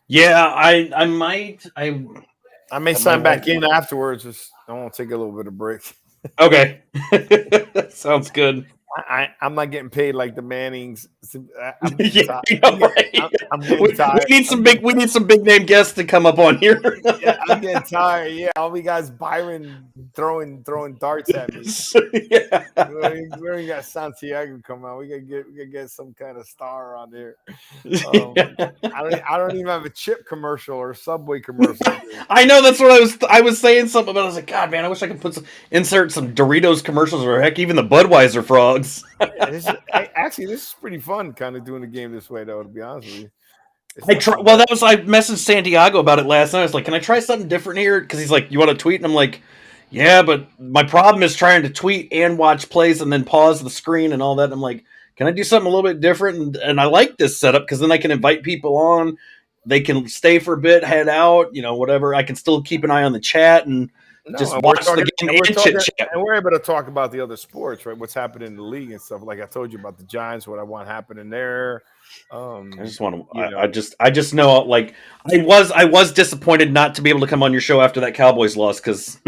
Yeah, I might. I may sign back in afterwards. I want to take a little bit of break. Okay. Sounds good. I'm not getting paid like the Mannings. I'm getting tired. We need some big name guests to come up on here. Yeah, I'm getting tired. Yeah, all we guys Byron throwing darts at me. Yeah. We got Santiago come out. We gotta get some kind of star on there. I don't even have a chip commercial or a Subway commercial. I know, that's what I was saying something about. I was like, God, man, I wish I could insert some Doritos commercials or heck, even the Budweiser frogs. This is pretty fun, kind of doing the game this way, though. To be honest with you, I messaged Santiago about it last night. I was like, "Can I try something different here?" Because he's like, "You want to tweet?" And I'm like, "Yeah, but my problem is trying to tweet and watch plays and then pause the screen and all that." And I'm like, "Can I do something a little bit different?" And I like this setup because then I can invite people on. They can stay for a bit, head out, whatever. I can still keep an eye on the chat and just watch the game and chit-chat. And we're able to talk about the other sports, right? What's happening in the league and stuff. Like I told you about the Giants, what I want happening there. I just want to. I just know, like, I was disappointed not to be able to come on your show after that Cowboys loss because.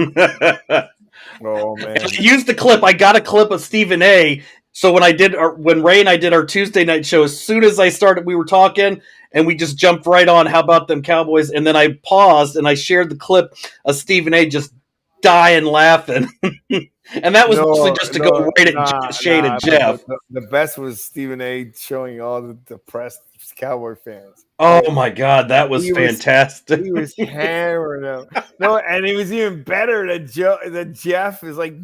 Oh man! I used the clip. I got a clip of Stephen A. So when Ray and I did our Tuesday night show, as soon as I started, we were talking and we just jumped right on. How about them Cowboys? And then I paused and I shared the clip of Stephen A. just dying laughing. And that was mostly just to go right at shade at Jeff. The best was Stephen A. showing all the depressed Cowboy fans. Oh my God, that was fantastic. He was hammering them. No, and it was even better that Jeff is like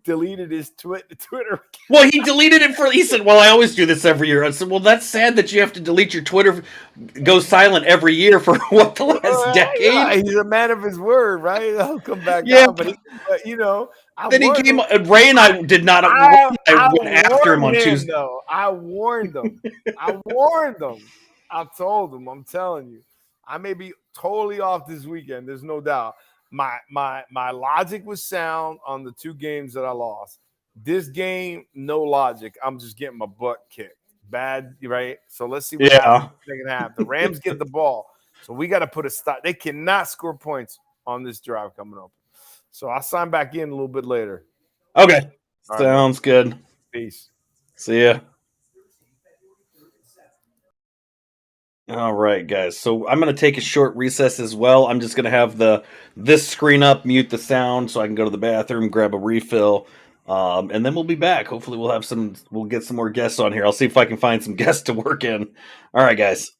deleted his Twitter. Well, he deleted it he said, well, I always do this every year. I said, well, that's sad that you have to delete your Twitter, go silent every year for the last decade. Yeah, he's a man of his word, right? He'll come back out, but then he came. Ray and I did not. I went after him on Tuesday. I warned them. I told them. I'm telling you, I may be totally off this weekend. There's no doubt. My logic was sound on the 2 games that I lost. This game, no logic. I'm just getting my butt kicked. Bad, right? So let's see what happens in the second half. The Rams get the ball, so we got to put a stop. They cannot score points on this drive coming up. So I'll sign back in a little bit later. Okay. Sounds good. Peace. See ya. All right, guys. So I'm going to take a short recess as well. I'm just going to have this screen up, mute the sound, so I can go to the bathroom, grab a refill, and then we'll be back. Hopefully, we'll get some more guests on here. I'll see if I can find some guests to work in. All right, guys.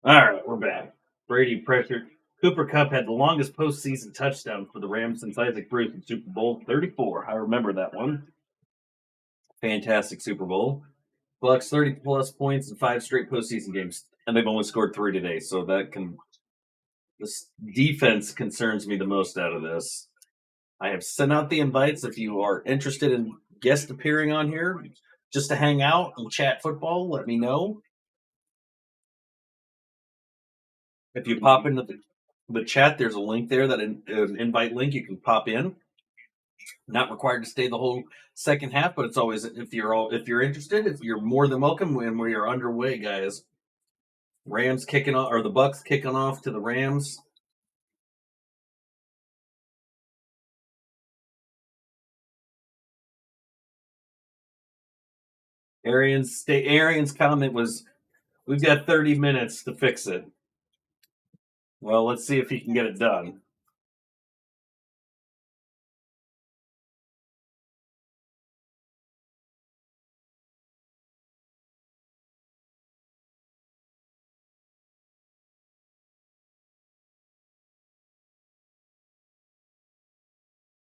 All right, we're back. Brady pressured. Cooper Cup had the longest postseason touchdown for the Rams since Isaac Bruce in Super Bowl 34. I remember that one. Fantastic Super Bowl. Bucks 30 plus points in 5 straight postseason games, and they've only scored 3 today. So this defense concerns me the most out of this. I have sent out the invites if you are interested in guest appearing on here, just to hang out and chat football. Let me know. If you pop into the chat, there's a link there an invite link. You can pop in. Not required to stay the whole second half, but it's always if you're interested, if you're more than welcome. When we are underway, guys. Rams kicking off, or the Bucks kicking off to the Rams. Arian's comment was, "We've got 30 minutes to fix it." Well, let's see if he can get it done.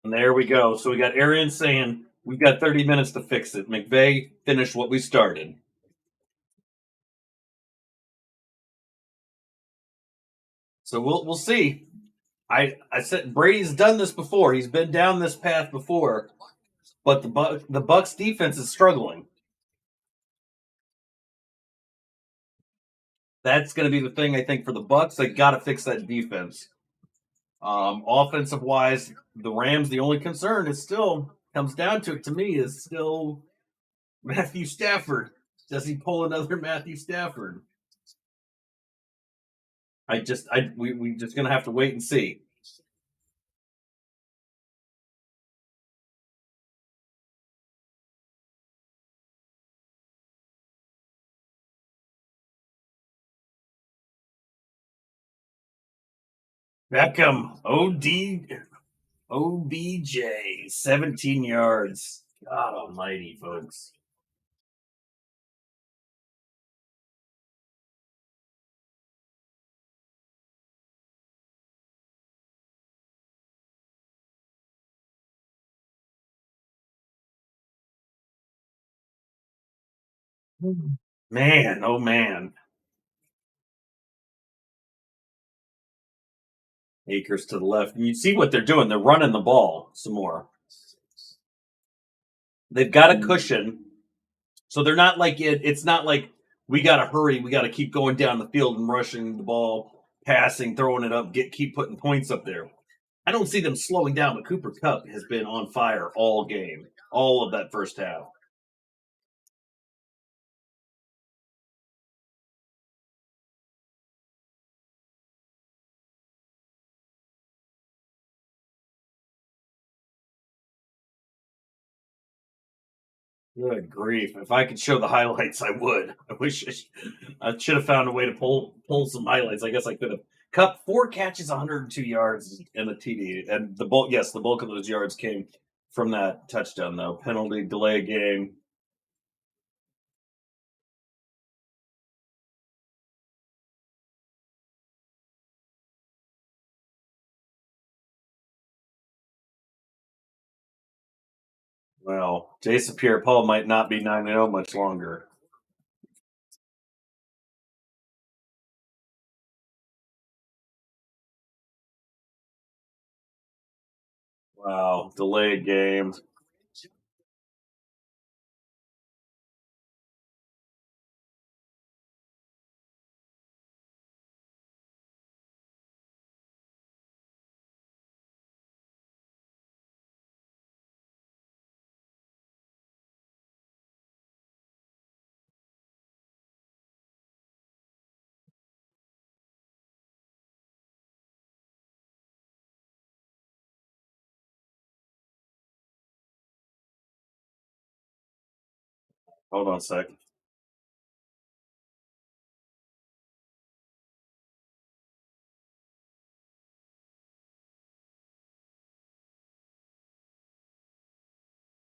And there we go. So we got Arian saying we've got 30 minutes to fix it. McVay finished what we started. So we'll see. I said Brady's done this before. He's been down this path before, but the Bucks defense is struggling. That's going to be the thing I think for the Bucks. They got to fix that defense. Offensive wise, the Rams. The only concern is still comes down to it. To me, is still Matthew Stafford. Does he pull another Matthew Stafford? We just gonna have to wait and see. Beckham, OBJ, 17 yards. God almighty, folks. Man, oh man. Akers to the left. You see what they're doing. They're running the ball some more. They've got a cushion. So they're not like it's not like we gotta hurry, we gotta keep going down the field and rushing the ball, passing, throwing it up, keep putting points up there. I don't see them slowing down, but Cooper Cup has been on fire all game, all of that first half. Good grief! If I could show the highlights, I would. I wish I should have found a way to pull some highlights. I guess I could have. Cup 4 catches, 102 yards, and a TD. And the bulk, yes, the bulk of those yards came from that touchdown, though. Penalty, delay game. Well, Jason Pierre-Paul might not be 9-0 much longer. Wow, delayed game. Hold on a sec.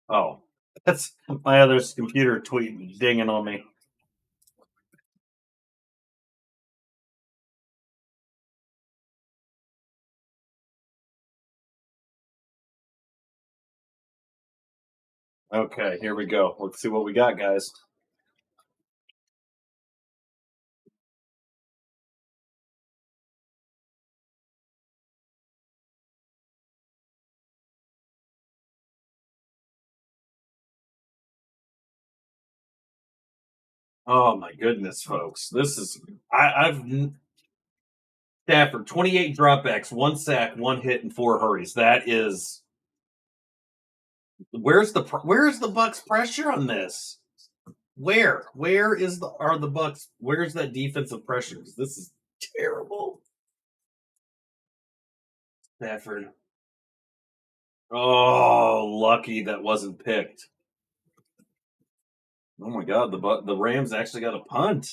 Oh, that's my other computer tweet dinging on me. Okay, here we go. Let's see what we got, guys. Oh my goodness, folks! This is I've Stafford 28 dropbacks, 1 sack, 1 hit, and 4 hurries. That is where's the Bucks pressure on this? Where is the are the Bucks? Where's that defensive pressure? This is terrible. Stafford. Oh, lucky that wasn't picked. Oh my God, the Rams actually got a punt.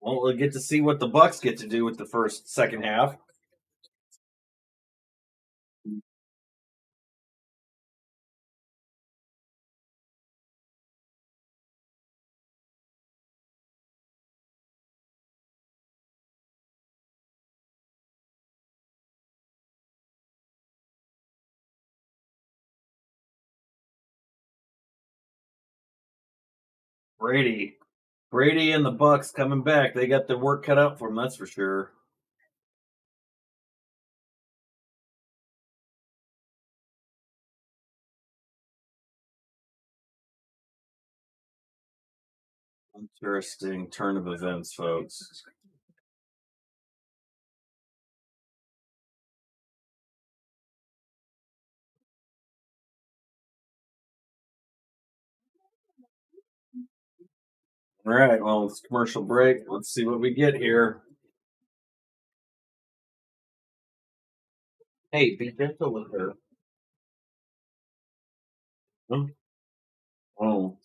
Well, we'll get to see what the Bucks get to do with the second half. Brady and the Bucks coming back. They got their work cut out for them, that's for sure. Interesting turn of events, folks. All right, well, it's commercial break. Let's see what we get here. Hey, be gentle with her. Oh,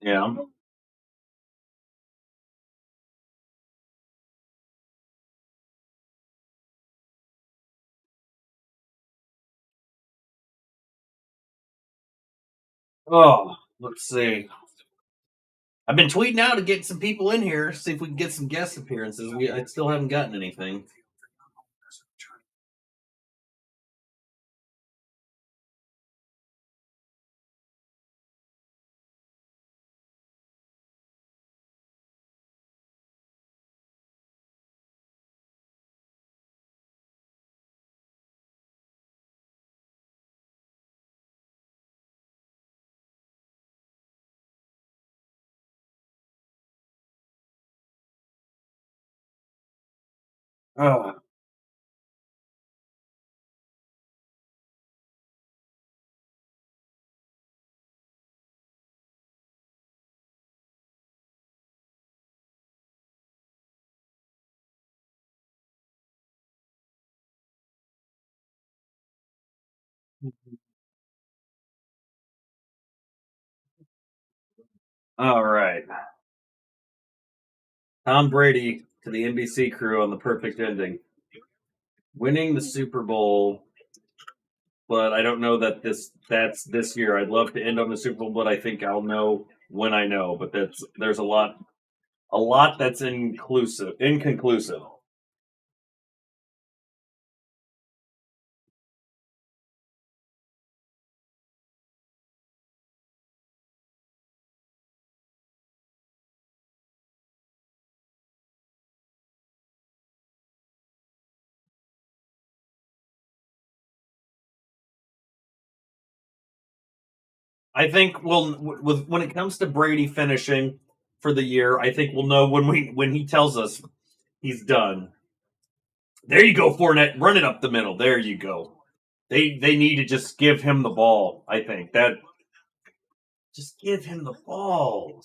yeah. Oh, let's see. I've been tweeting out to get some people in here, see if we can get some guest appearances. I still haven't gotten anything. Oh, all right. Tom Brady to the NBC crew on the perfect ending. Winning the Super Bowl, but I don't know that that's this year. I'd love to end on the Super Bowl, but I think I'll know when I know. But there's a lot that's inconclusive. I think when it comes to Brady finishing for the year, I think we'll know when he tells us he's done. There you go, Fournette. Run it up the middle. There you go. They need to just give him the ball. I think that just give him the ball.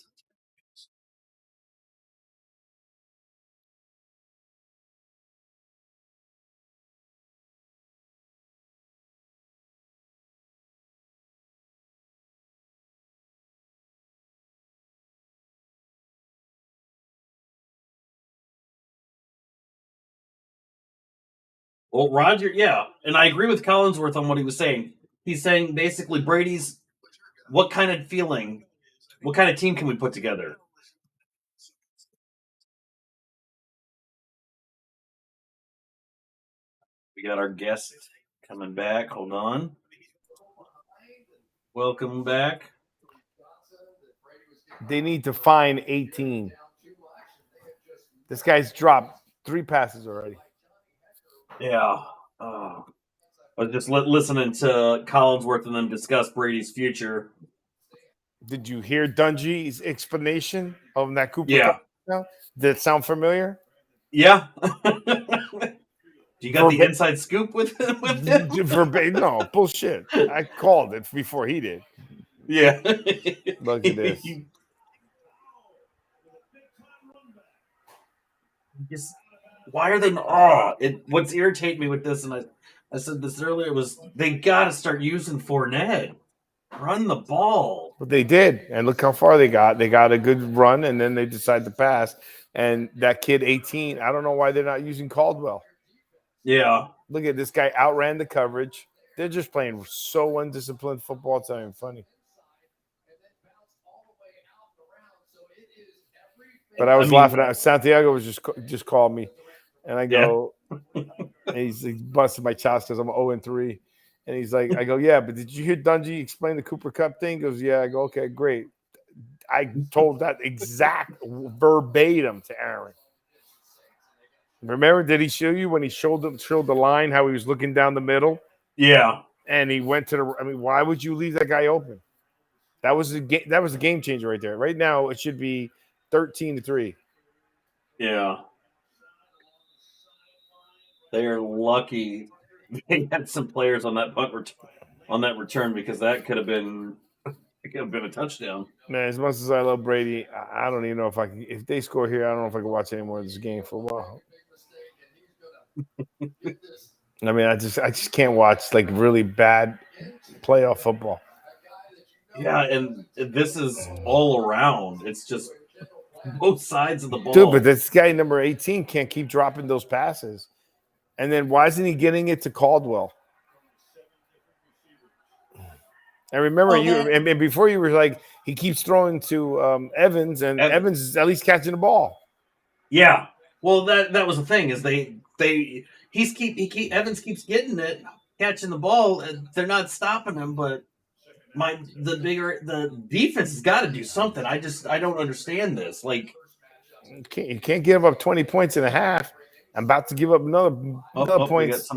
Well, Roger, yeah, and I agree with Collinsworth on what he was saying. He's saying basically Brady's what kind of feeling, what kind of team can we put together? We got our guest coming back. Hold on. Welcome back. They need to find 18. This guy's dropped 3 passes already. Yeah. I was just listening to Collinsworth and them discuss Brady's future. Did you hear Dungy's explanation of that Cooper Yeah. Cup now? Did it sound familiar? Yeah. You got the Verba- inside scoop with him? No, bullshit. I called it before he did. Yeah. Look at this. Just, why are they? What's irritating me with this, and I said this earlier, was they got to start using Fournette. Run the ball. But they did, and look how far they got. They got a good run, and then they decided to pass. And that kid, 18, I don't know why they're not using Caldwell. Yeah. Look at this guy, outran the coverage. They're just playing so undisciplined football. It's not even funny. But I was laughing at Santiago was just called me, and I go, and he's busting my chops because I'm 0-3, and he's like, I go, yeah, but did you hear Dungy explain the Cooper Cup thing? He goes, yeah. I go, okay, great. I told that exact verbatim to Aaron. Remember, did he show you when he showed the line how he was looking down the middle? Yeah. And he went to why would you leave that guy open? That was a game changer right there. Right now, it should be 13-3. Yeah. They are lucky they had some players on that return because that could have been a touchdown. Man, as much as I love Brady, I don't even know if I can. If they score here, I don't know if I can watch any more of this game for a while. I mean, I just can't watch like really bad playoff football. Yeah, and this is all around. It's just both sides of the ball. Dude, but this guy number 18 can't keep dropping those passes. And then why isn't he getting it to Caldwell? And remember, and before you were like, he keeps throwing to Evans, and Evans is at least catching the ball. Yeah. Well, that was the thing is Evans keeps getting it, catching the ball, and they're not stopping him. But the defense has got to do something. I don't understand this. Like, you can't give up 20 points in a half. I'm about to give up another points.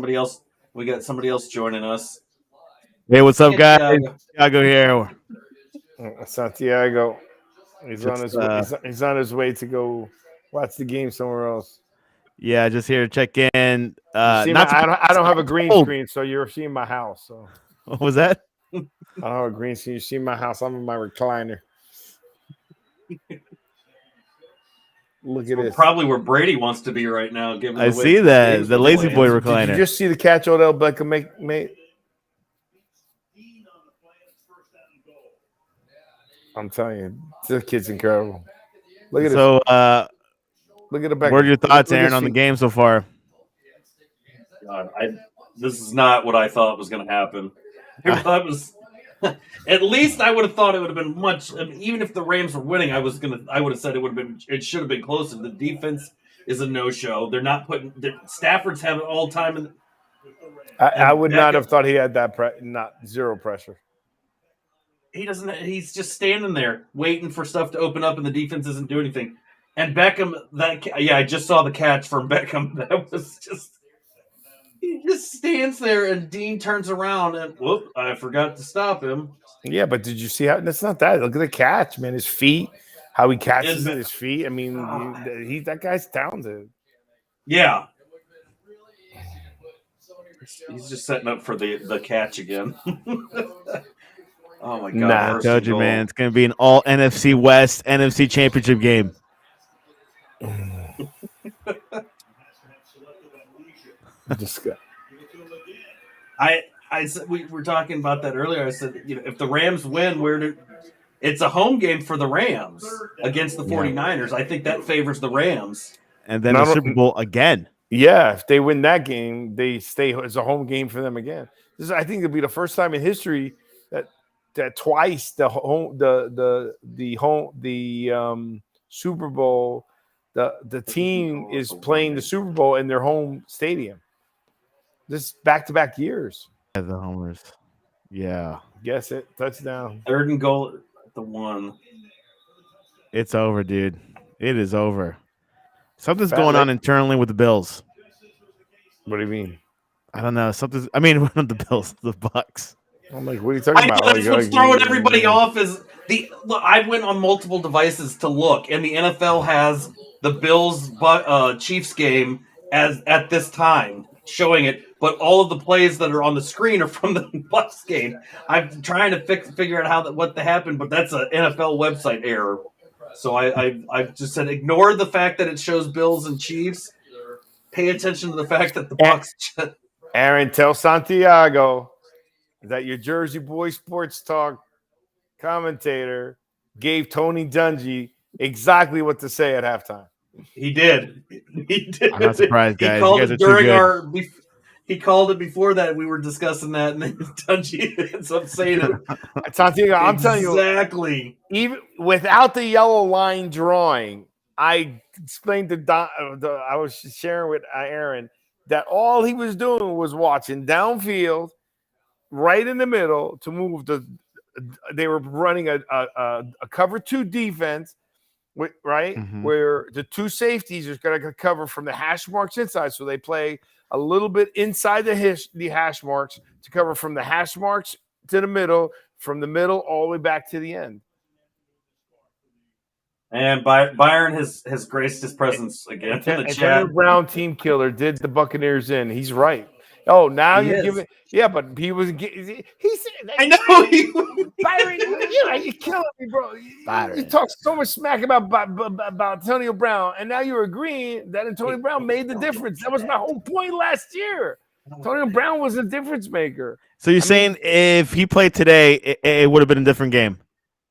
We got somebody else joining us. Hey, what's up, guys? Santiago here. Santiago, he's on his way to go watch the game somewhere else. Yeah, just here to check in. I don't have a green screen, so you're seeing my house. So. What was that? I don't have a green screen. You see my house. I'm in my recliner. Look at this. Probably where Brady wants to be right now. I see that. The lazy boy recliner. Did you just see the catch Odell Beckham made? I'm telling you, this kid's incredible. Look at so, look at the back. What are your thoughts, Aaron, on the game so far? God, this is not what I thought was going to happen. At least I would have thought it would have been much. I mean, even if the Rams were winning, I would have said it should have been closer. The defense is a no-show. They're not putting. Stafford's having all time. I would not have thought he had that zero pressure. He doesn't. He's just standing there waiting for stuff to open up, and the defense doesn't do anything. And Beckham, I just saw the catch from Beckham. That was just. He just stands there, and Dean turns around, and whoop! I forgot to stop him. Yeah, but did you see how? That's not that. Look at the catch, man. His feet, how he catches his feet. I mean, that guy's talented. Yeah. He's just setting up for the catch again. Oh my God! I told you, man. It's going to be an all NFC West, NFC Championship game. We were talking about that earlier. I said, if the Rams win, it's a home game for the Rams against the 49ers. I think that favors the Rams. And then the Super Bowl again. Yeah, if they win that game, they stay. It's a home game for them again. I think it'll be the first time in history that twice the Super Bowl, the team is playing the Super Bowl in their home stadium. This back-to-back years. Yeah, the homers. Yeah, Guess it. Touchdown. 3rd and goal at the 1. it's over, dude. It is over. Something's Fat going leg- on internally with the Bills. What do you mean? I don't know. Something's. I mean, the Bills, the Bucks. I'm like, what are you talking I know about? that's what's throwing everybody off is look. I went on multiple devices to look, and the NFL has the Bills Chiefs game as at this time showing it, but all of the plays that are on the screen are from the Bucks game. I'm trying to figure out what happened, but that's an NFL website error. So I just said ignore the fact that it shows Bills and Chiefs. Pay attention to the fact that the Bucks. Aaron, tell Santiago that your Jersey Boy Sports Talk commentator gave Tony Dungy exactly what to say at halftime. He did. He did. I'm not surprised, guys. He You called guys it are too during good. He called it before that. We were discussing that, and then Dungy ends up saying it. Santiago, I'm telling you, exactly. Even without the yellow line drawing, I explained to Don. I was sharing with Aaron that all he was doing was watching downfield, right in the middle, to move the. They were running a cover 2 defense, right? Mhm. Where the 2 safeties are going to cover from the hash marks inside, so they play a little bit inside the hash marks to cover from the hash marks to the middle, from the middle all the way back to the end. And Byron has graced his presence again in the Antonio chat. Brown, team killer, did the Buccaneers in. He's right. Oh, now you're giving. Yeah, but he was. He said, I know. Byron, you're killing me, bro. You talk so much smack about Antonio Brown, and now you're agreeing that Antonio Brown made the difference. That was my whole point last year. Antonio Brown was a difference maker. So you're saying if he played today, it would have been a different game?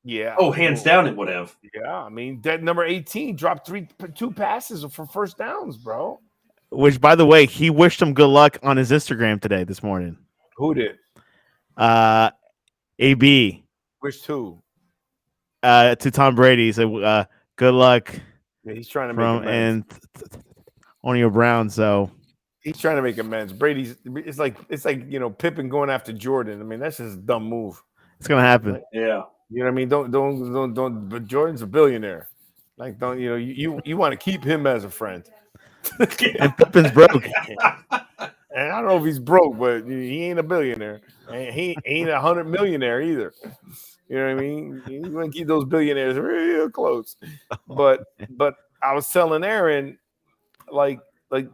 Yeah. Oh, hands down, it would have. Yeah, I mean, that number 18 dropped 2 passes for first downs, bro. Which, by the way, he wished him good luck on his Instagram today, this morning. Who did? AB. Wished who? To Tom Brady. He said, good luck. Yeah, he's trying to make amends. And Antonio Brown, so he's trying to make amends. Brady's it's like Pippen going after Jordan. I mean, that's just a dumb move. it's gonna happen. Yeah. You know what I mean? Don't. But Jordan's a billionaire. Like, don't you want to keep him as a friend? And Pippen's broke. And I don't know if he's broke, but he ain't a billionaire. And he ain't a 100 millionaire either. You know what I mean? You want to keep those billionaires real close. But I was telling Aaron, like that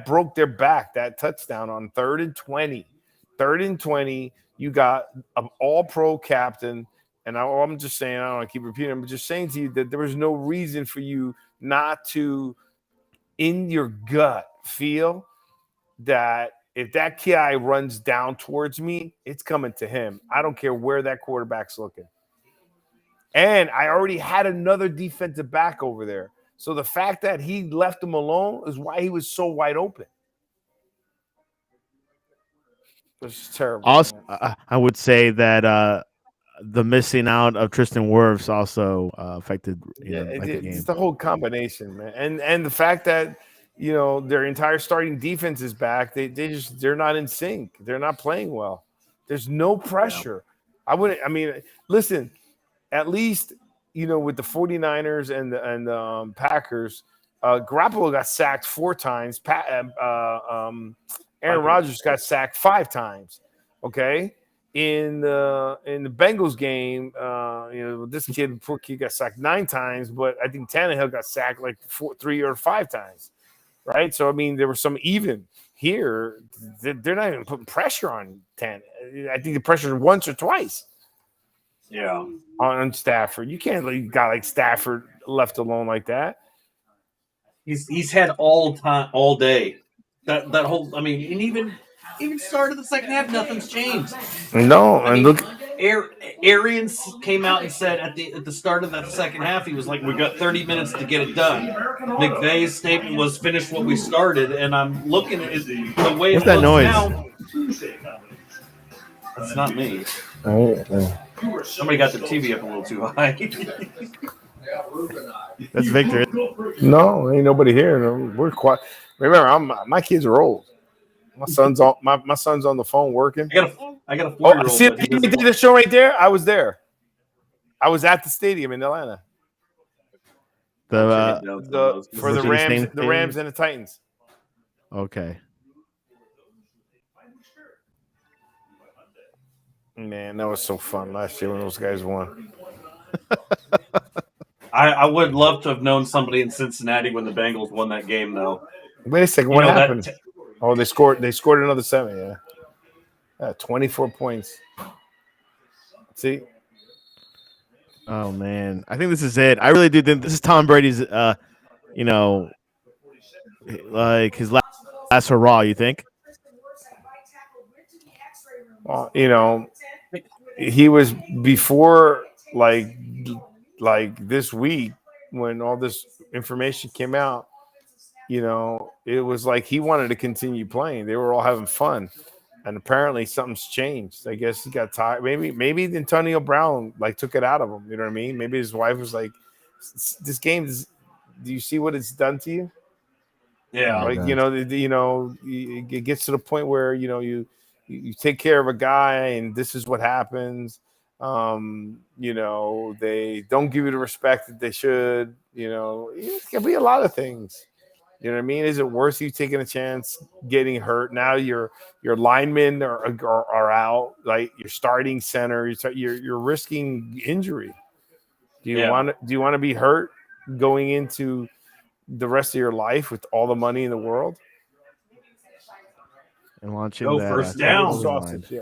broke their back. That touchdown on 3rd and 20. 3rd and 20. You got an all-pro captain, and I'm just saying, I don't want to keep repeating, I'm just saying to you that there was no reason for you not to, in your gut, feel that if that guy runs down towards me, it's coming to him. I don't care where that quarterback's looking. And I already had another defensive back over there. So the fact that he left him alone is why he was so wide open. It's terrible. Also, I would say that the missing out of Tristan Wirfs also affected the game. It's the whole combination, man, and the fact that their entire starting defense is back. They're not in sync. They're not playing well. There's no pressure. Yeah. Listen, at least with the 49ers and the Packers, Garoppolo got sacked 4 times. Aaron Rodgers got sacked 5 times. Okay, in the Bengals game, this poor kid got sacked 9 times, but I think Tannehill got sacked like 3 or 5 times, right? So I mean, there was some even here. They're not even putting pressure on Tannehill. I think the pressure once or twice. Yeah, on Stafford, you can't leave a guy like Stafford left alone like that. He's had all day. That whole, and even started the second half, nothing's changed. No, look, Arians came out and said at the start of that second half, he was like, "We got 30 minutes to get it done." McVay's statement was, "Finish what we started," and I'm looking at the way What's it that looks noise? now. That's not me. Somebody got the TV up a little too high. That's Victor. No, ain't nobody here. No, we're quiet. Remember, my kids are old. My son's on the phone working. I got a Oh, 4-year-old. see but he the doesn't show right there? I was there. I was at the stadium in Atlanta. The For the Mercedes-Benz Rams and the Titans. okay. Man, that was so fun last year when those guys won. I would love to have known somebody in Cincinnati when the Bengals won that game, though. Wait a second, what happened? They scored another 7, yeah. 24 points. See? Oh man, I think this is it. I really do think this is Tom Brady's. Like his last hurrah. You think? Well, he was before like this week when all this information came out. It was like he wanted to continue playing. They were all having fun, and apparently something's changed. I guess he got tired. Maybe Antonio Brown took it out of him. You know what I mean? Maybe his wife was like, "This game is. Do you see what it's done to you?" Yeah, it gets to the point where you take care of a guy, and this is what happens. They don't give you the respect that they should. It can be a lot of things. You know what I mean? Is it worth you taking a chance getting hurt? Now your linemen are out, like your starting center. You're risking injury. Do you want to be hurt going into the rest of your life with all the money in the world? And launching first down. Sausage, yeah.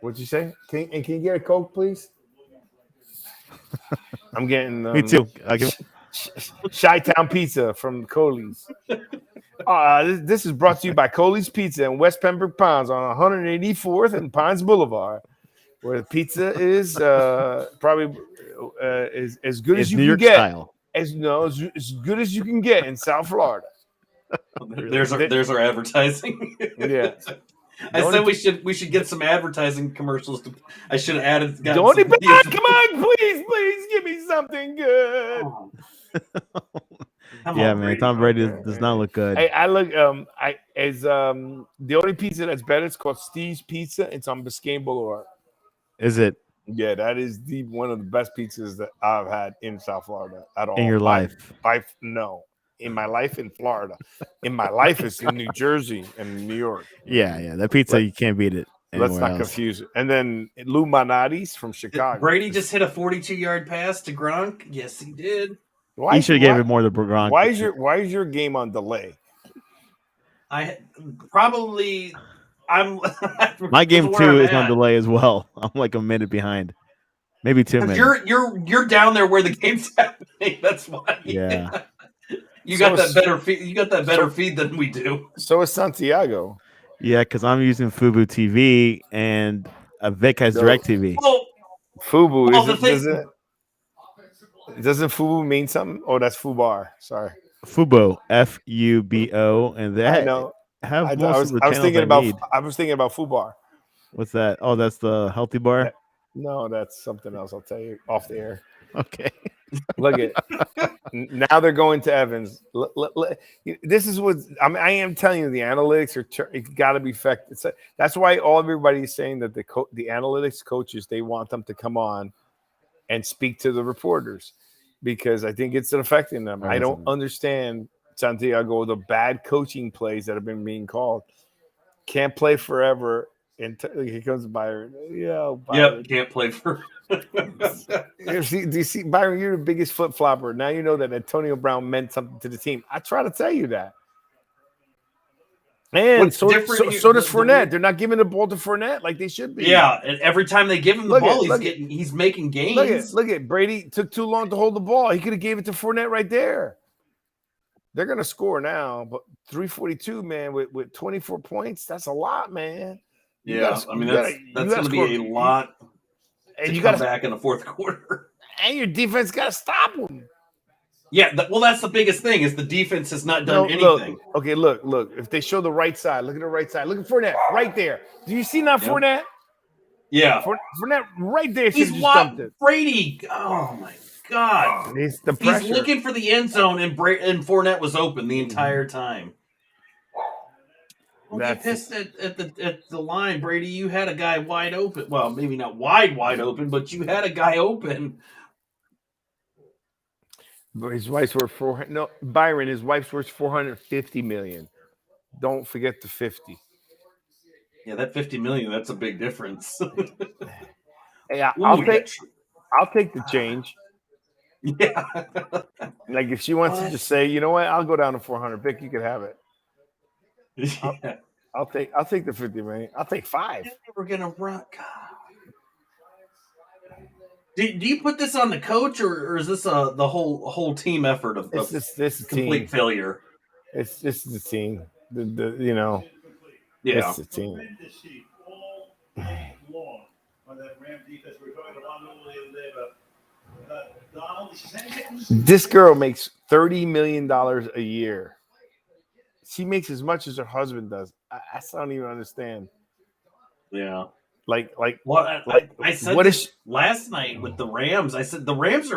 What'd you say? Can you get a Coke, please? I'm getting Me too. Chi-Town Pizza from Coley's. This is brought to you by Coley's Pizza in West Pembroke Pines on 184th and Pines Boulevard, where the pizza is probably as good as you New can York get. Style. As good as you can get in South Florida. There's our advertising. Yeah. I said we should get some advertising commercials. I should have added. Come on, please give me something good. Yeah, man. Tom Brady does not look good. I look. The only pizza that's better. It's called Steve's Pizza. It's on Biscayne Boulevard. Is it? Yeah, that is one of the best pizzas that I've had in South Florida at all. In your life? No. In my life in Florida. In my life, it's in New Jersey and New York. Yeah. That pizza, you can't beat it. Let's not confuse it. And then Lou Manati's from Chicago. Did Brady just hit a 42-yard pass to Gronk? Yes, he did. He should have gave it more to Gronk. Why is your game on delay? My game too is on delay as well. I'm like a minute behind, maybe 2 minutes. You're down there where the game's happening. That's why. Yeah. You got that better feed. You got that better feed than we do. So is Santiago. Yeah, because I'm using Fubo TV and Vic has DirecTV. Well, Fubo doesn't Fubo mean something? Oh, that's Fubar. Sorry. Fubo, Fubo, and that. I know. I was thinking about Fubar. What's that? Oh, that's the healthy bar? No, that's something else. I'll tell you off the air. Okay. Look at now they're going to Evans. This is what I am telling you. The analytics it's got to be effective. That's why everybody is saying that the analytics coaches, they want them to come on and speak to the reporters because I think it's affecting them. I don't understand, Santiago, the bad coaching plays that have been being called. Can't play forever. And here comes Byron. Yeah, Byron. Yep, can't play for. Do you see, Byron? You're the biggest flip flopper. Now you know that Antonio Brown meant something to the team. I try to tell you that. And so does Fournette. They're not giving the ball to Fournette like they should be. Yeah, and every time they give him the ball, he's making gains. Look at Brady took too long to hold the ball. He could have gave it to Fournette right there. They're gonna score now, but 342, man, with 24 points, that's a lot, man. That's going to be a lot. And you got to come back in the fourth quarter. And your defense got to stop them. Yeah, that's the biggest thing is the defense has not done anything. Look. If they show the right side, look at the right side. Look at Fournette right there. Do you see now Fournette? Yeah. Fournette right there. He's Brady. Oh, my God. It's the He's pressure. looking for the end zone, and Fournette was open the entire time. Don't get pissed at the line, Brady. You had a guy wide open. Well, maybe not wide open, but you had a guy open. But his wife's worth Byron. His wife's worth $450 million. Don't forget the 50. Yeah, that $50 million. That's a big difference. Yeah, Ooh, I'll take the change. Yeah. Like if she wants to just say, you know what, I'll go down to 400. Vic, you can have it. Yeah. I'll take the 50 million. I'll take 5. We're gonna run. Do you put this on the coach, or is this the whole team effort of This complete team failure? This is the team. The Yeah. It's the team. This girl makes $30 million a year. She makes as much as her husband does. I don't even understand. Yeah. Like I said what this last night with the Rams. I said the Rams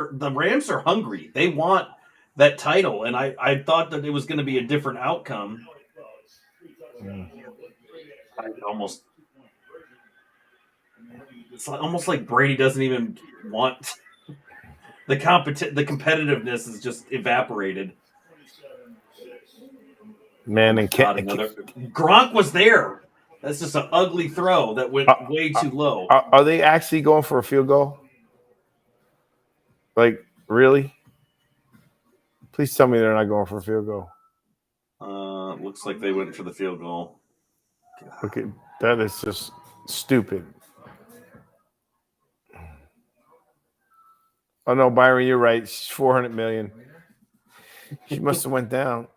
are hungry. They want that title, and I thought that it was going to be a different outcome. It's almost like Brady doesn't even want the competitiveness is just evaporated. Man, and Gronk was there. That's just an ugly throw that went way too low. Are they actually going for a field goal? Like, really? Please tell me they're not going for a field goal. Looks like they went for the field goal. Okay, that is just stupid. Oh no, Byron, you're right. She's $400 million. She must have went down.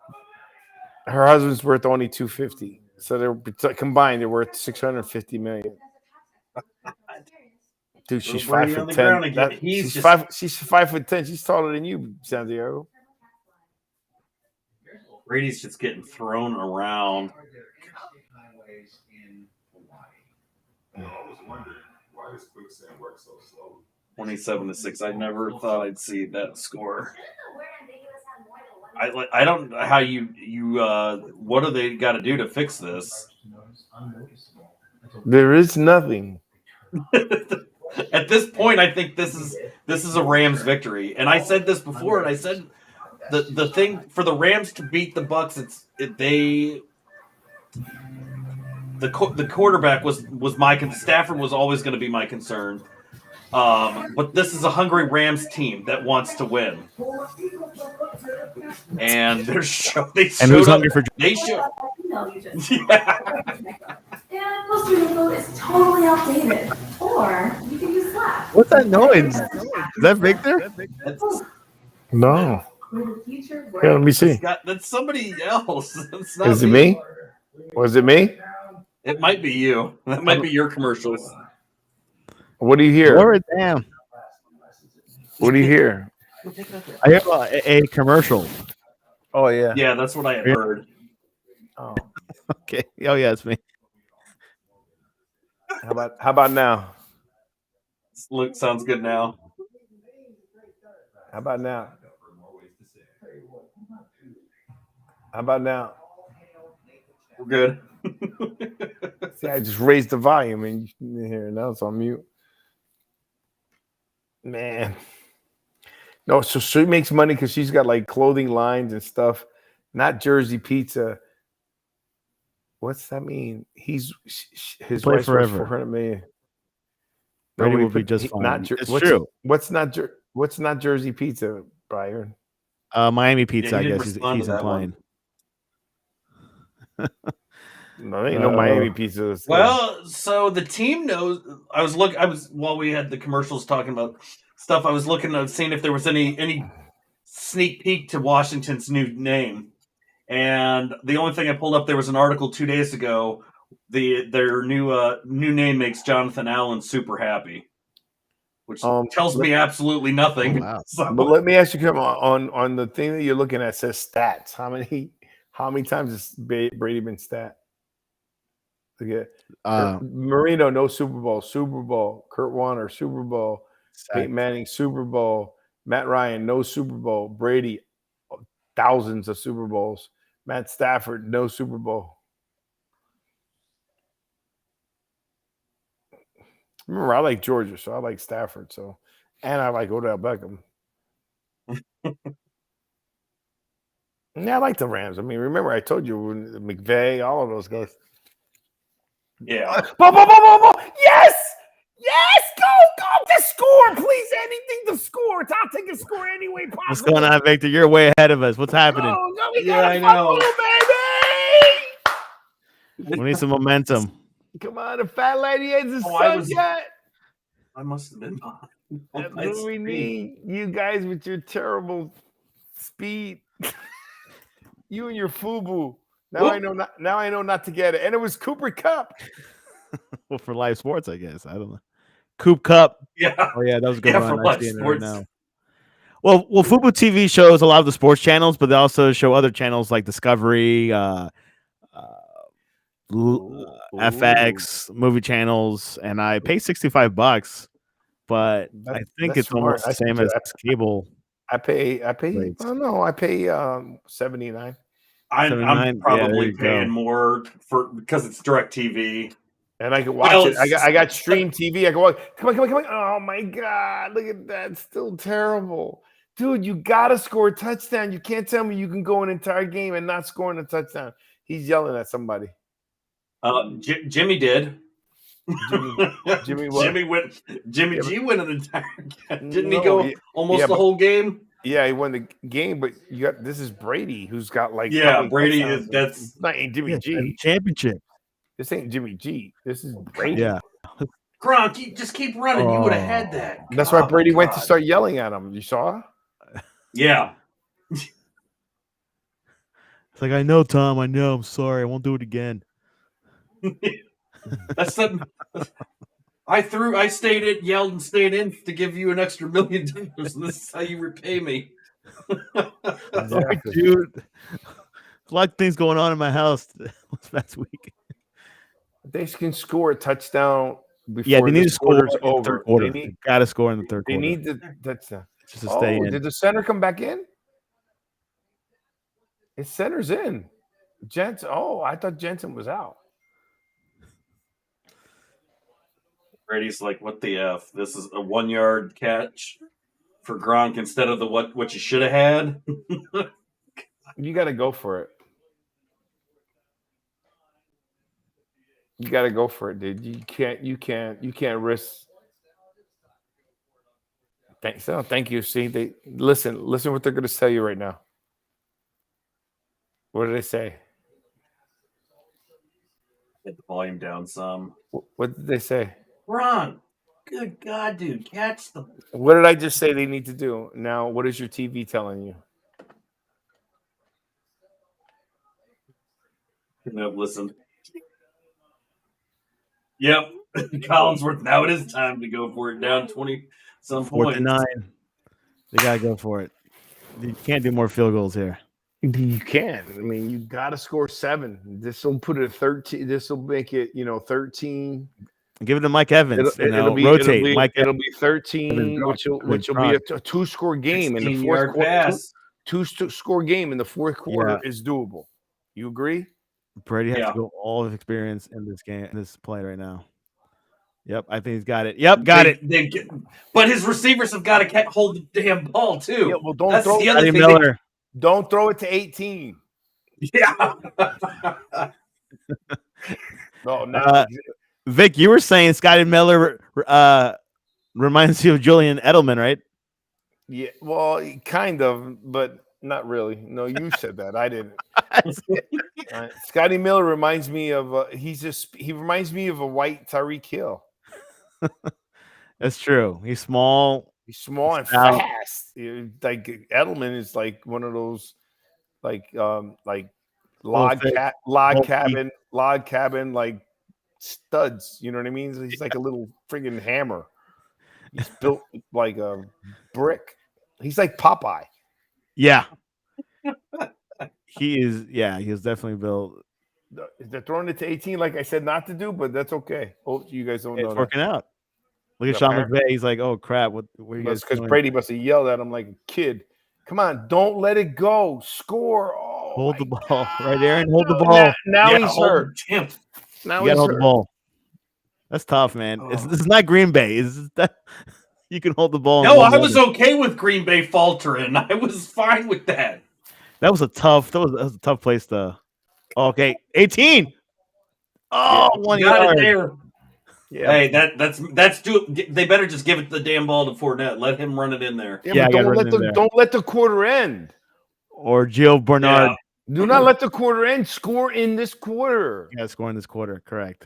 Her husband's worth only $250, so they're combined. They're worth $650 million. Dude, she's 5'10". She's 5'10". She's taller than you, Santiago. Brady's just getting thrown around. I always wondered why does quicksand work so slowly? 27-6. I never thought I'd see that score. I don't know how you what do they got to do to fix this? There is nothing. At this point, I think this is a Rams victory. And I said this before, and I said the thing for the Rams to beat the Bucks, the quarterback was Stafford was always going to be my concern. But this is a hungry Rams team that wants to win. And they showed hungry for they showed. And most of the code is totally outdated. Or you can use Slack. What's that noise? Is that Victor? No. Here, let me see. That's somebody else. Is it me? Was it me? It might be you. That might be your commercials. What do you hear? Lower it down. What do you hear? I hear a commercial. Oh yeah. Yeah, that's what I had heard. Oh. Okay. Oh yeah, it's me. How about now? Luke sounds good now. How about now? How about now? We're good. See, I just raised the volume and you can hear it. Now it's on mute. Man. No, so she makes money because she's got like clothing lines and stuff, not Jersey Pizza. What's that mean? His wife's worth $400 million. Brady will be just fine. It's true. What's not Jersey Pizza, Byron? Miami Pizza, I guess he's implying. No, there ain't no Miami Pizza. Well, so the team knows. While we had the commercials talking about stuff, I was looking at seeing if there was any sneak peek to Washington's new name. And the only thing I pulled up, there was an article 2 days ago. Their new name makes Jonathan Allen super happy, which tells me absolutely nothing. Oh, wow. So, but let me ask you, on the thing that you're looking at says stats. How many times has Brady been stat? Marino, no Super Bowl. Super Bowl. Kurt Warner, Super Bowl. Peyton Manning, Super Bowl. Matt Ryan, no Super Bowl. Brady, thousands of Super Bowls. Matt Stafford, no Super Bowl. Remember, I like Georgia, so I like Stafford. So, and I like Odell Beckham. Yeah, I like the Rams. I mean, remember I told you McVay, all of those guys. Yeah. Yes, yes, go, just score, please. Anything to score. I'll take a score any way possible. What's going on, Victor? You're way ahead of us. What's happening? No, we Yeah, got I a know. baby. We need some momentum. Come on, the fat lady hasn't Oh, I sung was- yet. I must have been behind. That's what we need. You guys with your terrible speed. You and your FUBU. Now Whoop. I know not. Now I know not to get it. And it was Cooper Cup. Well, for live sports, I guess. I don't know. Coop Cup. Yeah. Oh yeah, that was a good Yeah, run. for I'm live seeing it right sports. now. Well, Fubo TV shows a lot of the sports channels, but they also show other channels like Discovery, FX, movie channels, and I pay $65, but I think That's it's almost the same as cable. I pay. Rates. Oh no, I pay 79. I'm 79? Yeah, there probably you go. paying more because it's DirecTV. And I can watch Well, it. I got Stream TV. I can watch. Come on. Oh my God, look at that. It's still terrible. Dude, you gotta score a touchdown. You can't tell me you can go an entire game and not scoring a touchdown. He's yelling at somebody. Jimmy did. Jimmy what? Jimmy Yeah, G went an entire game. Didn't No, he go yeah, almost yeah, the but- whole game? Yeah, he won the game, but you got this is Brady who's got like Yeah, how many Brady touchdowns? is- that's- It's not ain't Jimmy Yeah, G. championship. This ain't Jimmy G. This is Brady. Yeah. Gronk, just keep running. You would have had that. That's why Oh, Brady went to God. start yelling at him. You saw? Yeah. It's like, I know, Tom. I know. I'm sorry. I won't do it again. That's something. I stayed in, yelled and stayed in to give you an extra $1 million, and this is how you repay me. Sorry, dude. A lot of things going on in my house this past week. They can score a touchdown before Yeah, they need the to score in quarter's the over. third quarter. They They got to score in the third quarter. need the touchdown. just to stay in. Did the center come back in? His center's in. Jensen. Oh, I thought Jensen was out. Brady's like, what the F? This is a 1 yard catch for Gronk instead of the what you should have had. You got to go for it. You got to go for it, dude. You can't risk. Thank you. See, they listen what they're going to tell you right now. What did they say? Get the volume down some. What did they say? Gronk, good God, dude, catch the. What did I just say they need to do? Now, what is your TV telling you? Couldn't have listened. Yep, Collinsworth. Now it is time to go for it. Down 20 some 4th points. and 9. They got to go for it. You can't do more field goals here. You can. I mean, you got to score 7. This will put it at 13. This will make it, 13. Give it to Mike Evans. It'll be rotate. Mike It'll be 13, which will be a 2-score game in the 4th quarter. Pass. Two-score game in the 4th quarter Yeah. is doable. You agree? Brady has Yeah. to go all of experience in this game, in this play right now. Yep, I think he's got it. Yep, got it. But his receivers have got to hold the damn ball too. Yeah, well, don't That's throw the other Scotty thing. Miller. Don't throw it to 18. Yeah. No. Vic, you were saying Scotty Miller reminds you of Julian Edelman, right? Yeah, well, kind of, but not really. No, you said that. I didn't. Scotty Miller reminds me of he reminds me of a white Tyreek Hill. That's true. He's small. He's small and Stout. fast. Like Edelman is like one of those like log thick, cabin like studs. You know what I mean? He's like a little friggin' hammer. He's built like a brick. He's like Popeye. Yeah. He is. Yeah, he is definitely built. They're throwing it to 18, like I said not to do, but that's okay. Oh, you guys don't know It's that. working out. Look at Sean McVay. He's like, "Oh crap! What are you guys Because doing? Brady must have yelled at him like a kid. Come on, don't let it go. Score. Oh, Hold the my ball, God. right, Aaron? Hold the No, ball. Now he's hold hurt. him. Now You gotta he's hold hurt. the ball. That's tough, man. This is not Green Bay. Is that you can hold the ball? No, I was okay with Green Bay faltering. I was fine with that. That was a tough place to. Okay, 18. Oh, Yeah. 1 Got yard. it there. Yeah. Hey, that's do. They better just give it the damn ball to Fournette. Let him run it in there. Yeah, Yeah, but I gotta run in there. don't let the quarter end. Or Gio Bernard. Yeah. Do not let the quarter end. Score in this quarter. Yeah, scoring this quarter. Correct.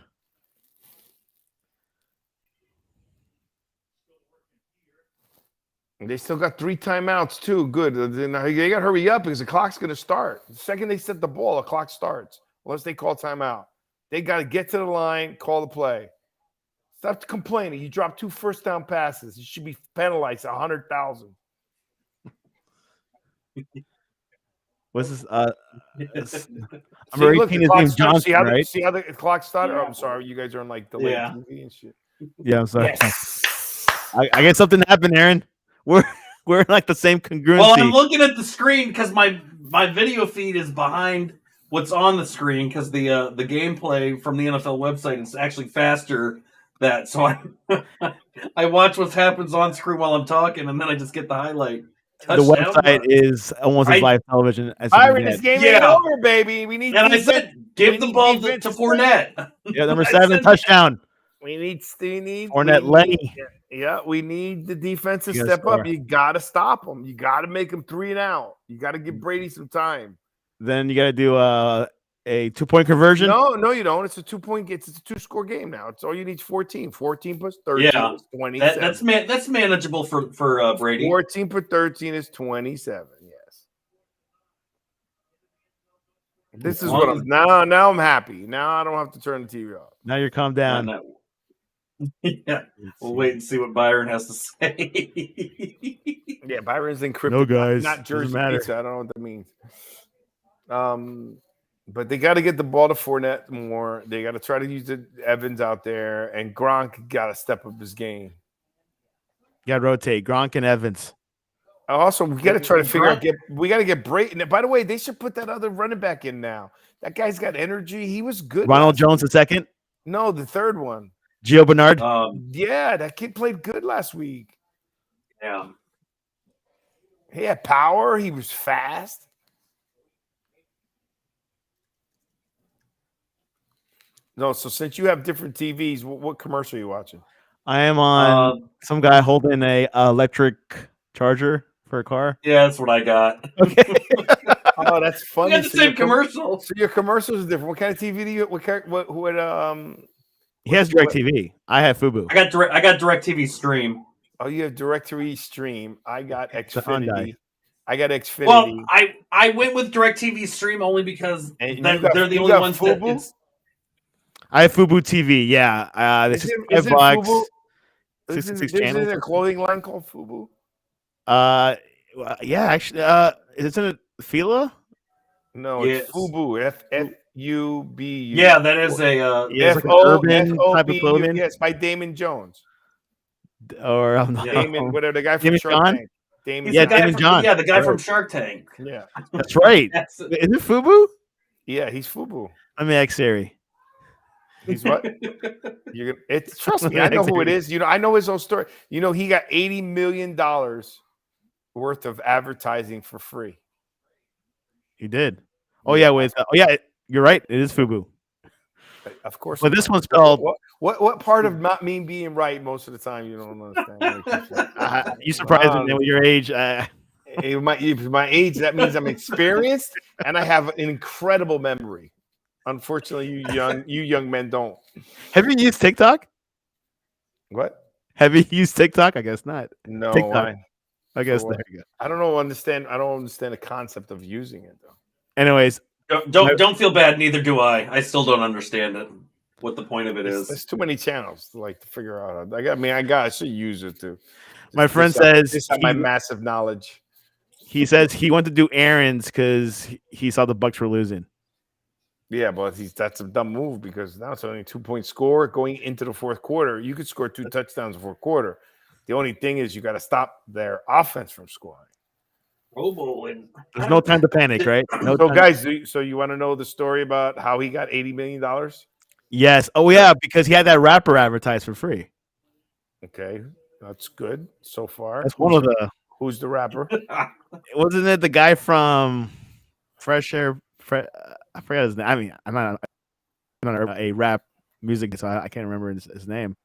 They still got 3 timeouts too. Good. They got to hurry up because the clock's going to start. The second they set the ball, the clock starts. Unless they call timeout. They got to get to the line, call the play. Stop complaining. You dropped 2 first down passes. You should be penalized 100,000. What's this? See, Number look, 18 the is clock named starts. Johnson, right? See how the clock started? Oh, I'm sorry. You guys are on like delayed Yeah. TV and shit. Yeah, I'm sorry. Yes. I guess something happened, Aaron. We're in like the same congruency. Well, I'm looking at the screen because my video feed is behind what's on the screen because the gameplay from the NFL website is actually faster. So I watch what happens on screen while I'm talking, and then I just get the highlight. The website is almost as live television as you can Byron, get. this game ain't over, baby. We need. And I defense. said, give We the need ball defense to to Fournette. Yeah, number 7 touchdown. We need Fournette Lenny. Yeah, we need the defense to You gotta step score. up. You got to stop them. You got to make them 3 and out. You got to give Brady some time. Then you got to do a 2-point conversion. No, you don't. It's a 2-point. It's a 2-score game now. It's all you need is 14. 14 plus 13 Yeah, is 27. that's manageable for Brady. 14 plus 13 is 27. Yes. This is what I'm now. I'm happy. Now I don't have to turn the TV off. Now you're calmed down. Yeah, we'll wait and see what Byron has to say. Yeah, Byron's encrypted. No, guys, not doesn't Jersey matter. pizza. I don't know what that means. But they got to get the ball to Fournette more. They got to try to use the Evans out there, and Gronk got to step up his game. You got to rotate Gronk and Evans. Also, we got to try to figure out. We got to get Brayton. By the way, they should put that other running back in now. That guy's got energy. He was good. Ronald Jones the second. No, the third one. Gio Bernard. Yeah, that kid played good last week. Yeah, He had power. He was fast. No, so since you have different TVs, what commercial are you watching? I am on some guy holding a electric charger for a car. yeah, that's what I got. Okay. Oh, that's funny. We got the same commercial. So your commercials are different. What kind of TV do you? He has DirecTV. I have Fubu. I got DirecTV Stream. Oh, you have DirecTV Stream. I got It's a Hyundai. Xfinity. I got Xfinity. Well, I went with DirecTV Stream only because they're the only ones that Fubu? I have Fubu TV. Yeah, this is Isn't $5. Fubu- 66 Isn't channels. there a clothing line called Fubu? Yeah, actually, isn't it Fila? No, Yes. it's Fubu. Fubu. Yeah, that is a Yeah, it's like an urban type of clothing. Yes, by Damon Jones. Or I'm not. Damon, whatever, the guy from Damon Shark John? Tank. Damon he's Yeah, the guy Damon from, John. Yeah, the guy Right. from Shark Tank. Yeah. That's right. That's Is it Fubu? Yeah, he's Fubu. Let me ask Siri. He's what? Trust me, I know who it is. I know his own story. He got $80 million worth of advertising for free. He did. Oh yeah, you're right. It is Fubu. Of course. But this one's called. What part of not me being right most of the time you don't understand? You surprised me with your age. My age, that means I'm experienced and I have an incredible memory. Unfortunately, you young men don't. Have you used TikTok? What? Have you used TikTok? I guess not. No, TikTok. I guess for there what? you go. I don't understand the concept of using it though. Anyways, Don't feel bad. Neither do I. I still don't understand it. What the point of it is? There's too many channels to figure out. I should use it too. my friend says This is my massive knowledge. he says he went to do errands because he saw the Bucks were losing. Yeah, but that's a dumb move because now it's only a 2-point score going into the fourth quarter. You could score 2 touchdowns in the fourth quarter. The only thing is you got to stop their offense from scoring. There's no time to panic, right? No So, time. guys, so you want to know the story about how he got $80 million? Yes. Oh, yeah, because he had that rapper advertised for free. Okay, that's good so far. That's one of the. Who's the rapper? Wasn't it the guy from Fresh Air? I forgot his name. I mean, I'm not a rap music, so I can't remember his name.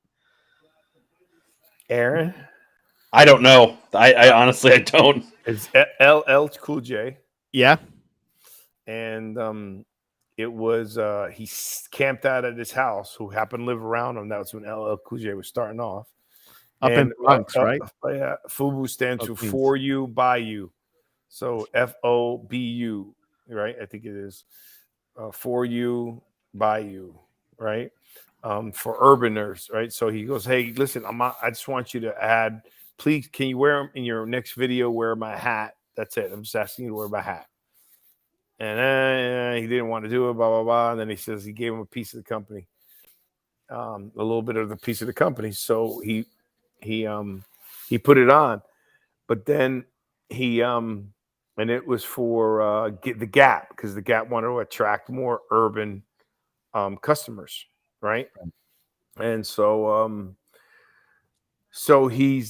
Aaron? I don't know. I honestly I don't. It's LL Cool J. Yeah. And it was he camped out at his house. Who happened to live around him? That was when LL Cool J was starting off. Up in Bronx, right? Yeah, FUBU stands for Queens. For You By You, so FOBU, right? I think it is For You By You, right? For urbaners, right? So he goes, "Hey, listen, I just want you to add. Please, can you wear in your next video? Wear my hat. That's it. I'm just asking you to wear my hat." And he didn't want to do it, blah, blah, blah. And then he says he gave him a piece of the company, a little bit of the piece of the company. So he put it on, but then and it was for the Gap, because the Gap wanted to attract more urban customers, right? And so he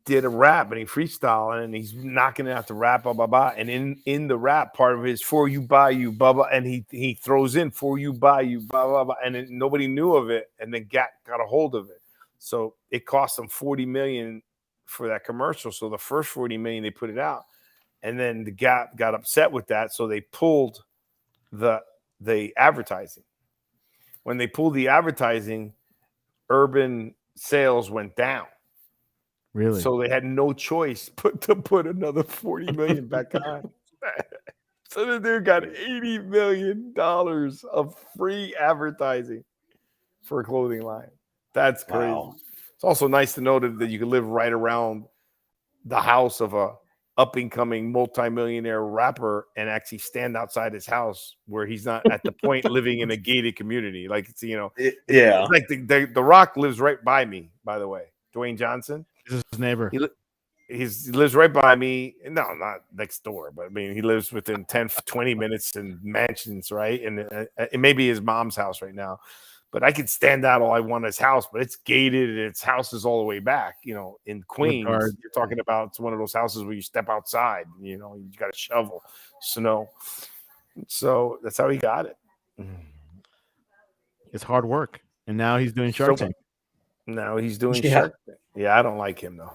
did a rap and he freestyle and he's knocking it out the rap, blah, blah, blah. And in the rap part of his For You By You, blah, blah, and he throws in For You By You, blah, blah, blah. And nobody knew of it. And then Gap got a hold of it. So it cost them $40 million for that commercial. So the first $40 million, they put it out. And then the Gap got upset with that. So they pulled the advertising. When they pulled the advertising, urban sales went down. Really? So they had no choice but to put another $40 million back on. So the dude got $80 million of free advertising for a clothing line. That's crazy. Wow. It's also nice to know that you can live right around the house of a up-and-coming multimillionaire rapper and actually stand outside his house where he's not at the point living in a gated community. Like, it's, Yeah. it's like the Rock lives right by me, by the way. Dwayne Johnson. This is his neighbor. He lives right by me. No, not next door, but I mean, he lives within 10, 20 minutes in mansions, right? And it may be his mom's house right now. But I could stand out all I want at his house, but it's gated and its house is all the way back. In Queens, you're talking about, it's one of those houses where you step outside, you got a shovel, snow. So that's how he got it. It's hard work. And now he's doing Shark Tank. Now he's doing Shark Tank. Yeah, I don't like him though.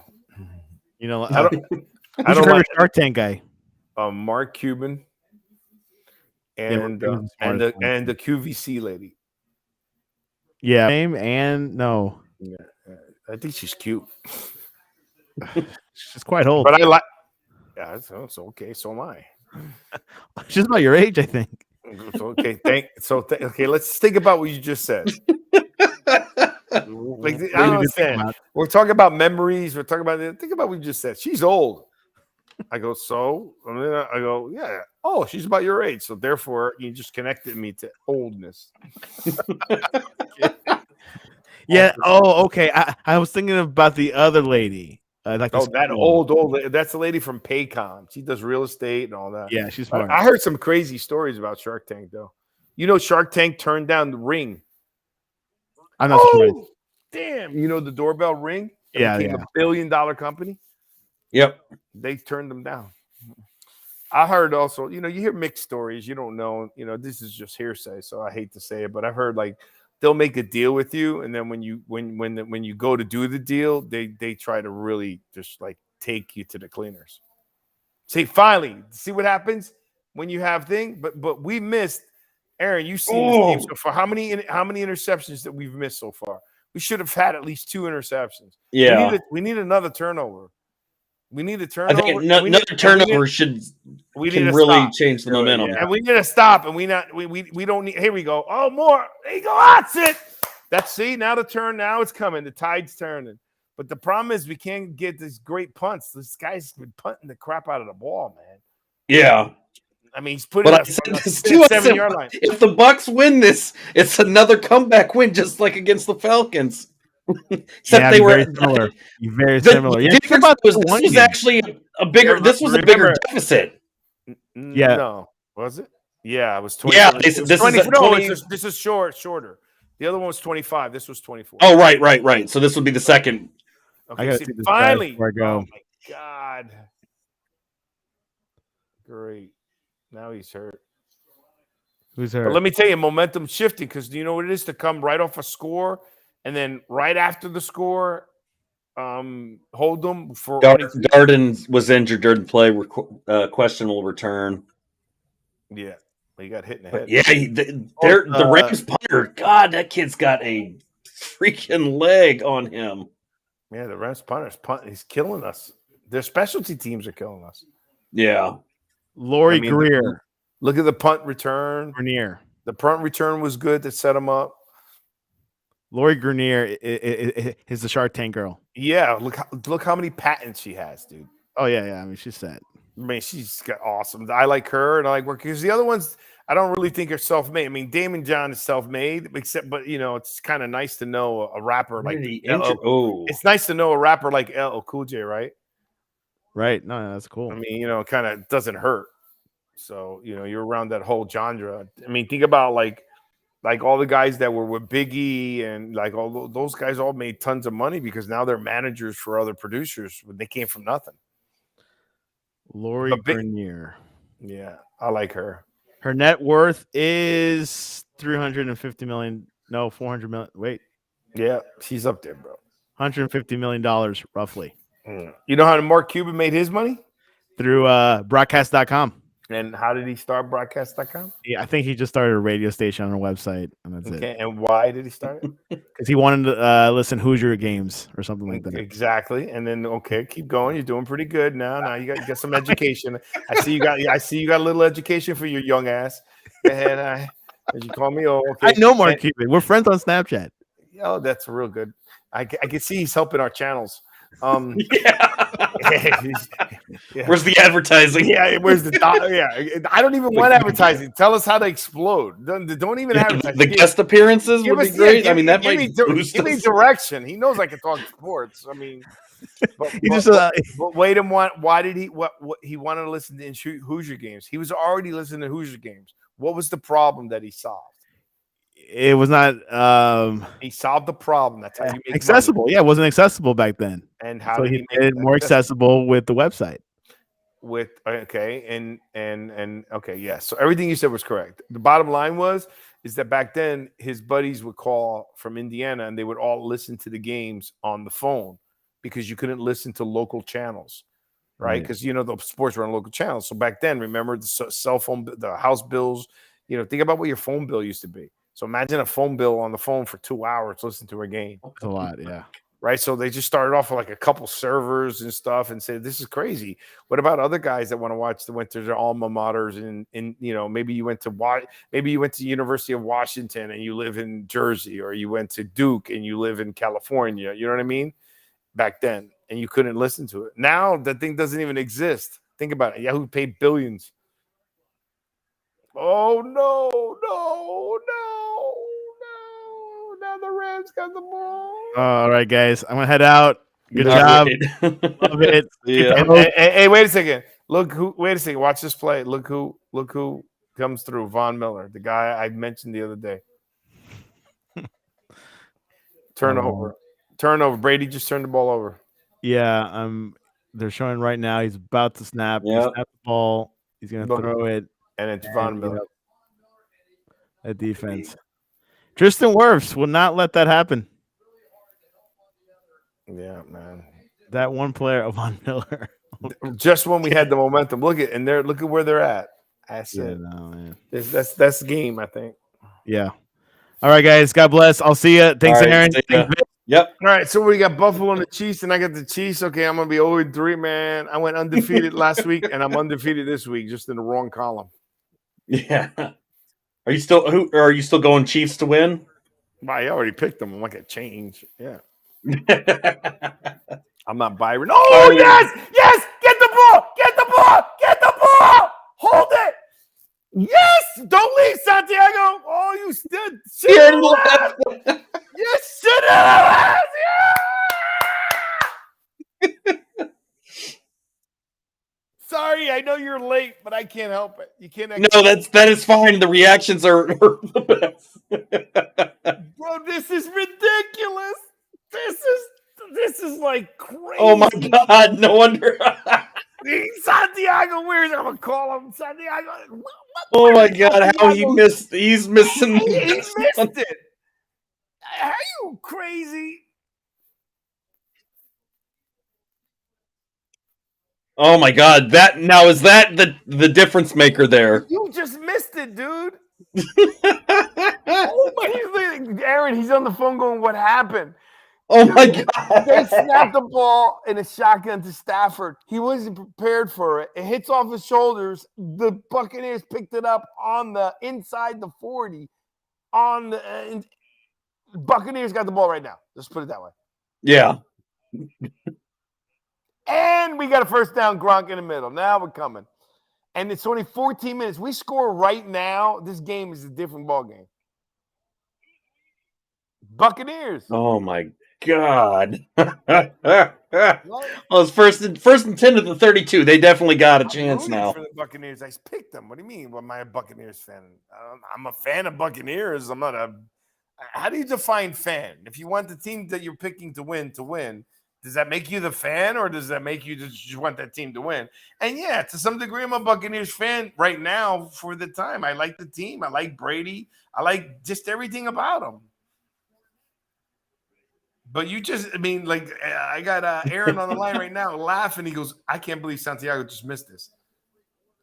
I don't like Shark Tank guy. Mark Cuban and the QVC lady. Yeah, name and no. Yeah, I think she's cute. She's quite old. But I like. Yeah, it's okay. So am I. She's about your age, I think. Okay, okay. Let's think about what you just said. I don't understand. We're talking about memories. We're talking about. Think about what you just said. She's old. I go, so? And then I go, yeah. Oh, she's about your age. So therefore, you just connected me to oldness. Yeah. Oh, okay. I was thinking about the other lady. That old. That's the lady from Paycom. She does real estate and all that. Yeah, she's smart. I heard some crazy stories about Shark Tank, though. Shark Tank turned down the Ring. I'm not surprised. Damn. The doorbell Ring? Yeah. $1 billion company. Yep. They turned them down. I heard also, you hear mixed stories. You don't know, this is just hearsay, so I hate to say it, but I've heard like they'll make a deal with you, and then when you go to do the deal, they try to really just like take you to the cleaners. See, finally, see what happens when you have things. But we missed, Aaron. You've seen this game so far. How many interceptions that we've missed so far? We should have had at least 2 interceptions. Yeah, we need another turnover. We need a turnover. I think another turnover can really change the momentum. And we need to stop. And we don't need. Here we go. Oh, more. There you go. That's it. Now the turn. Now it's coming. The tide's turning. But the problem is we can't get these great punts. This guy's been punting the crap out of the ball, man. Yeah. I mean, he's putting But I us said on the this too. I 7-yard said, line. if the Bucks win this, it's another comeback win, just like against the Falcons. Except Yeah, they were very similar. Very the similar. Yeah, think difference about was the this one was game. actually a bigger. Yeah, This was a bigger remember- deficit. Yeah. No, was it? Yeah, it was Yeah, 27. this It was is 20 a no, 20 this is shorter. The other one was 25. This was 24. Oh, right. So this would be the second. Okay, I gotta see, see this guy finally. before I go. Oh my god. Great. Now he's hurt. Who's But hurt? let me tell you, momentum shifting, because do you know what it is to come right off a score and then right after the score, hold them for Darden was injured during the play. Questionable return. Yeah, he got hit in the But head. yeah, the Rams punter. God, that kid's got a freaking leg on him. Yeah, the Rams punter's he's killing us. Their specialty teams are killing us. Yeah. Laurie Greer. Look at the punt return. Grenier. The punt return was good to set him up. Lori Grenier is the Shark Tank girl. Yeah, look how many patents she has, dude. Oh yeah. I mean, she's set. I mean, she's got awesome. I like her, and I like work because the other ones I don't really think are self-made. I mean, Damon John is self-made, but you know, it's kind of nice to know a rapper like it's nice to know a rapper like LL Cool J, right? Right. No, that's cool. I mean, you know, it kind of doesn't hurt. So, you know, you're around that whole genre. I mean, think about like all the guys that were with Biggie and like all those guys all made tons of money because now they're managers for other producers when they came from nothing. Lori Grenier. Yeah, I like her. Her net worth is 350 million. No, 400 million. Wait. Yeah, she's up there, bro. $150 million roughly. You know how Mark Cuban made his money? Through broadcast.com. And how did he start broadcast.com? Yeah, I think he just started a radio station on a website, and that's it. And why did he start it? Because he wanted to listen Hoosier games or something like that. Exactly. And then keep going. You're doing pretty good now. Now you got some education. I see you got a little education for your young ass. And did you call me? Oh, okay. I know Mark Cuban. We're friends on Snapchat. Oh, that's real good. I can see he's helping our channels. Where's the advertising? Yeah, where's the I don't even want advertising. Tell us how to explode. Don't even advertise. The guest appearances would be great. I mean, that might give me direction. He knows I can talk sports. I mean, but wait a minute. Why did he what he wanted to listen to Hoosier games? He was already listening to Hoosier games. What was the problem that he solved? It was not he solved the problem. That's how you make accessible. money. Yeah, it wasn't accessible back then. And how so did he he made it more accessible with the website. With and okay, yes. So everything you said was correct. The bottom line is that back then his buddies would call from Indiana and they would all listen to the games on the phone because you couldn't listen to local channels, right? Because you know the sports were on local channels. So back then, remember the cell phone, the house bills. You know, think about what your phone bill used to be. So imagine a phone bill on the phone for 2 hours listening to a game. That's a lot, yeah. Right. So they just started off with like a couple servers and stuff and said, this is crazy. What about other guys that want to watch went to their alma maters and you know, maybe you went to University of Washington and you live in Jersey, or you went to Duke and you live in California. You know what I mean? Back then, and you couldn't listen to it. Now that thing doesn't even exist. Think about it. Yahoo paid billions. Oh no. Now the Rams got the ball. All right, guys. I'm gonna head out. Good job. Love it. Yeah. Hey, wait a second. Wait a second. Watch this play. Look who comes through. Von Miller, the guy I mentioned the other day. Turnover. Brady just turned the ball over. Yeah, they're showing right now. He's about to snap. He snapped the ball. He's gonna throw it. And it's Von Miller. A defense. Tristan Wirfs will not let that happen. Yeah, man. That one player, Von Miller. Just when we had the momentum. Look at where they're at. That's it. That's the game, I think. Yeah. All right, guys. God bless. I'll see you. Thanks, Aaron. Yep. All right, so we got Buffalo and the Chiefs, and I got the Chiefs. Okay, I'm gonna be 0-3, man. I went undefeated last week, and I'm undefeated this week, just in the wrong column. Yeah. Are you still going Chiefs to win? Well, I already picked them. I'm like a change. Yeah. I'm not Byron. Oh, yes! Get the ball! Hold it! Yes! Don't leave, Santiago! Oh, you stood. He already left. You should have. Sorry, I know you're late, but I can't help it. You can't. No, that is fine. The reactions are the best. Bro, this is ridiculous. This is like crazy. Oh my God! No wonder. Santiago, where's I'm gonna call him Santiago? Oh my God! How he missed? He's missing. He missed it. Are you crazy? Oh my God! That now is that the difference maker there? You just missed it, dude. Oh my! Aaron, he's on the phone going, "What happened?" Oh my God! They snapped the ball in a shotgun to Stafford. He wasn't prepared for it. It hits off his shoulders. The Buccaneers picked it up on the inside the 40. On the Buccaneers got the ball right now. Let's put it that way. Yeah. And we got a first down, Gronk in the middle. Now we're coming. And it's only 14 minutes. We score right now. This game is a different ball game. Buccaneers. Oh my God! Well, it's first and 10 to the 32. They definitely got a chance rooting now. for the Buccaneers. I picked them. What do you mean? Well, am I a Buccaneers fan? I'm a fan of Buccaneers. I'm not a. How do you define fan? If you want the team that you're picking to win, does that make you the fan, or does that make you just want that team to win? And yeah, to some degree, I'm a Buccaneers fan right now for the time. I like the team. I like Brady. I like just everything about them. But you just, I mean, like, I got Aaron on the line right now laughing. He goes, I can't believe Santiago just missed this.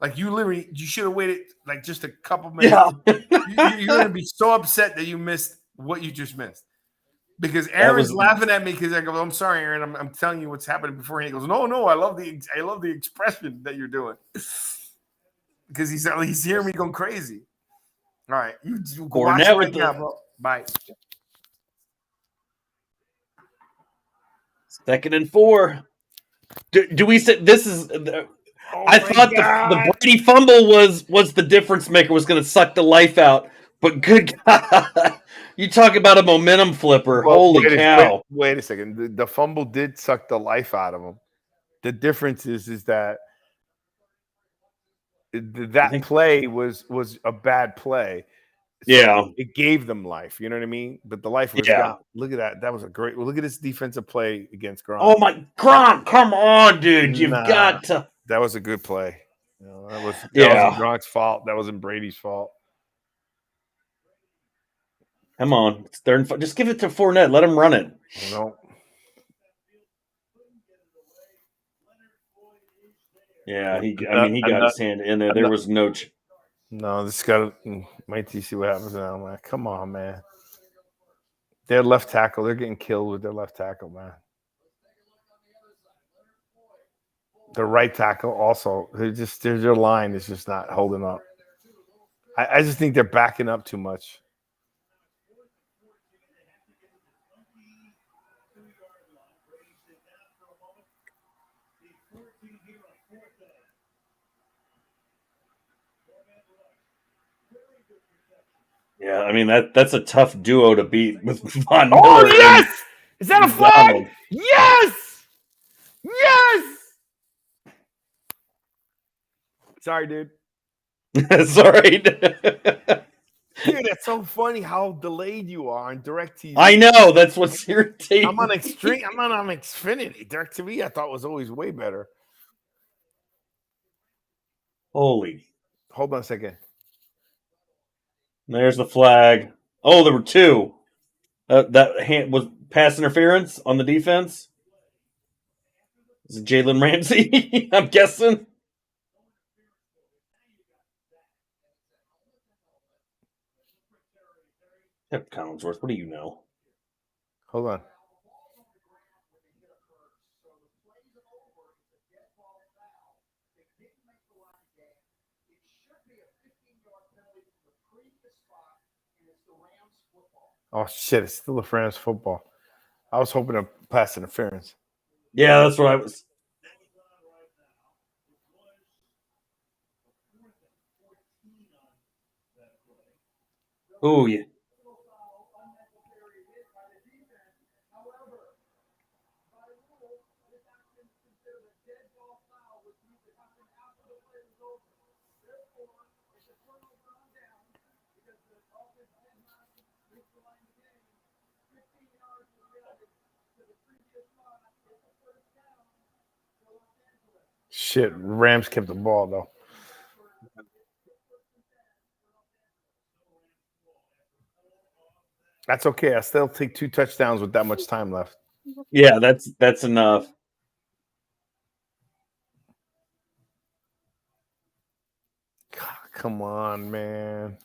Like, you should have waited like just a couple minutes. Yeah. You're going to be so upset that you missed what you just missed. Because Aaron's laughing at me because I go, I'm sorry, Aaron. I'm telling you what's happening before. And he goes, no, I love the expression that you're doing. Because he's hearing me going crazy. All right. You watch it right now, bro. Bye. 2nd and 4. Do we say this is? I thought the Brady fumble was the difference maker, was going to suck the life out. But good God, you talk about a momentum flipper! Well, Holy cow! Wait a second. The fumble did suck the life out of him. The difference is that play was a bad play. So Yeah, it gave them life. You know what I mean? But the life was gone. Look at that. That was a great. Look at this defensive play against Gronk. Oh my Gronk! Come on, dude! You've got to. That was a good play. That wasn't Gronk's fault. That wasn't Brady's fault. Come on, it's 3rd and 5. Just give it to Fournette. Let him run it. No. Yeah, he got his hand in there. There was no. No, this got to wait till you see what happens now, man. Come on, man. Their left tackle, they're getting killed with their left tackle, man. The right tackle also, their line is just not holding up. I just think they're backing up too much. Yeah, I mean that's a tough duo to beat with Von Miller. Oh yes! Is that a flag? Yes! Yes! Sorry, dude. Sorry. Dude, that's so funny how delayed you are on DirecTV. I know, that's what's irritating. I'm on Xfinity. DirecTV I thought was always way better. Holy. Hold on a second. There's the flag. Oh, there were 2. That hand was pass interference on the defense. Is it Jalen Ramsey? I'm guessing. Collinsworth, what do you know? Hold on. Oh shit! It's still a Rams football. I was hoping a pass interference. Yeah, that's what I was. Oh yeah. Shit, Rams kept the ball though. That's okay. I still take 2 touchdowns with that much time left. Yeah, that's enough. God, come on, man.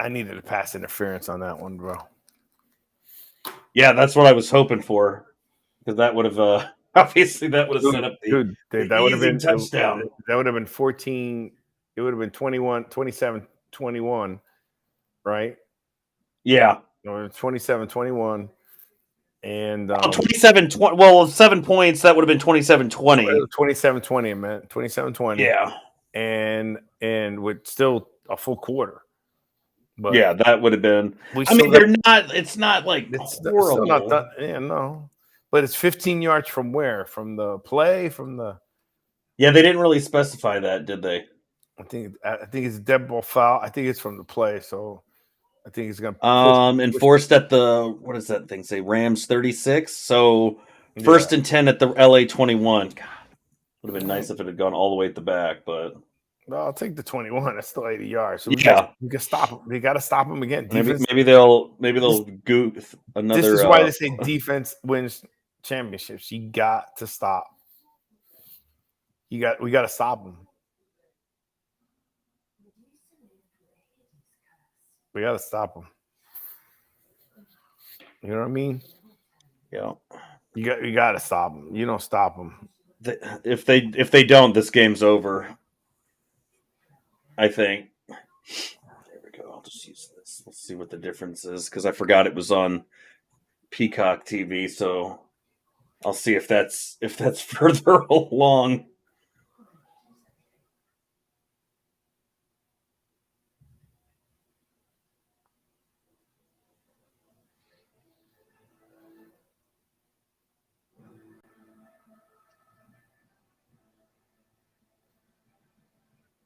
I needed a pass interference on that one, bro. Yeah, that's what I was hoping for. Because that would have obviously that would have set up the That would have easy been touchdown. that would have been 14. It would have been 21, 27, 21, right? Yeah. Or 27, 21. And 27-20. Well, 7 points, that would have been 27-20. 27, 20, man. 27, 20. Yeah. And with still a full quarter. But Yeah, that would have been. we I mean, still they're not. It's not like it's horrible. still not done. Yeah, no. But it's 15 yards from where? From the play? From the Yeah, they didn't really specify that, did they? I think it's a dead ball foul. I think it's from the play. So I think he's gonna Enforced at the what does that thing say? Rams 36. So first and 10 at the LA 21. God, would have been nice if it had gone all the way at the back, but No, I'll take the 21. That's still 80 yards. So yeah, we can stop him. We got to stop him again. Defense. maybe they'll go another. This is why they say defense wins championships. You got to stop. We got to stop them. We got to stop them. You know what I mean? Yeah. You got to stop them. You don't stop them. If they don't, this game's over. I think. There we go. I'll just use this. Let's see what the difference is because I forgot it was on Peacock TV. So I'll see if that's further along.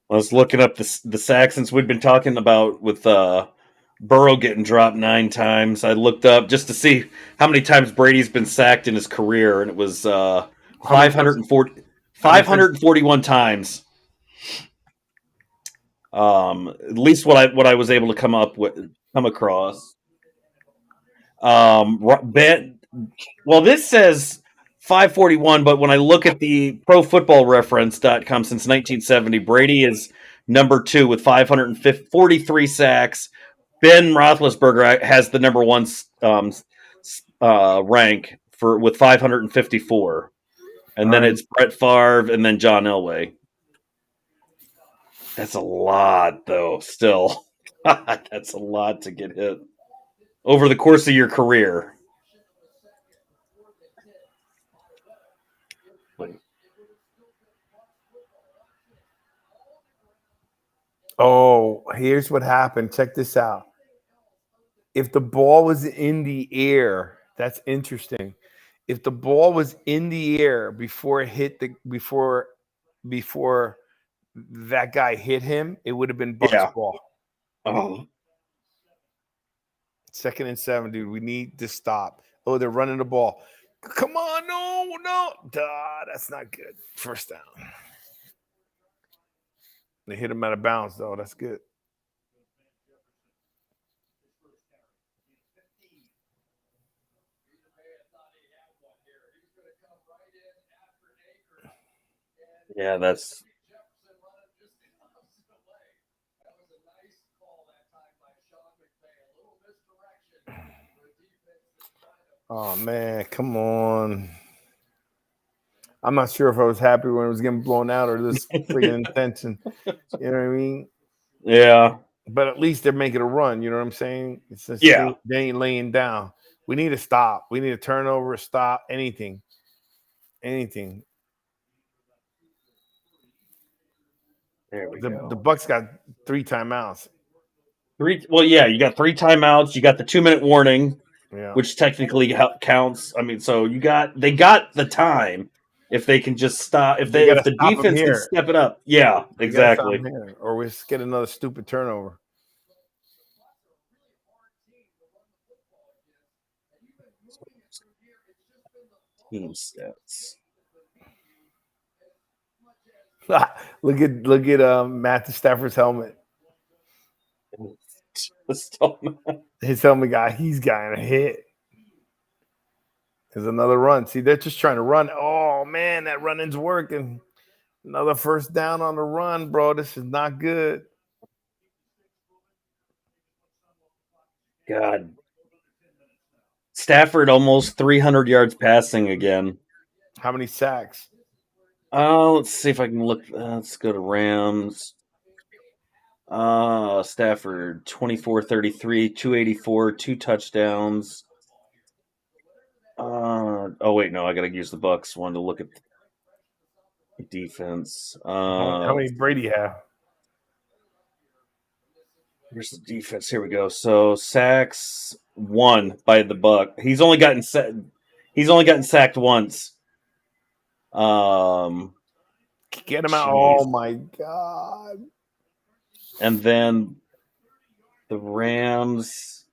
I was looking up the sacks since we'd been talking about with Burrow getting dropped 9 times. I looked up just to see how many times Brady's been sacked in his career, and it was 541 times. At least what I was able to come across. Well, this says 541, but when I look at the ProFootballReference.com since 1970, Brady is number 2 with 543 sacks. Ben Roethlisberger has the number 1 rank with 554, and then it's Brett Favre and then John Elway. That's a lot, though. Still, that's a lot to get hit over the course of your career. Oh, here's what happened. Check this out. If the ball was in the air, that's interesting. If the ball was in the air before it hit before that guy hit him, it would have been Bucks ball. Oh. 2nd and 7, dude. We need to stop. Oh, they're running the ball. Come on, no. Duh, that's not good. First down. They hit him out of bounds, though. That's good. Yeah, that's. Oh, man, come on. I'm not sure if I was happy when it was getting blown out or this freaking intention. You know what I mean? Yeah. But at least they're making a run. You know what I'm saying? It's just Yeah. They ain't laying down. We need to stop. We need a turnover, stop, anything. Anything. There we go. The Bucks got 3 timeouts. Well, yeah, you got 3 timeouts. You got the 2-minute warning, Yeah. which technically counts. I mean, so they got the time if they can just stop. If They gotta the stop 'em defense can here. step it up, yeah, You gotta stop exactly. him here, or we get another stupid turnover. Team stats. look at Matthew Stafford's helmet. His helmet guy, he's got a hit. There's another run. See, they're just trying to run. Oh man, that run-in's working. Another first down on the run, bro. This is not good. God. Stafford almost 300 yards passing again. How many sacks? Let's see if I can look. Let's go to Rams. Stafford 24-33, 284, 2 touchdowns. Oh wait, no, I gotta use the Bucks one to look at the defense. How many Brady have? Here's the defense. Here we go. So sacks 1 by the Buck. He's only gotten sacked once. Get him out. Jeez. Oh my god. And then the Rams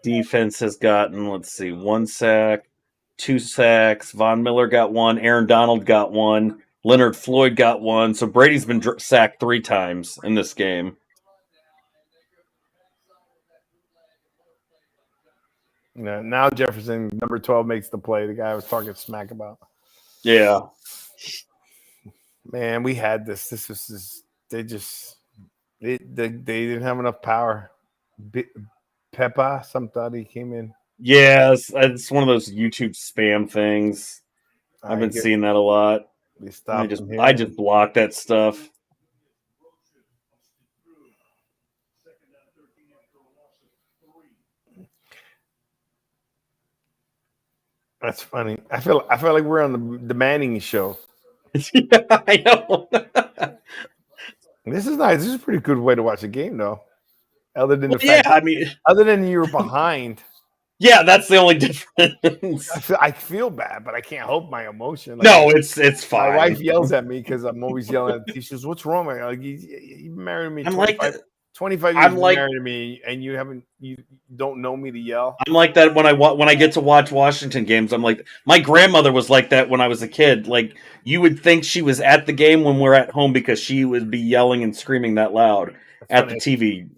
defense has gotten, let's see, 1 sack, 2 sacks. Von Miller got 1. Aaron Donald got 1. Leonard Floyd got 1. So Brady's been sacked 3 times in this game. Yeah, now Jefferson, number 12, makes the play. The guy I was talking smack about. Yeah. Man, we had this. This was just they didn't have enough power. Peppa, somebody came in. Yes, it's one of those YouTube spam things. I've been seeing that a lot. They stopped I just block that stuff. That's funny. I feel like we're on the Manning show. Yeah, I know. This is nice. This is a pretty good way to watch a game, though. Other than other than you were behind. Yeah, that's the only difference. I feel bad, but I can't help my emotion. Like, no, it's fine. My wife yells at me because I'm always yelling at. She says, "What's wrong?" Like, you married me. I'm 25 years married to me, and you don't know me to yell. I'm like that when I get to watch Washington games. I'm like, my grandmother was like that when I was a kid. Like, you would think she was at the game when we're at home because she would be yelling and screaming that loud at the TV.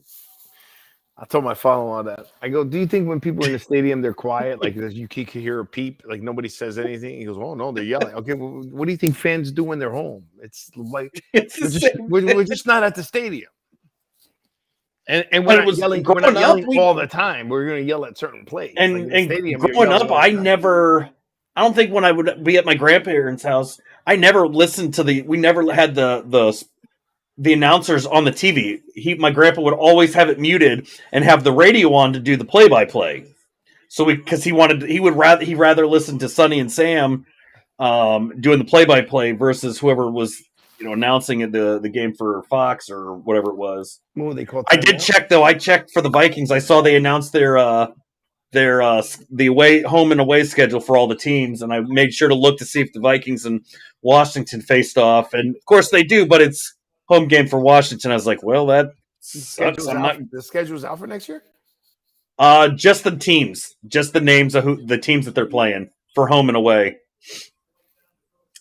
I told my father-in-law that. I go, do you think when people are in the stadium they're quiet, like you can hear a peep, like nobody says anything? He goes, oh no, they're yelling. Okay, well, what do you think fans do when they're home? It's like we're just not at the stadium. And we're not yelling all the time. We're going to yell at certain plays. And, like stadium, growing up, I don't think when I would be at my grandparents' house, I never listened to we never had the announcers on the TV. My grandpa would always have it muted and have the radio on to do the play-by-play. So because he'd rather listen to Sonny and Sam doing the play-by-play versus whoever was announcing the game for Fox or whatever it was. What were they called? I did check though. I checked for the Vikings. I saw they announced the home and away schedule for all the teams, and I made sure to look to see if the Vikings and Washington faced off, and of course they do, but it's home game for Washington. I was like, well, that sucks. The schedule's out for next year? Just the teams. Just the names of the teams that they're playing for home and away.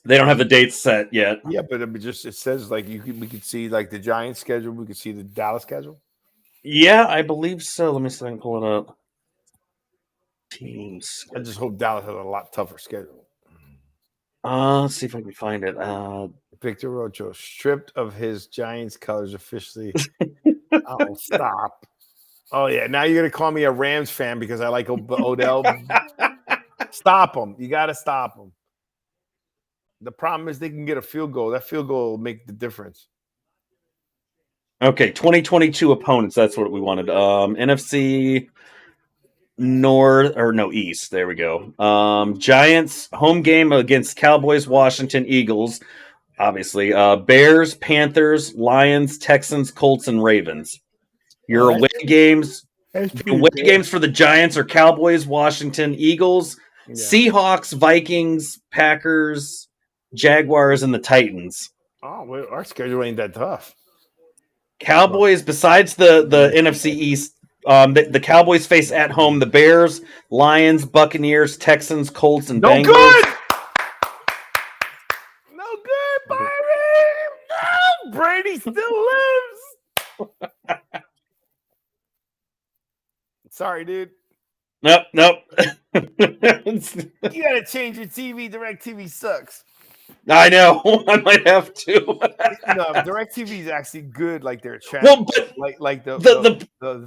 They don't have the dates set yet. Yeah, but it says like we could see like the Giants schedule, we could see the Dallas schedule. Yeah, I believe so. Let me see if I can pull it up. Teams. I just hope Dallas has a lot tougher schedule. Let's see if I can find it. Victor Rocho stripped of his Giants colors officially. Oh, stop. Oh, yeah. Now you're going to call me a Rams fan because I like Odell. Stop him. You got to stop him. The problem is they can get a field goal. That field goal will make the difference. Okay, 2022 opponents. That's what we wanted. NFC East. There we go. Giants home game against Cowboys, Washington, Eagles. Obviously, Bears, Panthers, Lions, Texans, Colts, and Ravens. Your away games. That's The pretty away good. games for the Giants are Cowboys, Washington, Eagles, Yeah. Seahawks, Vikings, Packers, Jaguars, and the Titans. Oh, well, our schedule ain't that tough. Cowboys, besides the NFC East, the Cowboys face at home the Bears, Lions, Buccaneers, Texans, Colts, and No Bengals. good. No good, Byron. No, Brady still lives. Sorry, dude. Nope. You gotta change your TV. DirecTV sucks. I know. I might have to. No, DirecTV is actually good. Like their channel, Well, but like the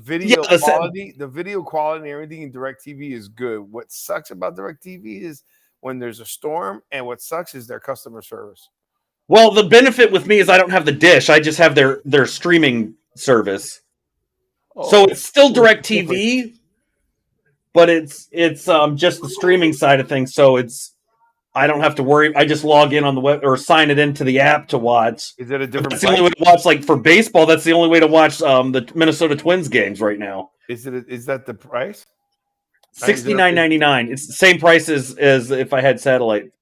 video yeah, quality, the video quality and everything in DirecTV is good. What sucks about DirecTV is when there's a storm, and what sucks is their customer service. well, the benefit with me is I don't have the dish. I just have their streaming service. So it's still DirecTV, but it's just the streaming side of things. So I don't have to worry. I just log in on the web or sign it into the app to watch. Is it a different That's the only way to watch. Like for baseball, that's the only way to watch the Minnesota Twins games right now. Is that the price? $69.99. It's the same price as if I had satellite.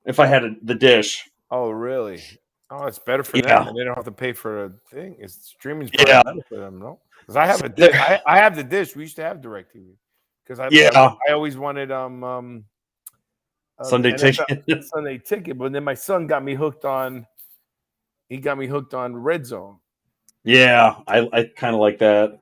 If I had the dish. Oh, really? Oh, it's better for Yeah. them. And they don't have to pay for a thing. It's streaming's Yeah. better for them, no? Because I have a dish. I have the dish. We used to have DirecTV. Because I always wanted Sunday NFL Ticket. Sunday Ticket, but then my son got me hooked on. He got me hooked on Red Zone. Yeah, I kind of like that.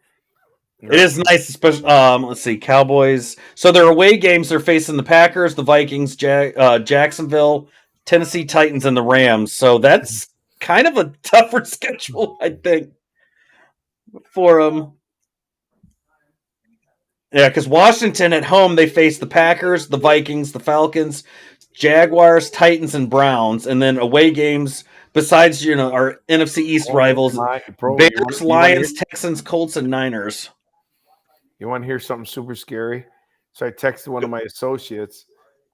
You It is nice, especially. Let's see, Cowboys. So their away games are facing the Packers, the Vikings, Jacksonville, Tennessee Titans, and the Rams. So that's kind of a tougher schedule, I think, for them. Yeah, because Washington at home they face the Packers, the Vikings, the Falcons, Jaguars, Titans, and Browns, and then away games. Besides, our NFC East rivals: Bears, Lions, Texans, Colts, and Niners. You want to hear something super scary? So I texted one of my associates,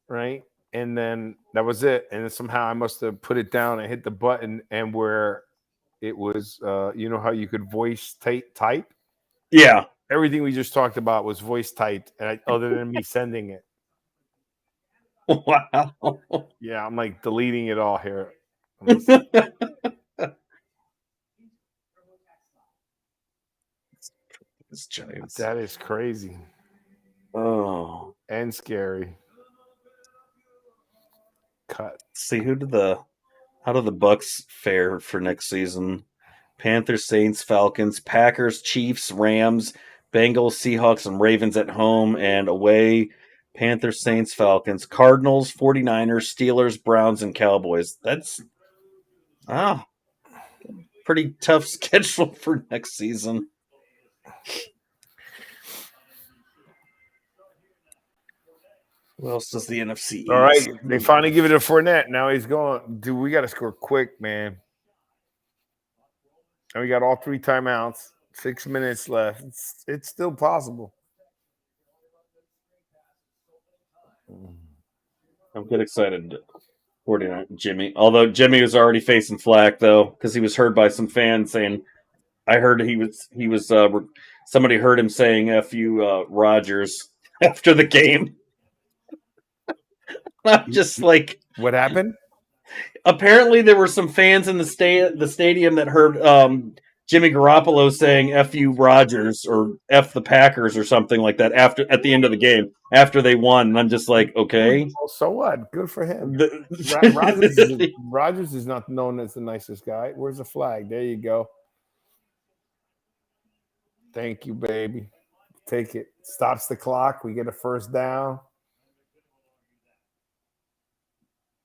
right? And then that was it. And then somehow I must have put it down and hit the button, and where it was, you know how you could voice type? Yeah. Everything we just talked about was voice typed, other than me sending it. Wow. Yeah, I'm like deleting it all here. Giants. That is crazy. Oh. And scary. Cut. See how do the Bucks fare for next season? Panthers, Saints, Falcons, Packers, Chiefs, Rams, Bengals, Seahawks, and Ravens at home and away. Panthers, Saints, Falcons, Cardinals, 49ers, Steelers, Browns, and Cowboys. That's pretty tough schedule for next season. Who else does the NFC East? All right, they finally give it to Fournette. Now he's going. Dude, we got to score quick, man. And we got all 3 timeouts. 6 minutes left. It's still possible. I'm getting excited. 49 Jimmy. Although Jimmy was already facing flack though, because he was heard by some fans saying, I heard he was somebody heard him saying "F you, Rodgers" after the game. I'm just like, what happened? Apparently, there were some fans in the stadium that heard Jimmy Garoppolo saying "F you, Rodgers" or "F the Packers" or something like that at the end of the game after they won. And I'm just like, okay, well, so what? Good for him. Rodgers is not known as the nicest guy. Where's the flag? There you go. Thank you, baby. Take it. Stops the clock. We get a first down.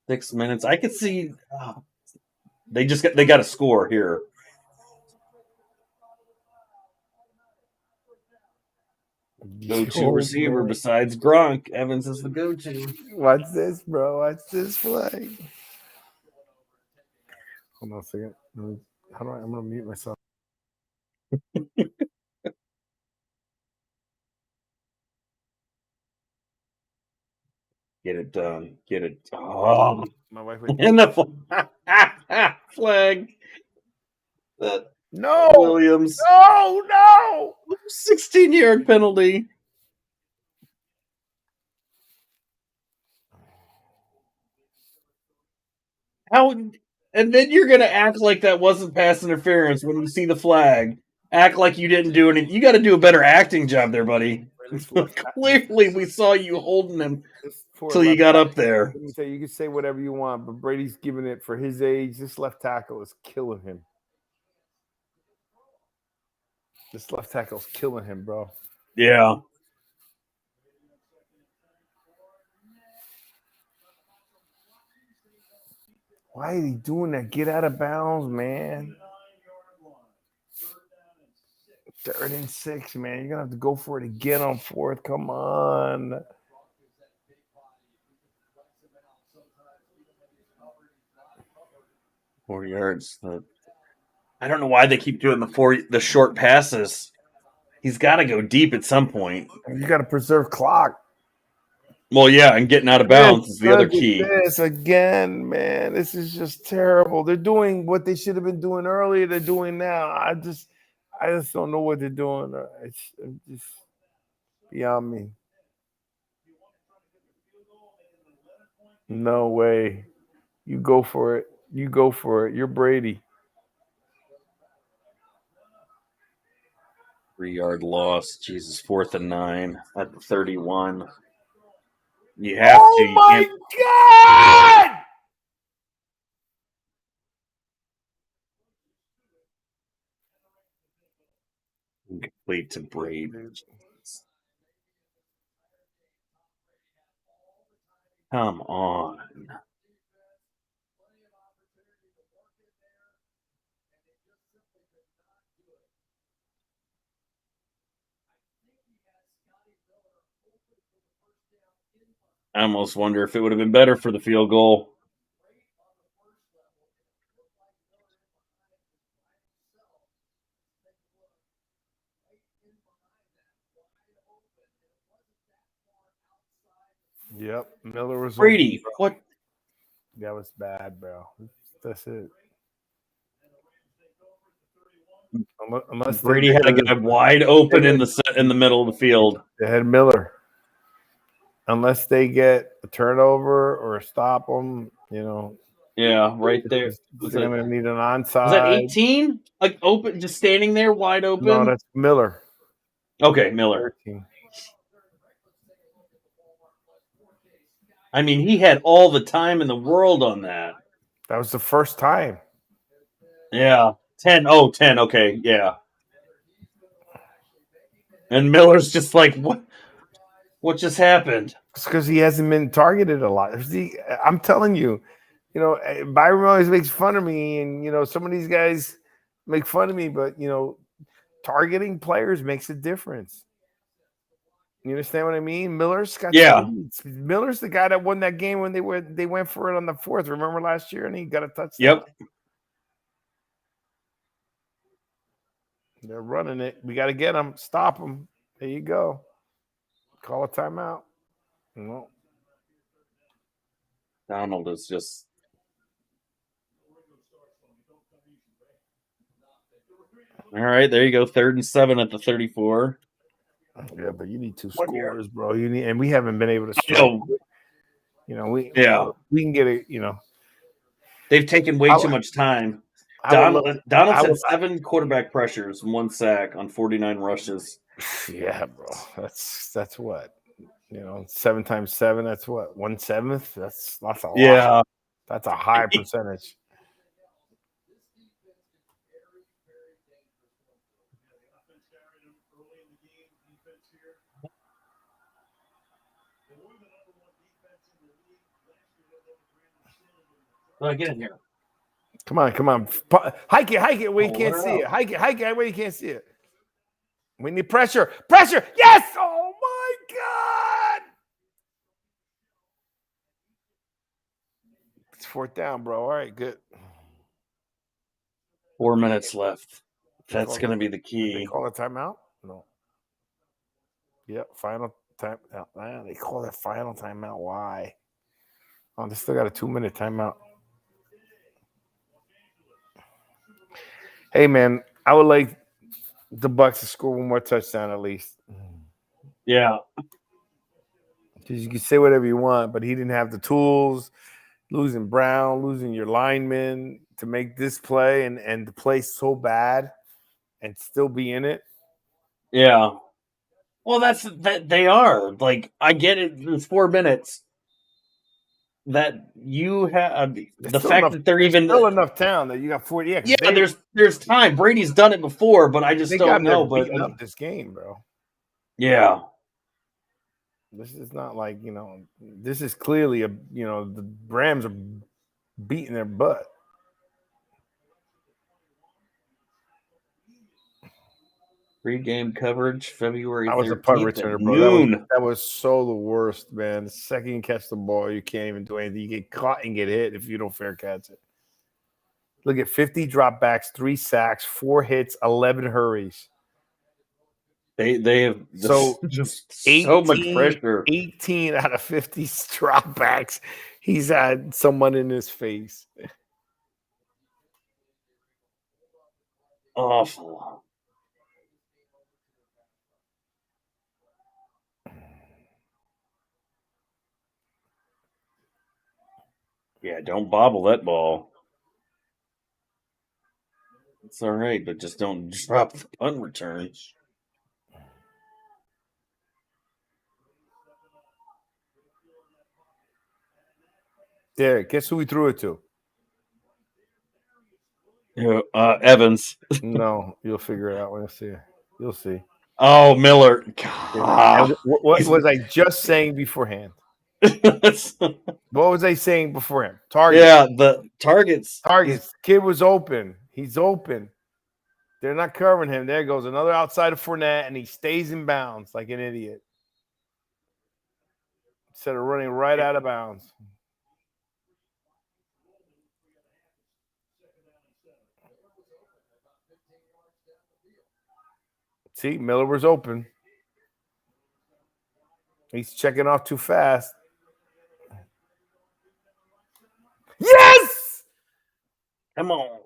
6 minutes. I could see they got a score here. Go-to receiver besides Gronk. Evans is the go-to. Watch this, bro. Watch this play. Hold on a second. I'm gonna mute myself. Get it done. Get it. Oh, my wife and the flag. No, Williams. no. 16-yard penalty. How? And then you're gonna act like that wasn't pass interference when you see the flag. Act like you didn't do anything. You got to do a better acting job there, buddy. Clearly, we saw you holding him till you got up there. Let me tell you, you can say whatever you want, but Brady's giving it for his age. This left tackle is killing him. This left tackle's killing him, bro. Yeah. Why is he doing that? Get out of bounds, man. 3rd and 6, man. You're gonna have to go for it again on 4th. Come on. 4 yards. I don't know why they keep doing the short passes. He's got to go deep at some point. You got to preserve clock. Well, yeah, and getting out of bounds is the other key. This again, man. This is just terrible. They're doing what they should have been doing earlier. They're doing now. I just don't know what they're doing. It's just beyond me. No way. You go for it. You go for it. You're Brady. 3-yard loss. Jesus, 4th and 9 at the 31. You have to. Oh my God! Incomplete to Brady. Come on. I almost wonder if it would have been better for the field goal. Yep, Miller was Brady, open, what? That was bad, bro. That's it. Unless Brady had a guy wide open in the middle of the field. They had Miller. Unless they get a turnover or stop them, Yeah, right there. They're going to need an onside. Was that 18? Like open, just standing there wide open? No, that's Miller. Okay, Miller. 13. I mean, he had all the time in the world on that. That was the first time. Yeah. 10. Oh, 10. Okay, yeah. And Miller's just like, what just happened? It's because he hasn't been targeted a lot. I'm telling you, Byron always makes fun of me, and some of these guys make fun of me, but targeting players makes a difference. You understand what I mean? Miller's got speeds. Miller's the guy that won that game when they went for it on the 4th. Remember last year, and he got a touchdown. Yep. They're running it. We got to get them. Stop them. There you go. Call a timeout. No. Donald is just. All right, there you go. 3rd and 7 at the 34. Yeah, but you need 2 scores, bro. And we haven't been able to strike. We can get it. They've taken way too much time. Donald's had 7 quarterback pressures, 1 sack on 49 rushes. Yeah, bro. That's what 7 times 7. That's what 1/7. That's a lot. Yeah, that's a high percentage. Get in here. Come on. Hike it where you can't see it. Hike it where you can't see it. We need pressure. Yes! Oh, my God! It's 4th down, bro. All right, good. 4 minutes left. That's going to be the key. They call a timeout? No. Yep, final time. They call that final timeout. Why? Oh, they still got a 2-minute timeout. Hey, man, I would like the Bucks to score one more touchdown at least. Yeah. Because you can say whatever you want, but he didn't have the tools. Losing Brown, losing your linemen to make this play and the play so bad and still be in it. Yeah. Well, that's that they are. Like, I get it. It's 4 minutes. That you have the fact that they're even still enough town that you got 40. Yeah, there's time. Brady's done it before, but I just they don't got know. there But beating up this game, bro. yeah, This is not like, this is clearly the Rams are beating their butt. pre-game coverage February 13th. I was a punt returner, bro. Noon. That was so the worst, man. The second you catch the ball, you can't even do anything. You get caught and get hit if you don't fair catch it. Look at 50 dropbacks, 3 sacks, 4 hits, 11 hurries. They have just so much pressure. 18 out of 50 dropbacks. He's had someone in his face. Awful. Yeah, don't bobble that ball. It's all right, but just don't drop the punt return. There, guess who we threw it to? Yeah, Evans. No, you'll figure it out when you see it. You'll see. Oh, Miller. God. What was I just saying beforehand? What was I saying beforehand? Target. Yeah, the targets. Kid was open. He's open. They're not covering him. There goes another outside of Fournette, and he stays in bounds like an idiot. Instead of running right out of bounds. See, Miller was open. He's checking off too fast. Yes! Come on.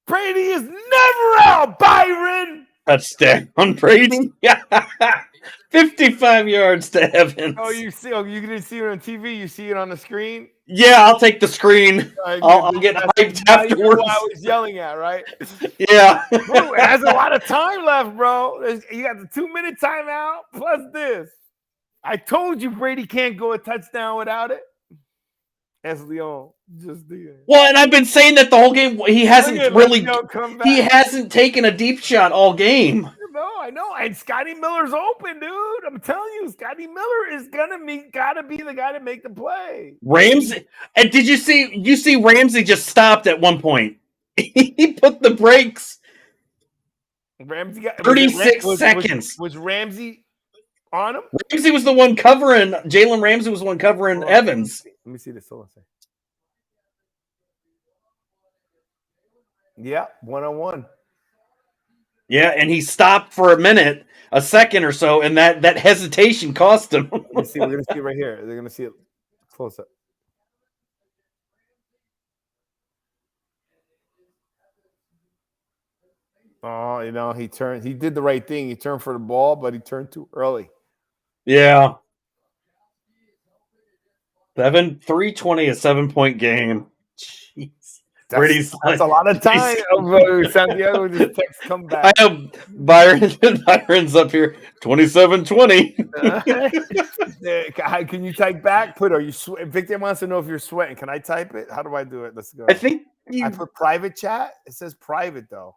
Brady is never out, Byron! Touchdown, Brady. 55 yards to Evans. Oh, you didn't see it on TV. You see it on the screen. Yeah, I'll take the screen. I'll get hyped afterwards. You know what I was yelling at, right? Yeah. Bro, it has a lot of time left, bro. You got the 2-minute timeout plus this. I told you Brady can't go a touchdown without it. That's Leon. Just the. Well, and I've been saying that the whole game. He hasn't He hasn't taken a deep shot all game. No, I know. And Scotty Miller's open, dude. I'm telling you, Scotty Miller is gotta be the guy to make the play. Ramsey, and did you see Ramsey just stopped at one point? He put the brakes. Ramsey got 36 seconds. Was Ramsey on him? Ramsey was the one covering. Jalen Ramsey was the one covering Evans. Let me see this. Hold on a second. Yeah, 1-on-1. Yeah, and he stopped for a second or so, and that hesitation cost him. Let me see. We're gonna see it right here. They're gonna see it close up. Oh, he turned. He did the right thing. He turned for the ball, but he turned too early. Yeah. 320, a 7-point game. Jeez. That's a lot of time. Santiago with his text come back. I know Byron's up here. 27-20. Can you type back? Are you Victor wants to know if you're sweating. Can I type it? How do I do it? Let's go. I think I put private chat. It says private though.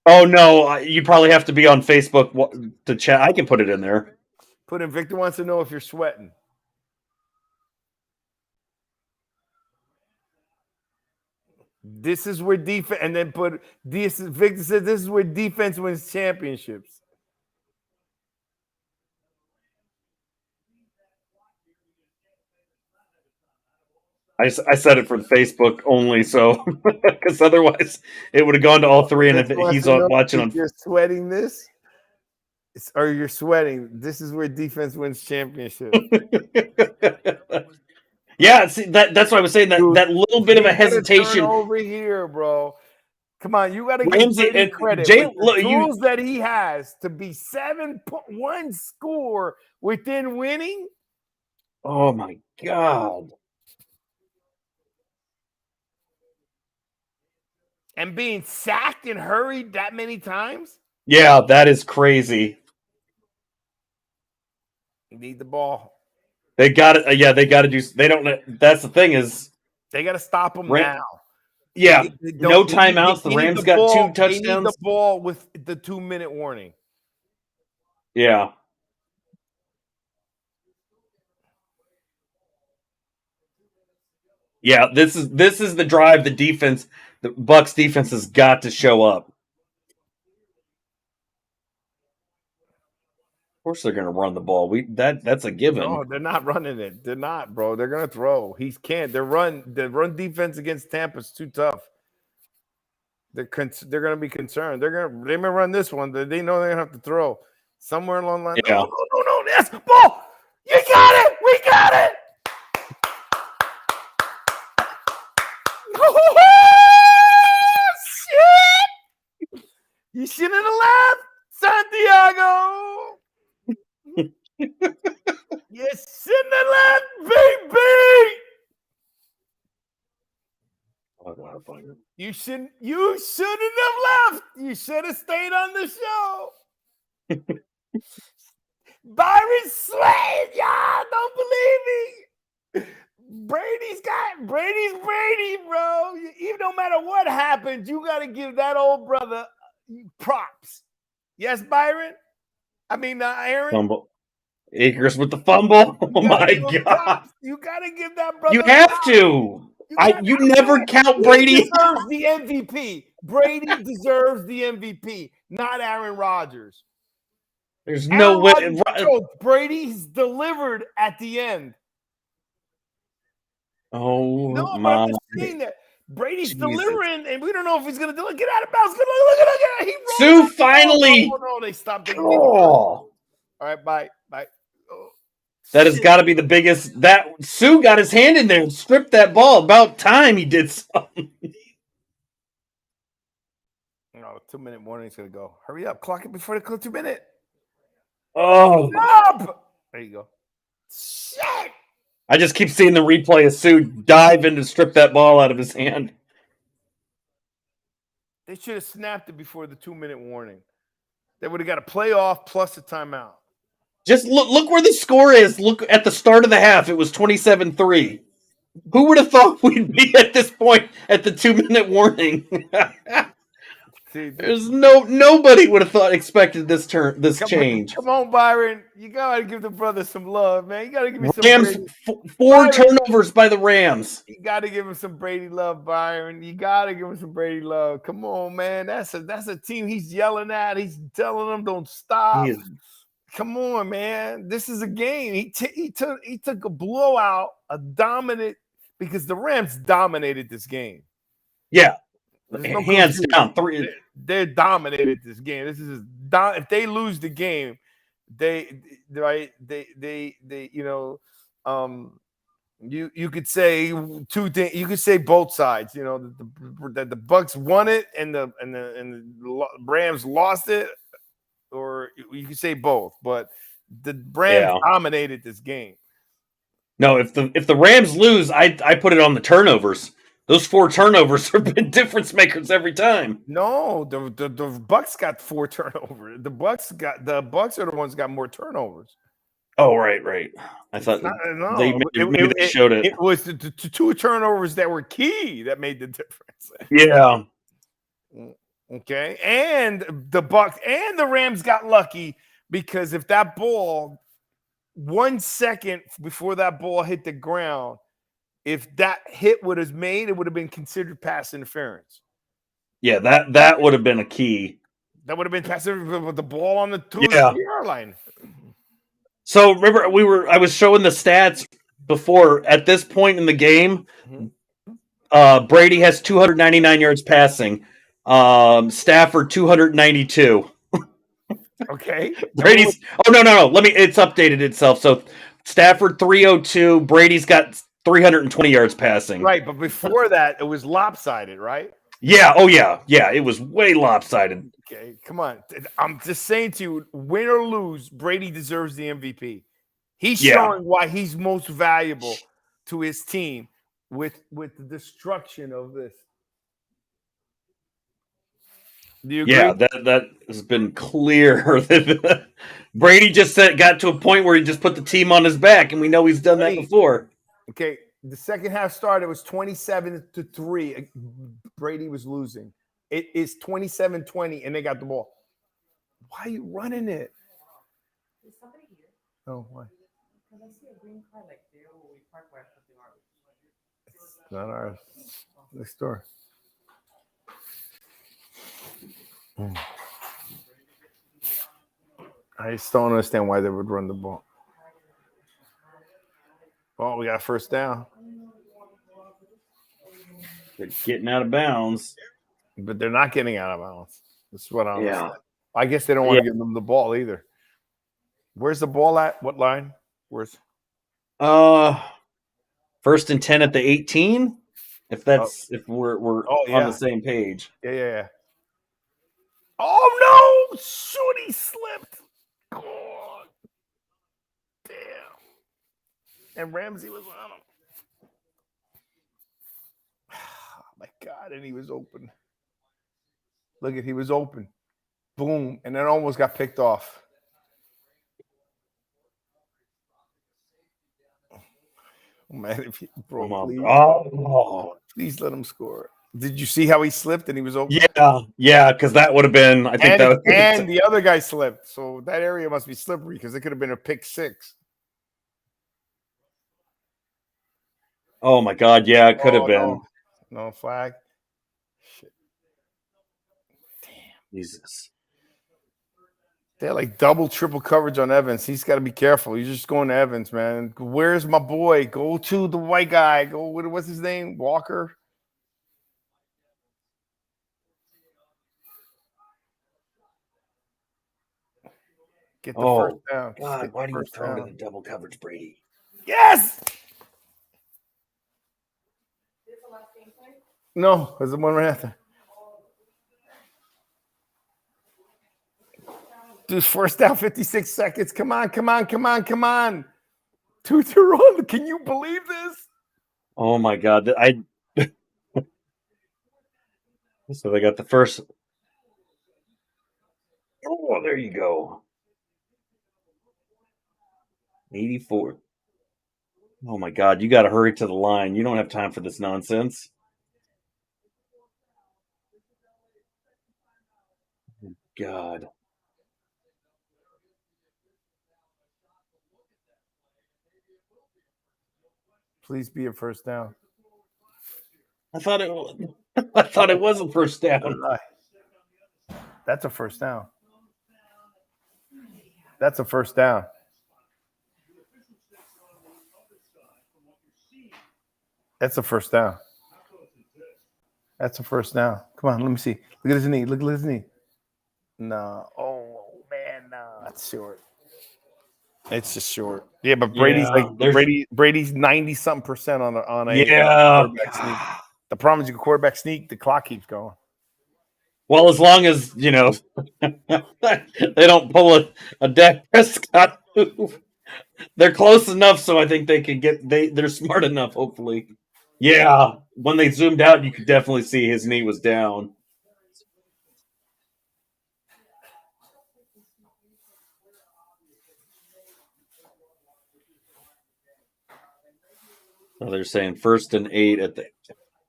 Oh no, you probably have to be on Facebook to chat. I can put it in there. Put in Victor wants to know if you're sweating. This is where defense, and then put this. Victor said this is where defense wins championships. I said it for Facebook only, so because otherwise it would have gone to all three, and if he's watching on. You're sweating this, or you're sweating. This is where defense wins championships. Yeah, see, that's why I was saying that. Dude, that little bit of a hesitation over here, bro. Come on, you got to give Ramsey Brady and credit Jay. with the Look, tools that he has to be 7-1 score within winning. Oh my God! And being sacked and hurried that many times. Yeah, that is crazy. You need the ball. They got it. Yeah, they got to do. They don't. That's the thing is, They got to stop them Ram- now. yeah, They no they need- timeouts. The they need Rams got 2 ball. touchdowns. They need the ball with the 2-minute warning. Yeah. Yeah, this is the drive. The Bucks defense has got to show up. Of course, they're going to run the ball. That's a given. No, they're not running it. They're not, bro. They're gonna throw. He can't. The run defense against Tampa's too tough. They're gonna be concerned. They may run this one. They know they're gonna have to throw somewhere along the line. Yeah. No. Yes, ball. You got it. We got it. Shit! You shouldn't have left, Santiago. You shouldn't have left, baby. You shouldn't have left. You should have stayed on the show. Byron Slade, y'all don't believe me. Brady's Brady, bro. Even no matter what happens, you got to give that old brother props. Yes, Byron? I mean, Aaron? Fumble. Akers with the fumble. Oh my God. Props. You got to give that brother You have props. to. You never count Brady. He deserves the MVP. Brady deserves the MVP, not Aaron Rodgers. There's no way. Brady's delivered at the end. Oh no, my! I'm just saying that Brady's delivering, and we don't know if he's going to do it. Get out of bounds. Look at it. Sue finally. Oh, no, they stopped. Oh. All right, bye. Oh, that has got to be the biggest. That Sue got his hand in there and stripped that ball. About time he did something. No, 2-minute warning's going to go. Hurry up. Clock it before the 2 minute. Oh. Stop! There you go. Shit! I just keep seeing the replay of Sue dive in to strip that ball out of his hand. They should have snapped it before the 2-minute warning. They would have got a playoff plus a timeout. Just look where the score is. Look at the start of the half. It was 27-3. Who would have thought we'd be at this point at the 2-minute warning? There's nobody would have expected this change. Come on, Byron. You gotta give the brother some love, man. You gotta give me some Rams. Four turnovers by the Rams. You gotta give him some Brady love, Byron. You gotta give him some Brady love. Come on, man. That's a team he's yelling at. He's telling them don't stop. Come on, man. This is a game. He took a blowout, a dominant, because the Rams dominated this game. Yeah. Hands down. They dominated this game. This is if they lose the game, they you could say two things. You could say both sides. You know that the Bucks won it and the Rams lost it, or you could say both. But the Rams dominated this game. No, if the Rams lose, I put it on the turnovers. Those 4 turnovers have been difference makers every time. No, the Bucks got 4 turnovers. The Bucks are the ones that got more turnovers. Oh, right. I thought maybe they showed it. It was the 2 turnovers that were key that made the difference. Yeah. Okay, and the Bucks and the Rams got lucky because if that ball 1 second before that ball hit the ground. If that hit would have made, it would have been considered pass interference. Yeah, that would have been a key. That would have been pass interference with the ball on the 2-yard line. So remember, I was showing the stats before. At this point in the game, Brady has 299 yards passing. Stafford 292. Okay. Brady's. Oh no. It's updated itself. So Stafford 302. Brady's got 320 yards passing. Right, but before that, it was lopsided, right? Yeah. Oh yeah. Yeah. It was way lopsided. Okay, come on. I'm just saying to you, win or lose, Brady deserves the MVP. He's Yeah. showing why he's most valuable to his team with the destruction of this. Do you agree? Yeah. That has been clear. Brady just got to a point where he just put the team on his back, and we know he's done that Hey. before. Okay, the second half started. It was 27-3. Brady was losing. It is 27-20, and they got the ball. Why are you running it? Is somebody here? Oh, why? Because I see a green car like there where we park where I put the garbage. It's not ours. Next door. I just don't understand why they would run the ball. Oh, we got first down. They're getting out of bounds. But they're not getting out of bounds. That's what I understand. Yeah. I guess they don't want to give them the ball either. Where's the ball at? What line? Where's? First and 10 at the 18. If we're on the same page. Yeah. Oh no! Shoot, he slipped. Oh, damn. And Ramsey was on him. Oh my God, and he was open. Look at, he was open. Boom, and then almost got picked off. Oh, man, if he, bro, please let him score. Did you see how he slipped and he was open? Yeah, because that would have been. I think and the other guy slipped, so that area must be slippery because it could have been a pick six. Oh my God! Yeah, it could have been. No flag. Shit. Damn, Jesus. They're like double, triple coverage on Evans. He's got to be careful. He's just going to Evans, man. Where's my boy? Go to the white guy. Go. What's his name? Walker. Get the first down. God, why do you throw to the double coverage, Brady? Yes. No, there's the one right after. Dude, first down, 56 seconds. Come on. 2-2 run. Can you believe this? Oh my God! So they got the first. Oh, there you go. 84. Oh my God! You got to hurry to the line. You don't have time for this nonsense. God. Please be a first down. I thought it was a first down. That's a first down. That's a first down. That's a first down. That's a first down. Come on, let me see. Look at his knee. Look at his knee. No. Oh man, no. That's short. It's just short. Yeah, but Brady's Brady's 90-something% on a quarterback sneak. The problem is you can quarterback sneak, the clock keeps going. Well, as long as they don't pull a Dak Prescott move. They're close enough, so I think they can get. They're smart enough, hopefully. Yeah, when they zoomed out, you could definitely see his knee was down. So they're saying 1st and 8 at the.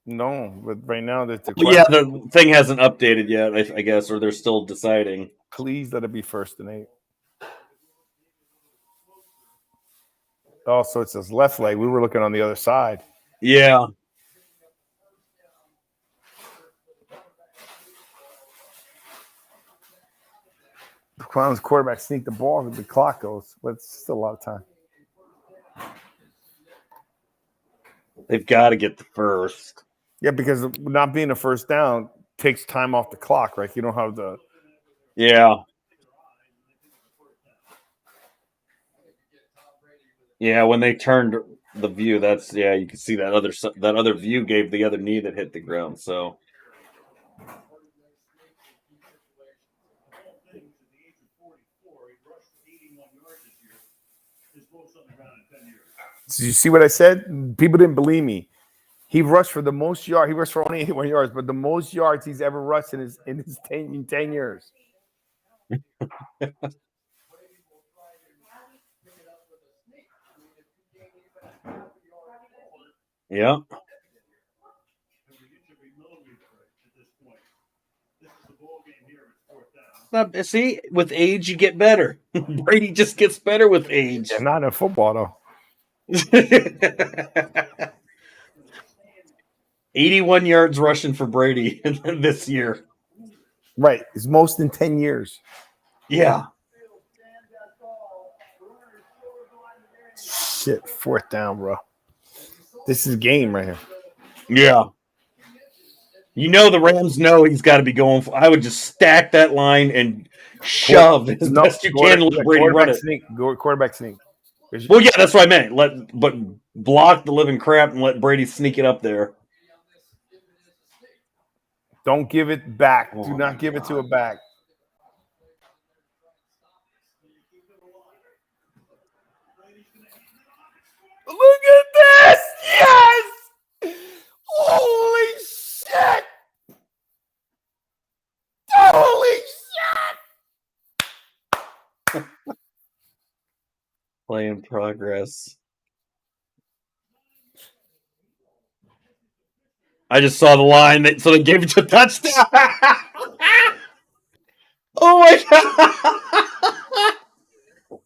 No, but right now that's the question. Yeah, the thing hasn't updated yet, I guess, or they're still deciding. Please let it be 1st and 8. Oh, so it's his left leg. We were looking on the other side. Yeah. The Clowns quarterback sneak the ball, the clock goes, but it's still a lot of time. They've got to get the first. Yeah, because not being a first down takes time off the clock, right? You don't have the. Yeah. Yeah, when they turned the view, you can see that other view gave the other knee that hit the ground. So All things at the age of 44, he rushed for 81 yards this year. His most on the ground in 10 years. Did you see what I said? People didn't believe me. He rushed for the most yards. He rushed for only 81 yards, but the most yards he's ever rushed in his 10 years. Yeah. See, with age, you get better. Brady just gets better with age. Yeah, not in football, though. 81 yards rushing for Brady this year. Right. His most in 10 years. Yeah. Shit. 4th down, bro. This is game right here. Yeah. You know the Rams know he's got to be going for. I would just stack that line and shove as best you can to let Brady run it. Quarterback sneak. Well, yeah, that's what I meant. But block the living crap and let Brady sneak it up there. Don't give it back. Oh, Do not give it to a back. Look at this! Yes! Holy shit! Holy shit! Play in progress. I just saw the line, so they gave it to a touchdown. Oh my god!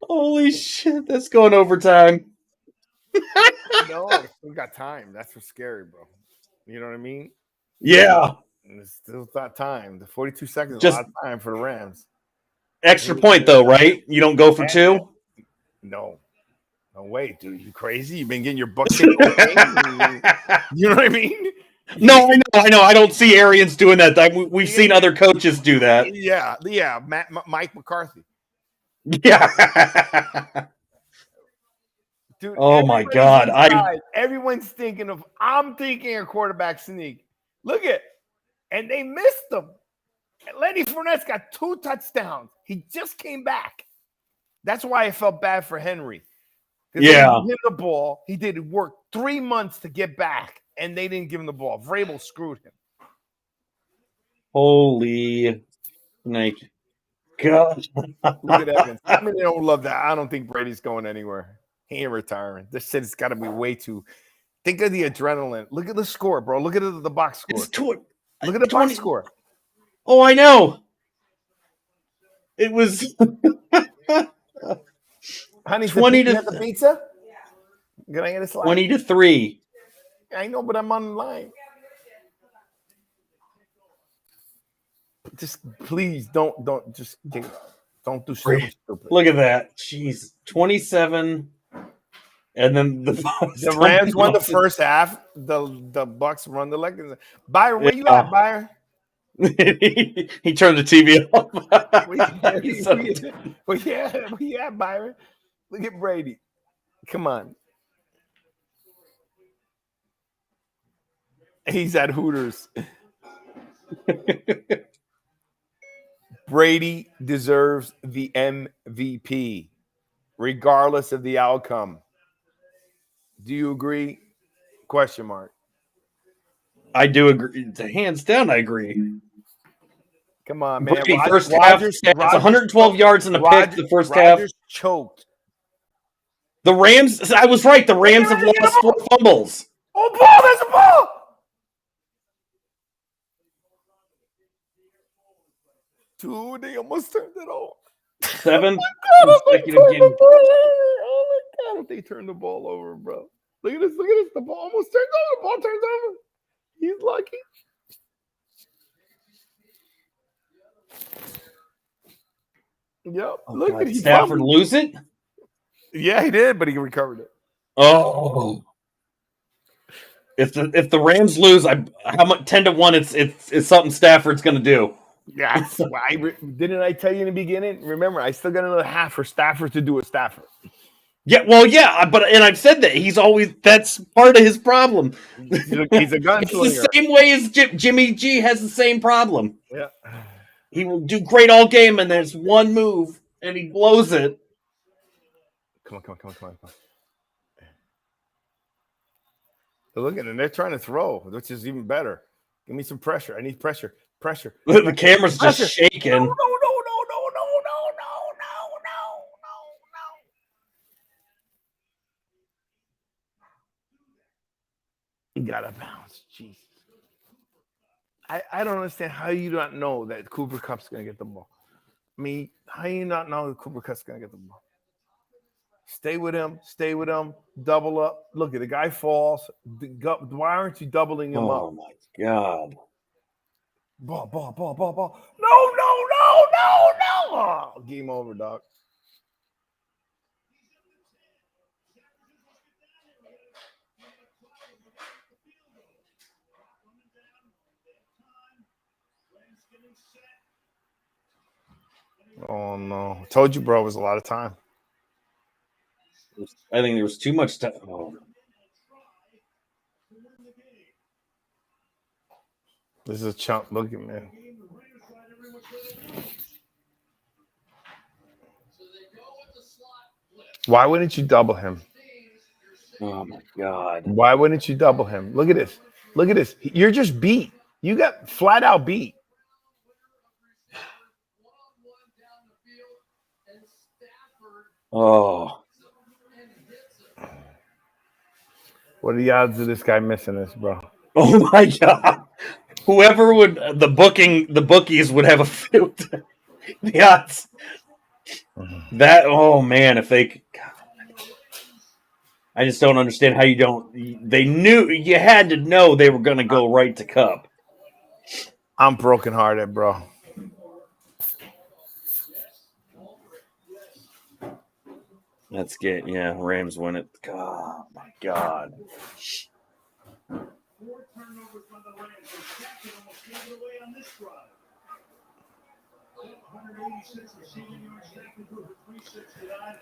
Holy shit! That's going overtime. No, we got time. That's what's scary, bro. You know what I mean? Yeah. And it's still got time. The 42 seconds is Just a lot of time for the Rams. extra point though, right? You don't go for two. No. No way, dude. You crazy? You've been getting your butt kicked all game? You know what I mean? No, I know. I don't see Arians doing that. We've seen other coaches do that. Yeah. Mike McCarthy. Yeah. Dude, oh my god! Everyone's thinking of. I'm thinking a quarterback sneak. Look at, and they missed them. And Lenny Fournette's got 2 touchdowns. He just came back. That's why I felt bad for Henry. Yeah, they didn't give him the ball. He did work 3 months to get back, and they didn't give him the ball. Vrabel screwed him. Holy, like, God! Look at Evans. I mean, they don't love that. I don't think Brady's going anywhere. He ain't retiring. This shit's got to be way too. Think of the adrenaline. Look at the score, bro. Look at the box score. Look at the box score. Oh, I know. It was Honey, 20 to the pizza. Can I get a slide? 20-3. I know, but I'm online. Just please don't do something stupid. Look at that. Jeez, 27. And then the Rams won the first half. The Bucks run the leg. Byron, where you at, Byron? he turned the TV off. We at Byron. Look at Brady. Come on. He's at Hooters. Brady deserves the MVP, regardless of the outcome. Do you agree? Question mark. I do agree. Hands down, I agree. Come on, man. Brady, first half, it's 112 yards in the pick. The first half choked. The Rams. I was right. The Rams have lost 4 fumbles. Oh, ball! There's a ball. Dude, they almost turned it off. 7 consecutive games. Oh my god! They turned the ball over, bro. Look at this! Look at this! The ball almost turns over. The ball turns over. He's lucky. Yep. Oh, look at Stafford lose it. Yeah, he did, but he recovered it. Oh. If the Rams lose, how much 10-1? It's something Stafford's going to do. Yeah, didn't I tell you in the beginning? Remember, I still got another half for Stafford to do a Stafford. Yeah, well, yeah, but I've said that that's part of his problem. He's a It's the gunslinger. same way as Jimmy G has the same problem. Yeah. He will do great all game, and there's one move, and he blows it. Come on. They're looking, and they're trying to throw, which is even better. Give me some pressure. I need pressure. The camera's just Pressure. shaking. No. He got a bounce. Jesus. I don't understand how you don't know that Cooper Cup's going to get the ball. I mean, how you not know that Cooper Cup's going to get the ball? Stay with him. Double up. Look at the guy falls. Why aren't you doubling him up? Oh my God. Ball. No. Oh, game over, dog. Oh no! Told you, bro. It was a lot of time. I think there was too much time. Oh. This is a chump. Look at me. Why wouldn't you double him? Oh my God. Why wouldn't you double him? Look at this. You're just beat. You got flat out beat. Oh. What are the odds of this guy missing this, bro? Oh my God. Whoever would the bookies would have a field. The odds. That man, if they, I just don't understand how you don't. They knew you had to know they were going to go right to Cup. I'm brokenhearted, bro. Let's get Rams win it. God, my God.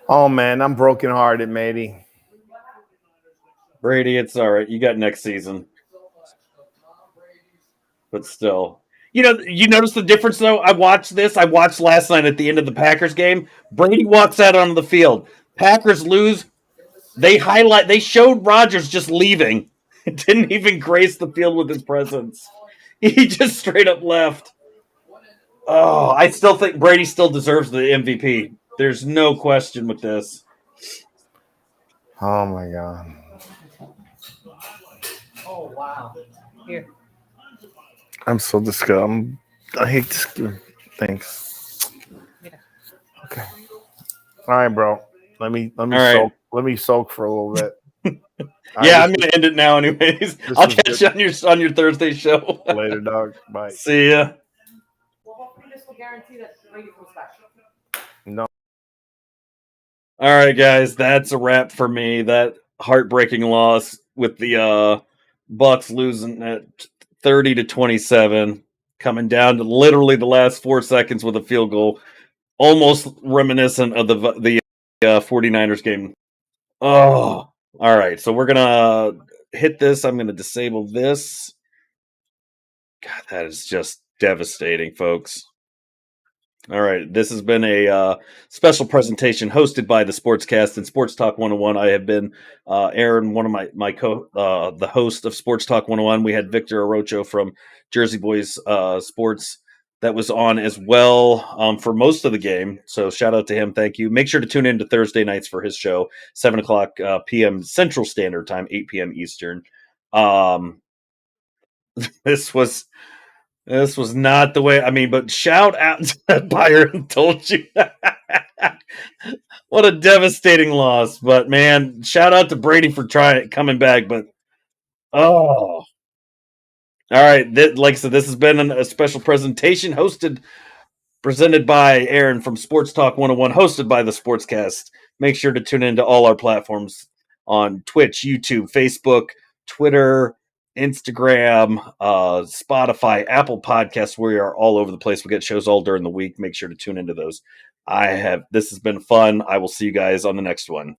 Oh man, I'm brokenhearted, matey. Brady, it's all right. You got next season. But still. You notice the difference though? I watched last night at the end of the Packers game. Brady walks out onto the field. Packers lose. They showed Rodgers just leaving. It didn't even grace the field with his presence. He just straight up left. Oh, I still think Brady still deserves the MVP. There's no question with this. Oh my God. Oh wow. Here. I'm so disgusted. I hate this game. Thanks. Yeah. Okay. All right, bro. Let me All right. soak. Let me soak for a little bit. Yeah, I'm gonna end it now, anyways. I'll catch you on your Thursday show. Later, dog. Bye. See ya. Well, hopefully this will guarantee that Brady comes back. No. All right, guys, that's a wrap for me. That heartbreaking loss with the Bucks losing at 30-27, coming down to literally the last 4 seconds with a field goal, almost reminiscent of the 49ers game. Oh, all right. So we're gonna hit this. I'm gonna disable this. God, that is just devastating, folks. All right, this has been a special presentation hosted by the Sportscast and Sports Talk 101. I have been Aaron, one of the host of Sports Talk 101. We had Victor Orocho from Jersey Boys Sports that was on as well for most of the game. So shout out to him. Thank you. Make sure to tune in to Thursday nights for his show, 7:00 p.m. Central Standard Time, 8 p.m. Eastern. This was not the way. I mean, but shout out to Byron. Told you. What a devastating loss. But man, shout out to Brady for coming back. But all right. Like I said, this has been a special presentation presented by Aaron from Sports Talk 101, hosted by the Sportscast. Make sure to tune into all our platforms on Twitch, YouTube, Facebook, Twitter, Instagram, Spotify, Apple Podcasts. We are all over the place. We get shows all during the week. Make sure to tune into those. This has been fun. I will see you guys on the next one.